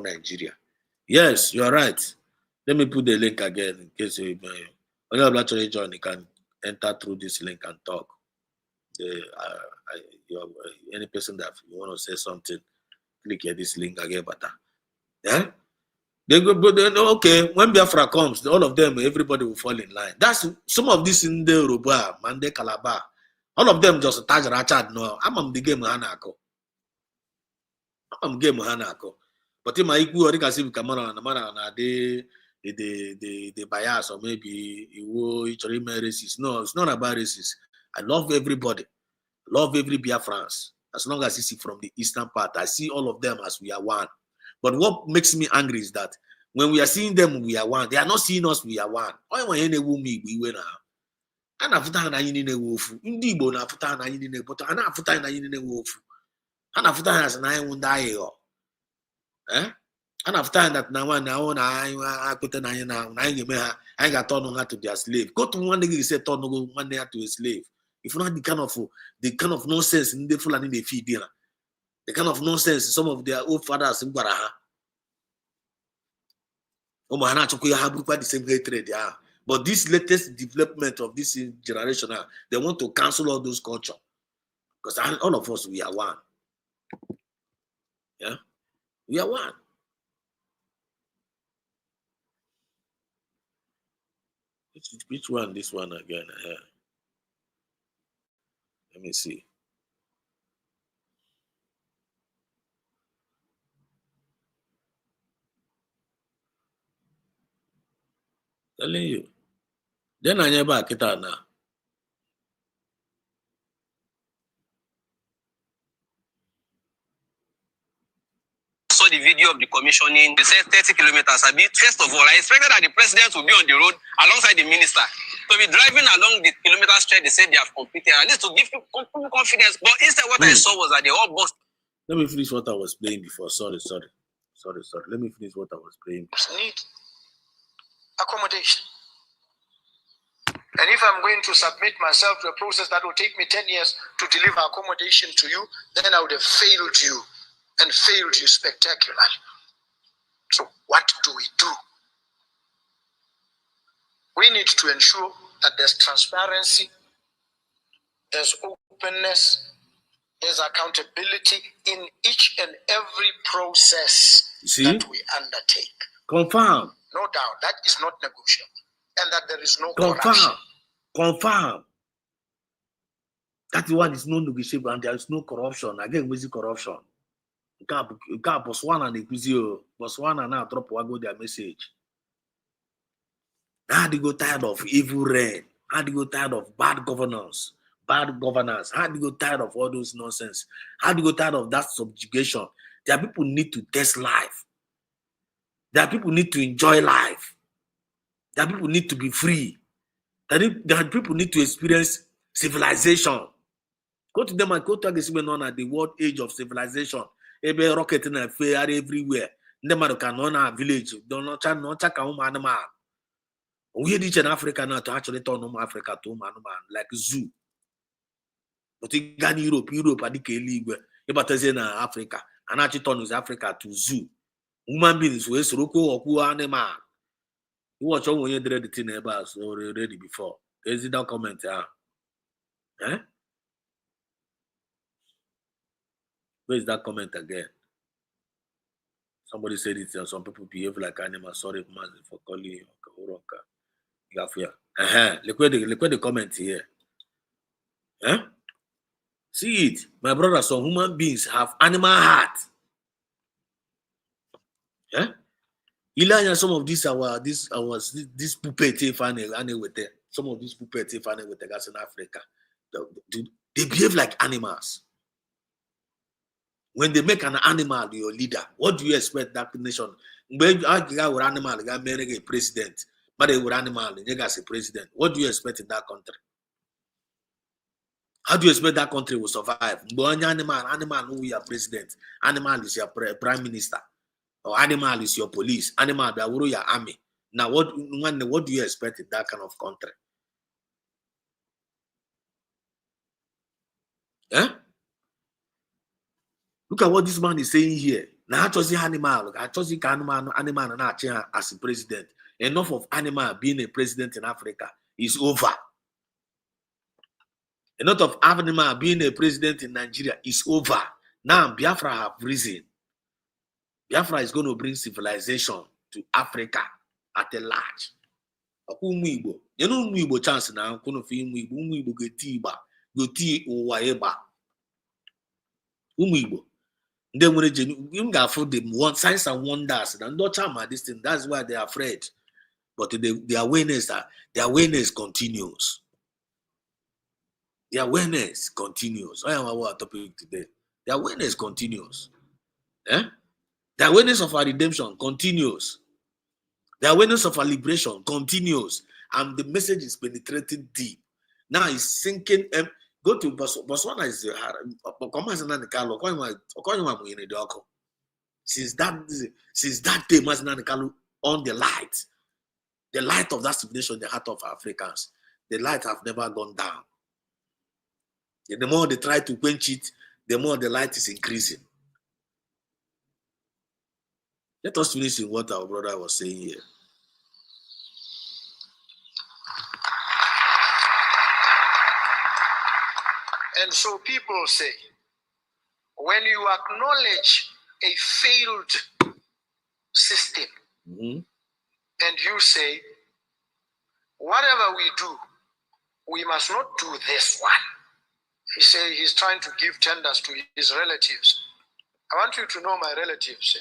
Nigeria. Yes, you are right. Let me put the link again in case you actually join, you can enter through this link and talk. Any person that you want to say something, click here this link again, better. Yeah? They go, but then, okay, when Biafra comes, all of them, everybody will fall in line. That's some of this in the Yoruba, Mande Calabar. All of them just touch Rachad. No, I'm the game Hanako. But in my equal, I see Kamara and Amara the bias, or maybe each racist. No, it's not about racist. I love everybody. Love every Biafrans. As long as you see from the eastern part, I see all of them as we are one. But what makes me angry is that When we are seeing them, we are one. They are not seeing us, we are one. We win now. And after na yini ne wofu. Ndi Igbo na after na yini ne but ana after na yini ne wofu. And after has na yun dayo. And after that na one na on I put na yun na I got turn on her to their slave. Go to one nigga say turn one day to a slave. If not the kind of nonsense in the Fulani they feed dinner. The kind of nonsense some of their old fathers in Baraha. The same hatred, yeah. But this latest development of this generation, they want to cancel all those culture. Because all of us, we are one. Yeah? We are one. Which one? This one again? Let me see. Telling you. Then I never get out now. Saw the video of the commissioning. They said 30 kilometers. First of all, I expected that the president would be on the road alongside the minister. To be driving along the kilometer stretch, they said they have completed. At least to give people confidence. But instead, what I saw was that they all boxed. Let me finish what I was playing before. Sorry. Let me finish what I was playing. Need accommodation. And if I'm going to submit myself to a process that will take me 10 years to deliver accommodation to you, then I would have failed you and failed you spectacularly. So what do? We need to ensure that there's transparency, there's openness, there's accountability in each and every process that we undertake. Confirm. No doubt, that is not negotiable. And that there is no corruption. Confirm. That one is no negotiable and there is no corruption. Again, with the corruption. Botswana now drop their message. How do you go tired of evil reign? How do you go tired of bad governance? How do you go tired of all those nonsense? How do you go tired of that subjugation? There are people who need to test life. There are people who need to enjoy life. There are people who need to be free. There are people who need to experience civilization. Go to them and go to the world age of civilization. Every rocket and fair everywhere. Never can on our village. Don't not check our animal. We reach in Africa now to actually turn Africa to man like zoo. But in Europe, I think about in Africa, and actually turn Africa to zoo. Human beings who is Roko or animal. You watch all when you read the thing about already before. Is it that comment? Where is that comment again? Somebody said it, and some people behave like animals. Sorry, man, for calling you. Look where the comment here. See it, my brother. Some human beings have animal heart. Some of these puppets with them. Some of these puppets with the guys in Africa. They behave like animals. When they make an animal your leader, what do you expect that nation? When animal, a president, but they were animal, they got a president. What do you expect in that country? How do you expect that country will survive? Animal who is your president, animal is your prime minister, or animal is your police, animal be your army. Now what do you expect in that kind of country? Look at what this man is saying here. Now, I chose the animal as a president. Enough of animal being a president in Africa is over. Enough of animal being a president in Nigeria is over. Now, Biafra have risen. Biafra is going to bring civilization to Africa at a large. You know, Igbo chance now. Igbo Then when you got them signs and wonders, and don't tell this thing. That's why they are afraid. But the awareness continues. The awareness continues. I am our topic today. The awareness continues. The awareness of our redemption continues. The awareness of our liberation continues, and the message is penetrating deep. Now it's sinking. Go to Botswana is since that day, Mazinani on the light of that civilization in the heart of Africans, the light have never gone down. And the more they try to quench it, the more the light is increasing. Let us finish in what our brother was saying here. And so people say, when you acknowledge a failed system, and you say, whatever we do, we must not do this one. He said he's trying to give tenders to his relatives. I want you to know my relatives.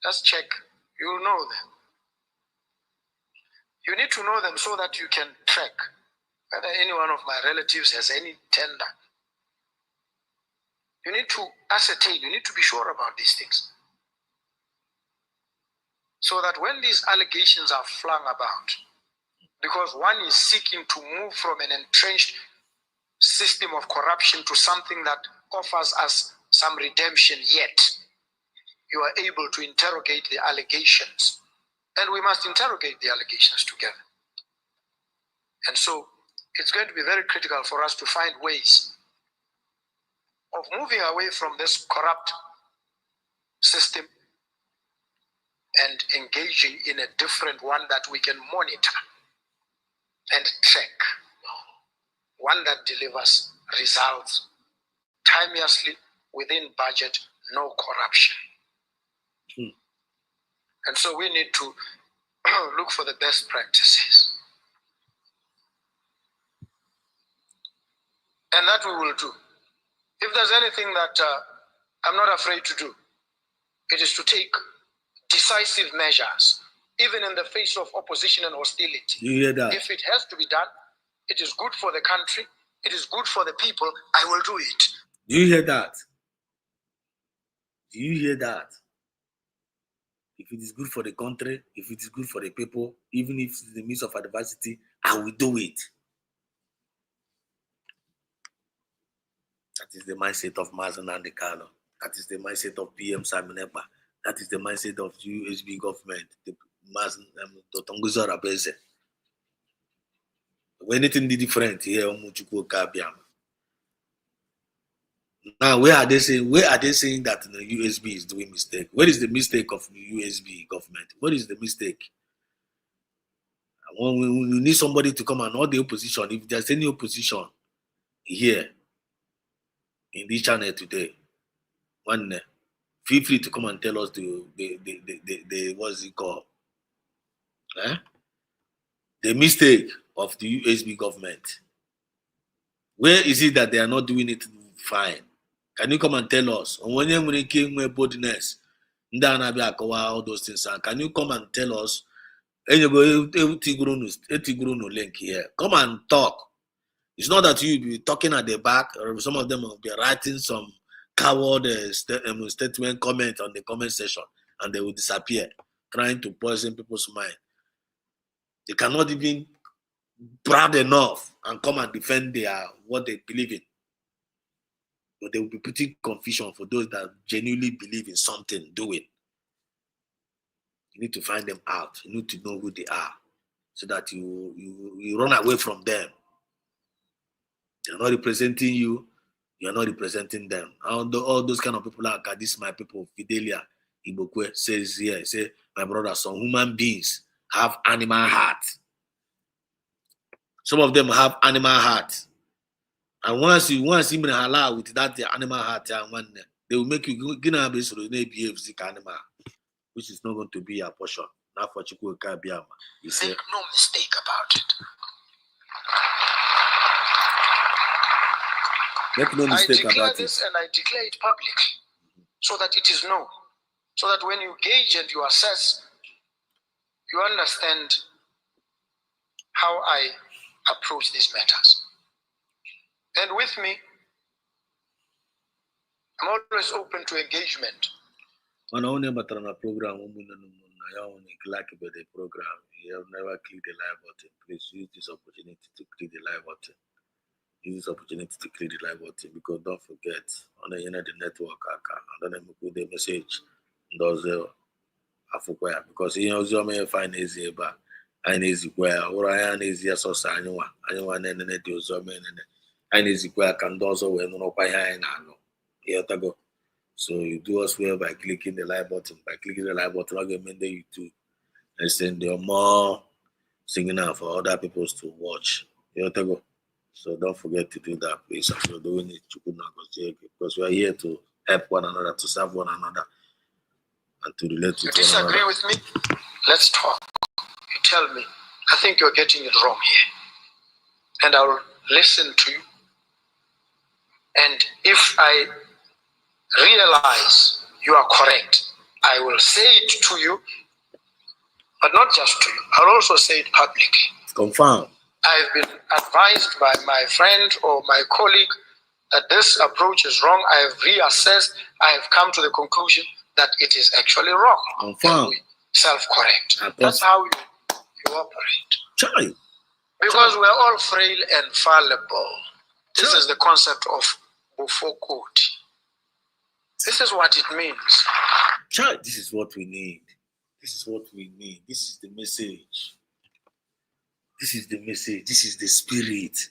Just check. You'll know them. You need to know them so that you can track whether any one of my relatives has any tender. You need to ascertain, you need to be sure about these things. So that when these allegations are flung about, because one is seeking to move from an entrenched system of corruption to something that offers us some redemption, yet you are able to interrogate the allegations. And we must interrogate the allegations together. And so it's going to be very critical for us to find ways of moving away from this corrupt system and engaging in a different one that we can monitor and track, one that delivers results timeously, within budget, no corruption. And so we need to look for the best practices. And that we will do. If there's anything that I'm not afraid to do, it is to take decisive measures, even in the face of opposition and hostility. You hear that? If it has to be done, it is good for the country, it is good for the people, I will do it. Do you hear that? Do you hear that? If it is good for the country, if it is good for the people, even if it's in the midst of adversity, I will do it. That is the mindset of Mazen and Carlo. That is the mindset of PM Simon Epa. That is the mindset of USB government. The Mazen Totonguzo Rabeze. When anything different here, now, where are they saying that the USB is doing mistake? Where is the mistake of the USB government? What is the mistake? When we need somebody to come and all the opposition, if there's any opposition here in this channel today, feel free to come and tell us the what's it called? The mistake of the USB government. Where is it that they are not doing it fine? Can you come and tell us? When you came with boldness, all those things. Can you come and tell us? Link here. Come and talk. It's not that you be talking at the back, or some of them will be writing some coward statement comment on the comment section, and they will disappear, trying to poison people's mind. They cannot even proud enough and come and defend what they believe in. But they will be putting confusion for those that genuinely believe in something doing. You need to find them out. You need to know who they are, so that you run away from them. They're not representing you. You're not representing them. All those kind of people like this, my people, Fidelia Ibokwe says here, say, my brother, some human beings have animal heart. Some of them have animal heart. And once you allow with that animal heart, they will make you behave sick animal, which is not going to be a portion. Not for Chukwuka Biama. Make no mistake about it. Make no mistake about it. I declare this and I declare it publicly, so that it is known, so that when you gauge and you assess, you understand how I approach these matters. And with me, I'm always open to engagement only matter on a program, the program. You have never clicked the live button. Please use this opportunity to click the live button. Use this opportunity to click the live button because don't forget on the internet network, and then put the message. Those because you know, may find easy, but I need to go. Or I am easy as also anyone, and then the deals or men. I need to go. I can do so when no pay high now. Here to go. So you do as well by clicking the like button. By clicking the like button, I'll get you to and send your more singing out for other people to watch. Here to go. So don't forget to do that, please. As you're doing it, because we are here to help one another, to serve one another, and to relate to one another. You disagree with me? Let's talk. You tell me. I think you're getting it wrong here. And I'll listen to you. And if I realize you are correct, I will say it to you, but not just to you. I'll also say it publicly. Confirm. I've been advised by my friend or my colleague that this approach is wrong. I have reassessed. I have come to the conclusion that it is actually wrong. Confirm. We self-correct. That's how you operate. Try. Because we're all frail and fallible. This is the concept of bufokoti. This is what it means. Child, this is what we need. This is what we need. This is the message. This is the message. This is the spirit.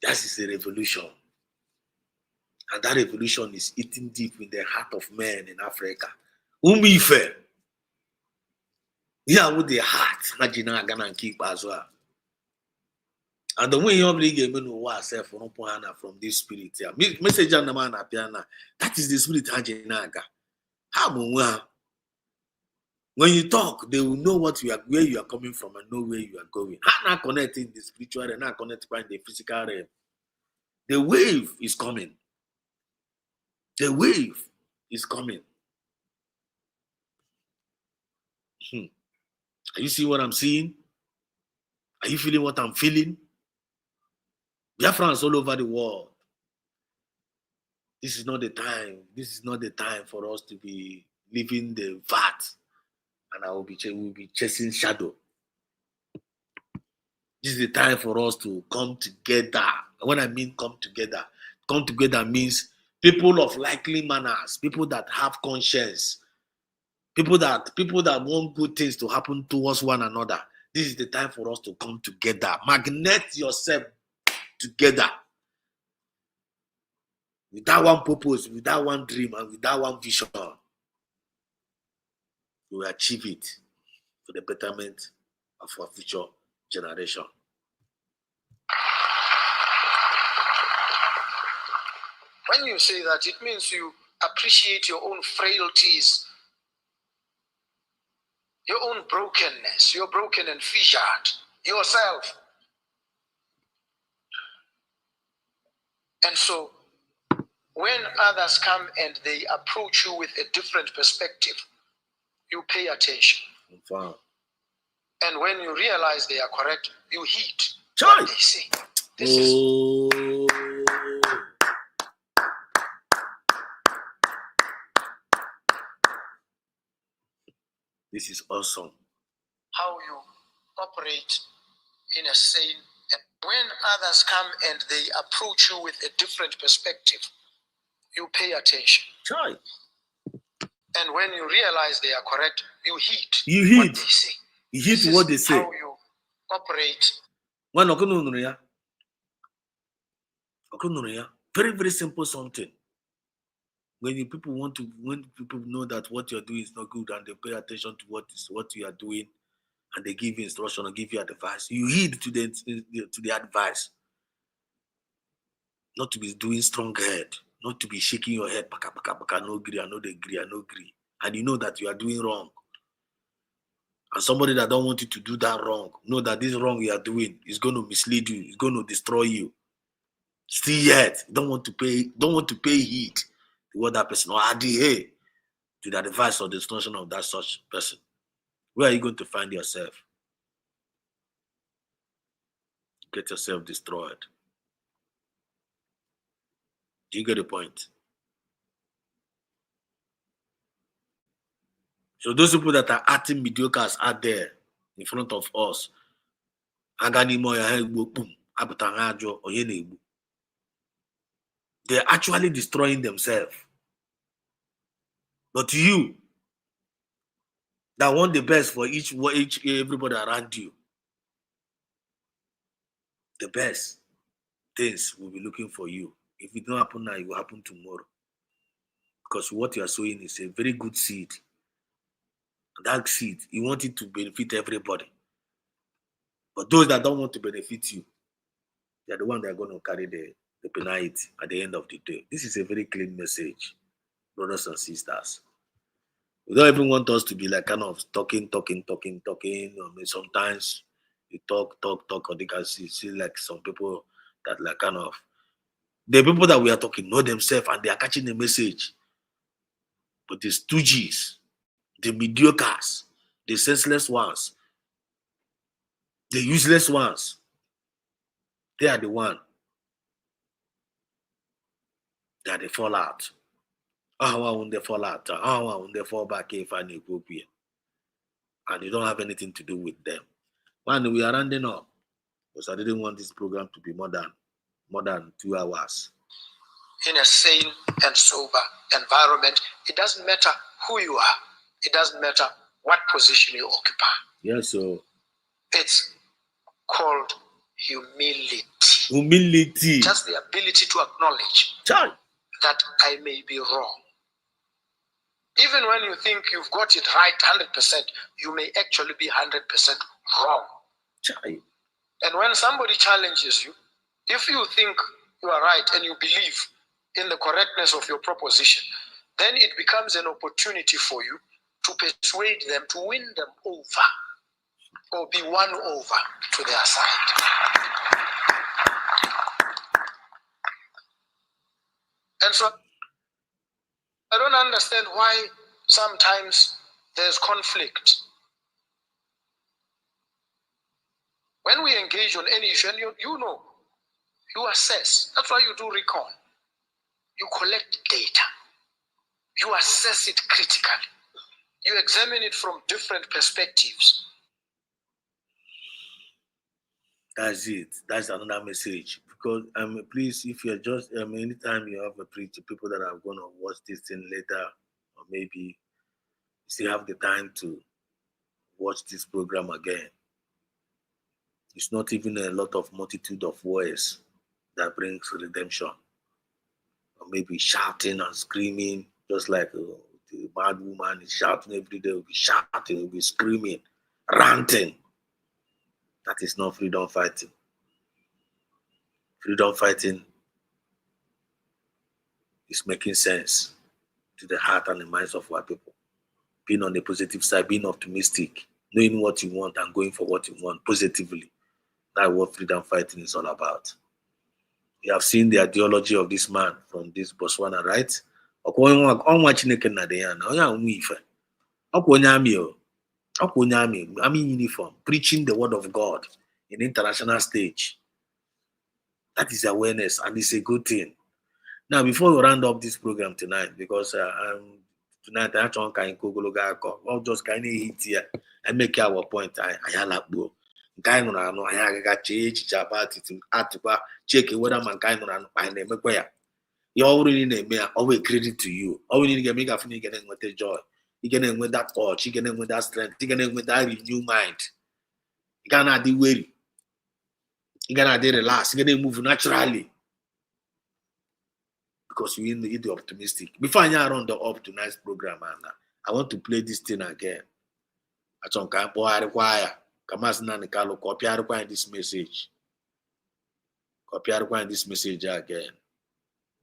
That is the revolution. And that revolution is eating deep in the heart of men in Africa. Umife. Yeah, with the heart. Najina gonna keep as well. And the way you obligate me to was from this spirit here. Message on the man apiana. That is the spirit Hajinaga. How when you talk, they will know where you are coming from and know where you are going. How not connecting the spiritual and not connecting the physical realm. The wave is coming. The wave is coming. Are you seeing what I'm seeing? Are you feeling what I'm feeling? Biafrans all over the world. This is not the time. This is not the time for us to be living the vat. And we'll be chasing shadow. This is the time for us to come together. When I mean come together means people of likely manners, people that have conscience, people that want good things to happen towards one another. This is the time for us to come together. Magnet yourself together. With that one purpose, with that one dream, and with that one vision, we will achieve it for the betterment of our future generation. When you say that, it means you appreciate your own frailties, your own brokenness. You're broken and fissured yourself. And so, when others come and they approach you with a different perspective, you pay attention. Wow. And when you realize they are correct, you heed what they say. This is awesome. How you operate in a sane. And when others come and they approach you with a different perspective, you pay attention. Try. And when you realize they are correct, you heed. What they say. You heed what they say. How you operate. Very, very simple something. When people know that what you're doing is not good and they pay attention to what you are doing and they give you instruction or give you advice, you heed to the advice. Not to be doing strong head, not to be shaking your head, no agree, I no agree. And you know that you are doing wrong. And somebody that don't want you to do that wrong, know that this wrong you are doing is going to mislead you, it's going to destroy you. Still yet, don't want to pay heed to what that person or adhere to the advice or the instruction of that such person. Where are you going to find yourself? Get yourself destroyed. Do you get the point? So those people that are acting mediocres out there in front of us, they're actually destroying themselves. But you that want the best for everybody around you, the best things will be looking for you. If it don't happen now, it will happen tomorrow. Because what you are sowing is a very good seed. That seed, you want it to benefit everybody. But those that don't want to benefit you, they're the ones that are going to carry the penalty at the end of the day. This is a very clean message, brothers and sisters. We don't even want us to be like kind of talking. I mean, sometimes you talk, or they can see like some people that like kind of, the people that we are talking know themselves and they are catching the message. But the stooges, the mediocres, the senseless ones, the useless ones, they are the one that they fall out. When they fall out, when they fall back if I need to be. And you don't have anything to do with them. Man, we are rounding up because I didn't want this program to be more than 2 hours. In a sane and sober environment, it doesn't matter who you are. It doesn't matter what position you occupy. Yeah, so it's called humility. Humility. Just the ability to acknowledge that I may be wrong. Even when you think you've got it right 100%, you may actually be 100% wrong. And when somebody challenges you, if you think you are right and you believe in the correctness of your proposition, then it becomes an opportunity for you to persuade them, to win them over, or be won over to their side. And so I don't understand why sometimes there's conflict. When we engage on any issue, and you know, you assess. That's why you do recon. You collect data. You assess it critically. You examine it from different perspectives. That's it. That's another message. Because please, if you're just anytime you have a preacher, people that are gonna watch this thing later, or maybe you still have the time to watch this program again. It's not even a lot of multitude of words that brings redemption. Or maybe shouting and screaming, just like the mad woman is shouting every day, will be shouting, will be screaming, ranting. That is not freedom fighting. Freedom fighting is making sense to the heart and the minds of our people. Being on the positive side, being optimistic, knowing what you want and going for what you want positively. That's what freedom fighting is all about. You have seen the ideology of this man from this Botswana, right? Army uniform, preaching the word of God in international stage. That is awareness, and it's a good thing. Now, before we round up this program tonight, because tonight I actually can go just kind of hit here and make our point. I like go. Kind of no, I got change about it. Check whether man kind of I never go. You already name me. Always credit to you. Always get make a feeling getting with the joy. You getting with that touch. You getting with that strength. You getting with that renewed mind. You cannot do weary. You cannot do relax. You getting move naturally. Because we need the optimistic. Before I round up tonight's program, I want to play this thing again. I don't require. Copy this message. Copy this message again.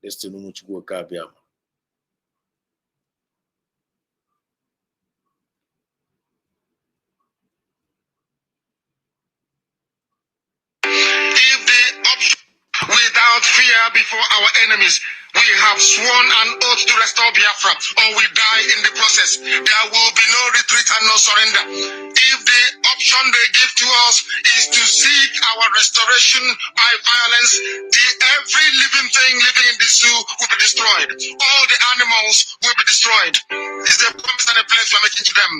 Let's see much go Kabiam. If the option without fear before our enemies, we have sworn an oath to restore Biafra, or we die in the process. There will be no retreat and no surrender. If the option they give to us is to seek our restoration by violence, every living thing living in the zoo will be destroyed. All the animals will be destroyed. It's a promise and a pledge we are making to them.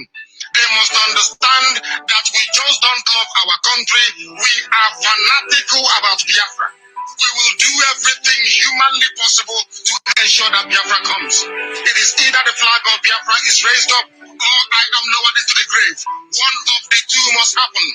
They must understand that we just don't love our country. We are fanatical about Biafra. We will do everything humanly possible to ensure that Biafra comes. It is either the flag of Biafra is raised up or I am lowered into the grave. One of the two must happen.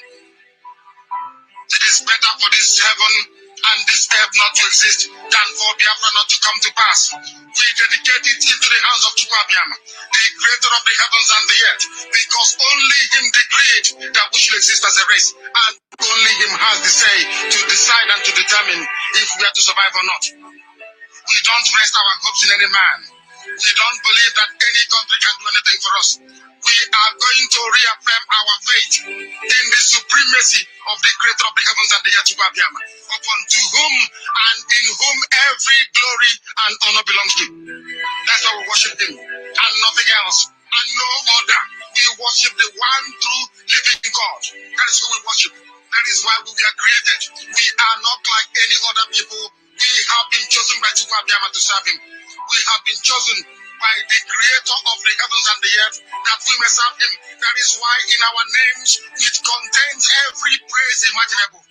It is better for this heaven and this earth not to exist than for Biafra not to come to pass. We dedicate it into the hands of Chukwuabiama, the creator of the heavens and the earth, because only him decreed that we should exist as a race, and only him has the say to decide and to determine if we are to survive or not. We don't rest our hopes in any man. We don't believe that any country can do anything for us. We are going to reaffirm our faith in the supremacy of the creator of the heavens and the earth, Chukwuabiama, upon to whom and in whom every glory and honor belongs to. That's why we worship him and nothing else and no other. We worship the one true living God. That is who we worship. That is why we were created. We are not like any other people. We have been chosen by Chukwuabiama to serve him. We have been chosen by the creator of the heavens and the earth that we may serve him. That is why in our names it contains every praise imaginable.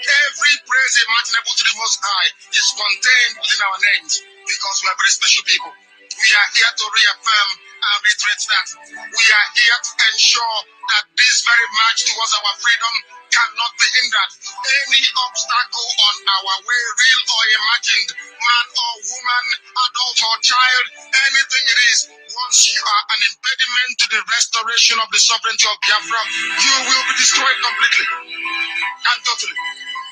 Every praise imaginable to the Most High is contained within our names because we are very special people. We are here to reaffirm and reiterate that. We are here to ensure that this very march towards our freedom cannot be hindered. Any obstacle on our way, real or imagined, man or woman, adult or child, anything it is, once you are an impediment to the restoration of the sovereignty of Biafra, you will be destroyed completely and totally.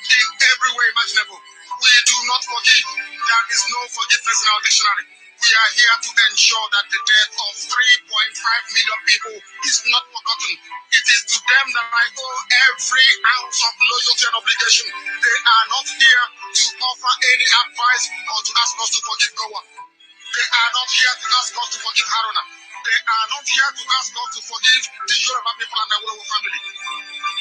In every way imaginable. We do not forgive. There is no forgiveness in our dictionary. We are here to ensure that the death of 3.5 million people is not forgotten. It is to them that I owe every ounce of loyalty and obligation. They are not here to offer any advice or to ask us to forgive Goa. They are not here to ask us to forgive Haruna. They are not here to ask us to forgive the Yoruba people and the Wolowo family.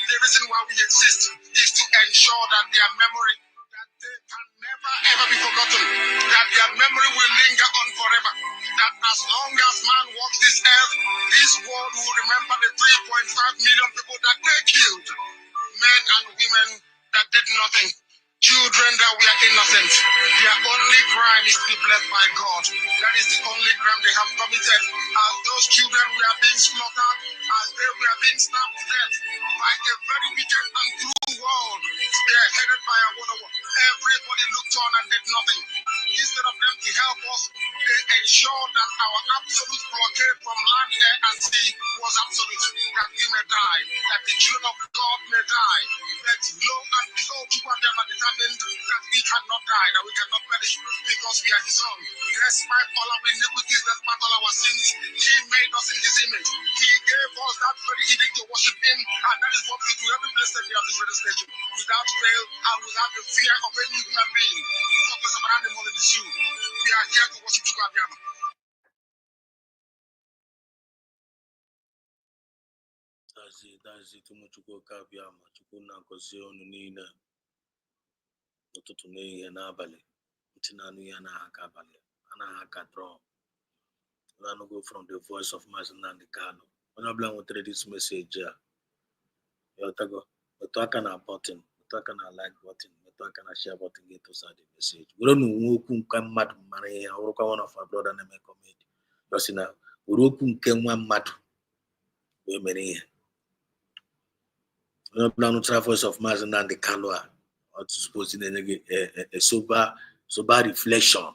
The reason why we exist is to ensure that their memory, that they can never ever be forgotten, that their memory will linger on forever, that as long as man walks this earth, this world will remember the 3.5 million people that they killed, men and women that did nothing. Children that were innocent, their only crime is to be blessed by God. That is the only crime they have committed. As those children were being slaughtered, as they were being stabbed to death by a very wicked and cruel world, spearheaded by a Wolowo. Everybody looked on and did nothing. Instead of them to help us, they ensured that our absolute blockade from land, air, and sea was absolute. That we may die, that the children of God may die. But lo and behold, Chukwuabiama determined that we cannot die, that we cannot perish, because we are his own. Despite all our iniquities, despite all our sins, he made us in his image. He gave us that very edict to worship him, and that is what we do every blessed day of this radio station, without fail and without the fear of any human being. Focus of an animal in the zoo. We are here to worship Chukwuabiama. That's it. Chukwu Kabiama, Chukwu na-agọzi unu niile n'ụtụtụ n'ehihie n'abalị. Ntị na-anụ ya na-aka abalị, a na-aka drọm. Go from the voice of Maazị Nnamdi Kanu. Onye ọbụla nwetara this message a, yotago, metụ aka na button, metụ aka na like button, metụ aka na share button ga-etosa the message. Were n'onwe okwu nke mmadụ mara ihe, ọrụkwa one of our brother na-eme comedy. Yosi na were okwu nke nwa mmadụ wee mere ihe. Onye ọbụla nụtara voice of Maazị Nnamdi Kanu a, ọ suppose na-enye gị a sober reflection.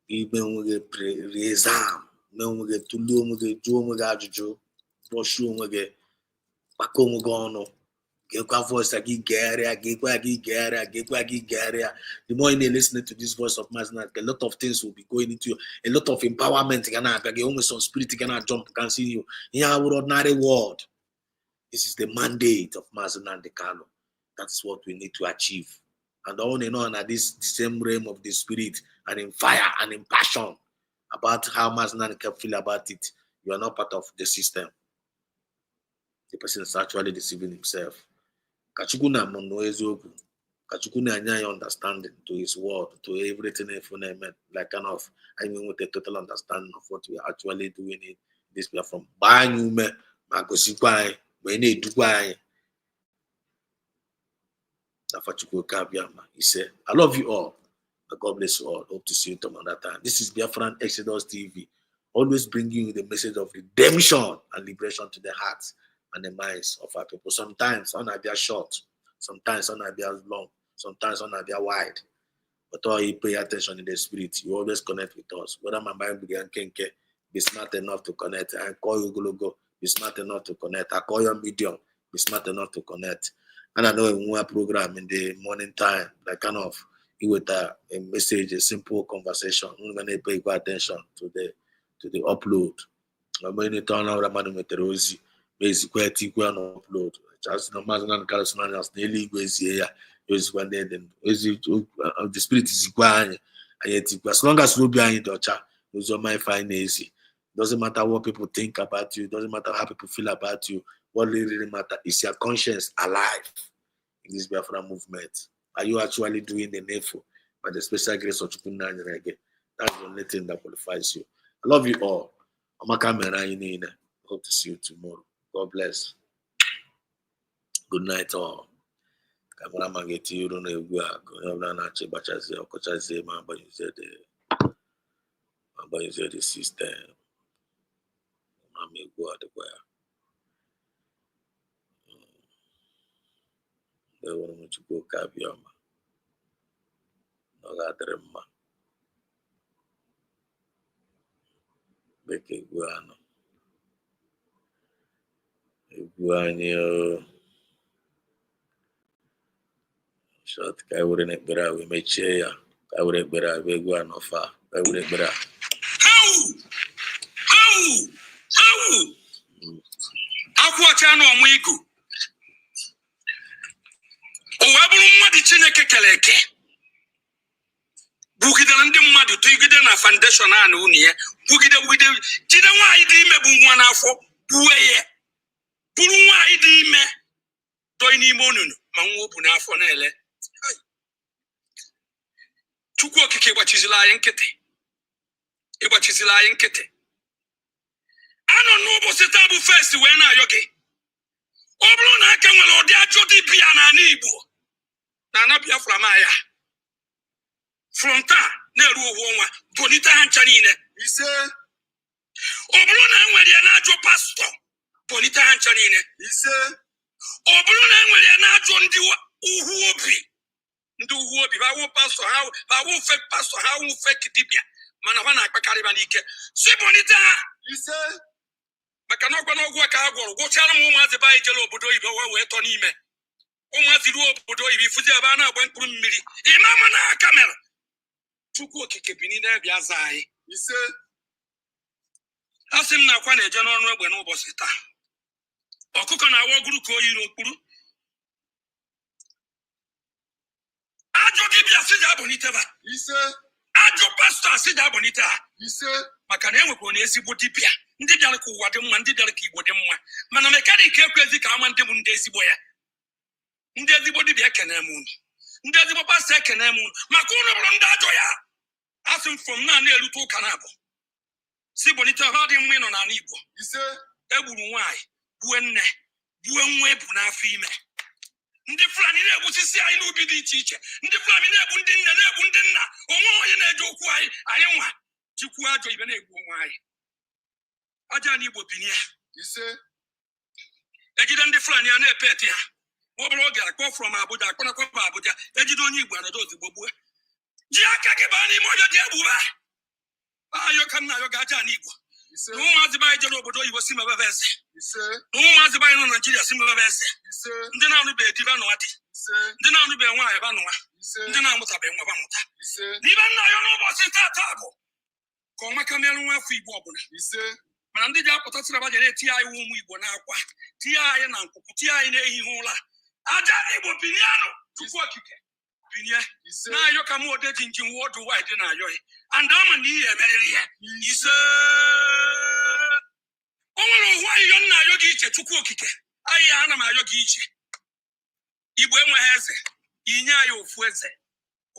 Igbe onwe gị re-exam, mee onwe gị tụlee onwe gị, jụọ onwe gị ajụjụ, rọshuo onwe gị, kpakọ onwe gị ọnụ, gekwa voice gị gegharịa, gekwa gị gegharịa. The more you listen to this voice of Maazị Nnamdi, a lot of things will be going into you. A lot of empowerment ga na-abịa gị, onwe some spirit ga na-jump can see you. Ihe a wụrụ ordinary word. This is the mandate of Maazị Nnamdi Kanu. That's what we need to achieve. And on and on at this the same realm of the spirit and in fire and in passion about how Maazị Nnamdi can feel about it. You are not part of the system. The person is actually deceiving himself. Kachukwu na mono eziokwu. Kachukuna understanding to his word, to everything, like kind of, I mean, with a total understanding of what we are actually doing in this platform. Buying you, man, Magosikwai, when they do buy. He said, I love you all. God bless you all. Hope to see you tomorrow that time. This is Biafran Exodus TV. Always bringing you the message of redemption and liberation to the hearts and the minds of our people. Sometimes on they are short, sometimes on they are long, sometimes on they are wide. But all you pay attention in the spirit, you always connect with us. Whether my Bible and Kenke, be smart enough to connect. I call you Gologo, be smart enough to connect. I call your Medium, be smart enough to connect. And I know in one program in the morning time, like kind of with a message, a simple conversation. I'm gonna pay attention to the upload. I'm going to turn out a man with the rosy, basically upload. Just no matter than Carlson as daily goes here. Is when they then the spirit is going, and yet as long as you behind the church, those are my fine easy. Doesn't matter what people think about you, doesn't matter how people feel about you. What really matters is your conscience alive in this Biafra movement. Are you actually doing the needful by the special grace of Chukuna and Reggae? That's the only thing that qualifies you. I love you all. Hope to see you tomorrow. God bless. Good night all. Cameraman get you don't know the system. I'm go out the way. They want to go Kabiama. No Gatrema. Beke Guano. Guano. Shot Kaiwurin Bera, we may chair. Kaiwurin Bera, we go on offer. Kaiwurin Bera. How? Aquachano Migu. Owabulu Madi Chineke Keleke. Bugida ndi mmadu to igide na foundation na unie bugide jide nwa idi ime bu nwa na afọ buweye buru nwa idi ime to ini ime onunu ma nwa obu na afọ na ele Chukwu okike gbachizila anyị nkịtị anọ n'ụbọchị taa bụ first wee na-ayọ gị ọ bụrụ na aka nwere ụdị ajọ dibịa na ala Igbo na ana Biafra ma ya fronta na-eru owu ọnwa bonita ha ncha niile ise ọ bụrụ na enwere ya na-ajọ pastọ bonita ha ncha niile ise ọ bụrụ na enwere ya na-ajọ ndị uhu obi bawo pastọ ha bawo fake pastọ ha wu fake dibia mana ha na-akpakarị ba n'ike si bonita ha ise maka na ọgwa n'ọgwụ aka ha gwọrọ gwụchara m ụmụazị ba ijele obodo oyibo wee tọ n'ime ụmụazị ruo obodo oyibo ifuzi ebe a na-agba mkpụrụ mmiri ịmama na kamera Chukwu okike bini na-abịa za anyị ise asị m na akwa na-eje n'ọnụ egbe n'ụbọchị taa ọkụkọ na-awa oguru ka o yiri okpuru ajọ dibịa sị ga abọnite ba ise ajọ pastọ sị ga abọnite ha ise maka na enwekwa na ezigbo dibịa ndị bịara ka ụwa dị mma ndị bịara ka Igbo dị mma mana mekaniki ekwezi ka ama ndị bụ ndị ezigbo ya ndị ezigbo dibịa ekene m unu ndị ezigbo pastọ ekene m unu maka unu bụrụ ndị ajọ ya asị m fọm na-erute ụka na-abụ si bonite ha dị mma ịnọ n'ala Igbo ise egburu nwaanyị bue nne bue nwa ebu n'afọ ime ndị Fulani na-egbusisi anyị n'ubi dị iche iche ndị Fulani na-egbu ndị nne na-egbu ndị nna onwe onye na-eje okwu anyị nwa chikwu ajọ ibe na-egbu onwe anyị aja na Igbo binie ise ejide ndị Fulani a na-epe eti ha ọ bụrụ oge akpọ from Abuja akpọnakwa Abuja ejide onye Igbo anọdụ ozugbo gbue ji aka gị baa n'ime ọjọọ dị egbuba ayọ ka m na-ayọ ga-aja na Igbo na ụmụazị anyị jere obodo oyibo si mebebe eze na ụmụazị anyị nọ Naijiria si mebebe eze ndị na-anụbeghị di banụwa di ndị na-anụbeghị nwaanyị banụwa ndị na-amụtabeghị nwa bamụta n'ibe nna ayọ n'ụbọchị tata bụ ka ọnwa ka merụ nwa afọ Igbo ọbụla mana ndị ji apụtasịra ba jere etinye anyị ụmụ Igbo n'akwa tinye anyị na nkwụkwụ tinye anyị n'ehihie ụra aja Igbo binianụ Chukwu okike binie na-ayọ ka m ode ji nji wọdụ waịdị na-ayọghị and ama na ihe emeriri ya ise o nwere ohu ayịyọ nna ayọ gị iche Chukwu okike ayị ana m ayọ gị iche Igbo enweghị eze inye ayi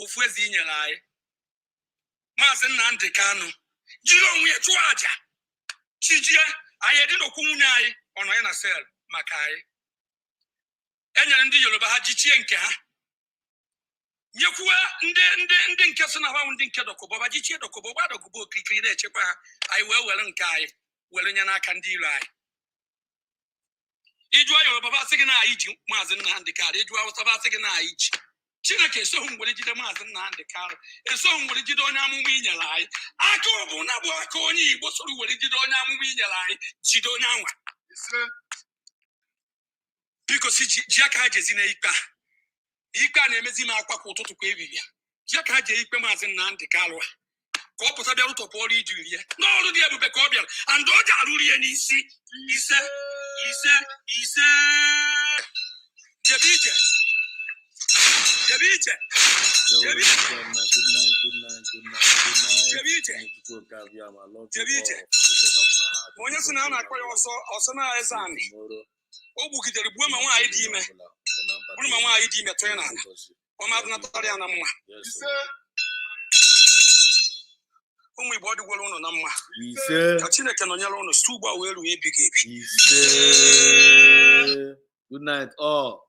ofueze inyere ayi Maazị Nnamdi Kanu jiri onwe ya chụọ aja chijie anyị dị n'okwu nwunye anyị ọnọ ya na sel maka anyị enyere ndị Yoruba ha jichie nke ha nyekwuwa ndị nke so na ha ndị nke dokobo ba jichie dokobo gba dokobo okirikiri na-echekwa ha anyị wee were nke anyị were nye n'aka ndị iro anyị ịjụọ Yoruba ba sị gị na anyị ji Maazị Nnamdi Kanu ịjụọ Hausa ba sị gị na anyị ji Chineke esoghị mgbere jide Maazị Nnamdi Kanu esoghị mgbere jide onye amụma inyere anyị aka ọ bụ na bụ aka onye Igbo soro were jide onye amụma inyere anyị jide onye anwa biko si ji aka ha jezi na ikpe a na-emezi m akwa kwa ụtụtụ kwa ebibia ji aka ha jee ikpe Maazị Nnamdi Kanu ka ọ pụta bịa rụtọpụ ọrụ ijiri ya n'ọrụ dị ebube ka ọ bịara and ọ ji arụrụ ya n'isi ise jebe ije onye sị na a na-akpọ ya ọsọ na-eze anị o gbugidere gbuo ma nwaanyị dị ime bụrụ ma nwaanyị dị ime tụọ ya n'ala ọ madụ natara ya na mma ụmụ Igbo ọ dịgwara ụnụ na mma ka Chineke nọnyere ụnụ site ugbu a wee ruo ebighị ebi. Good night all.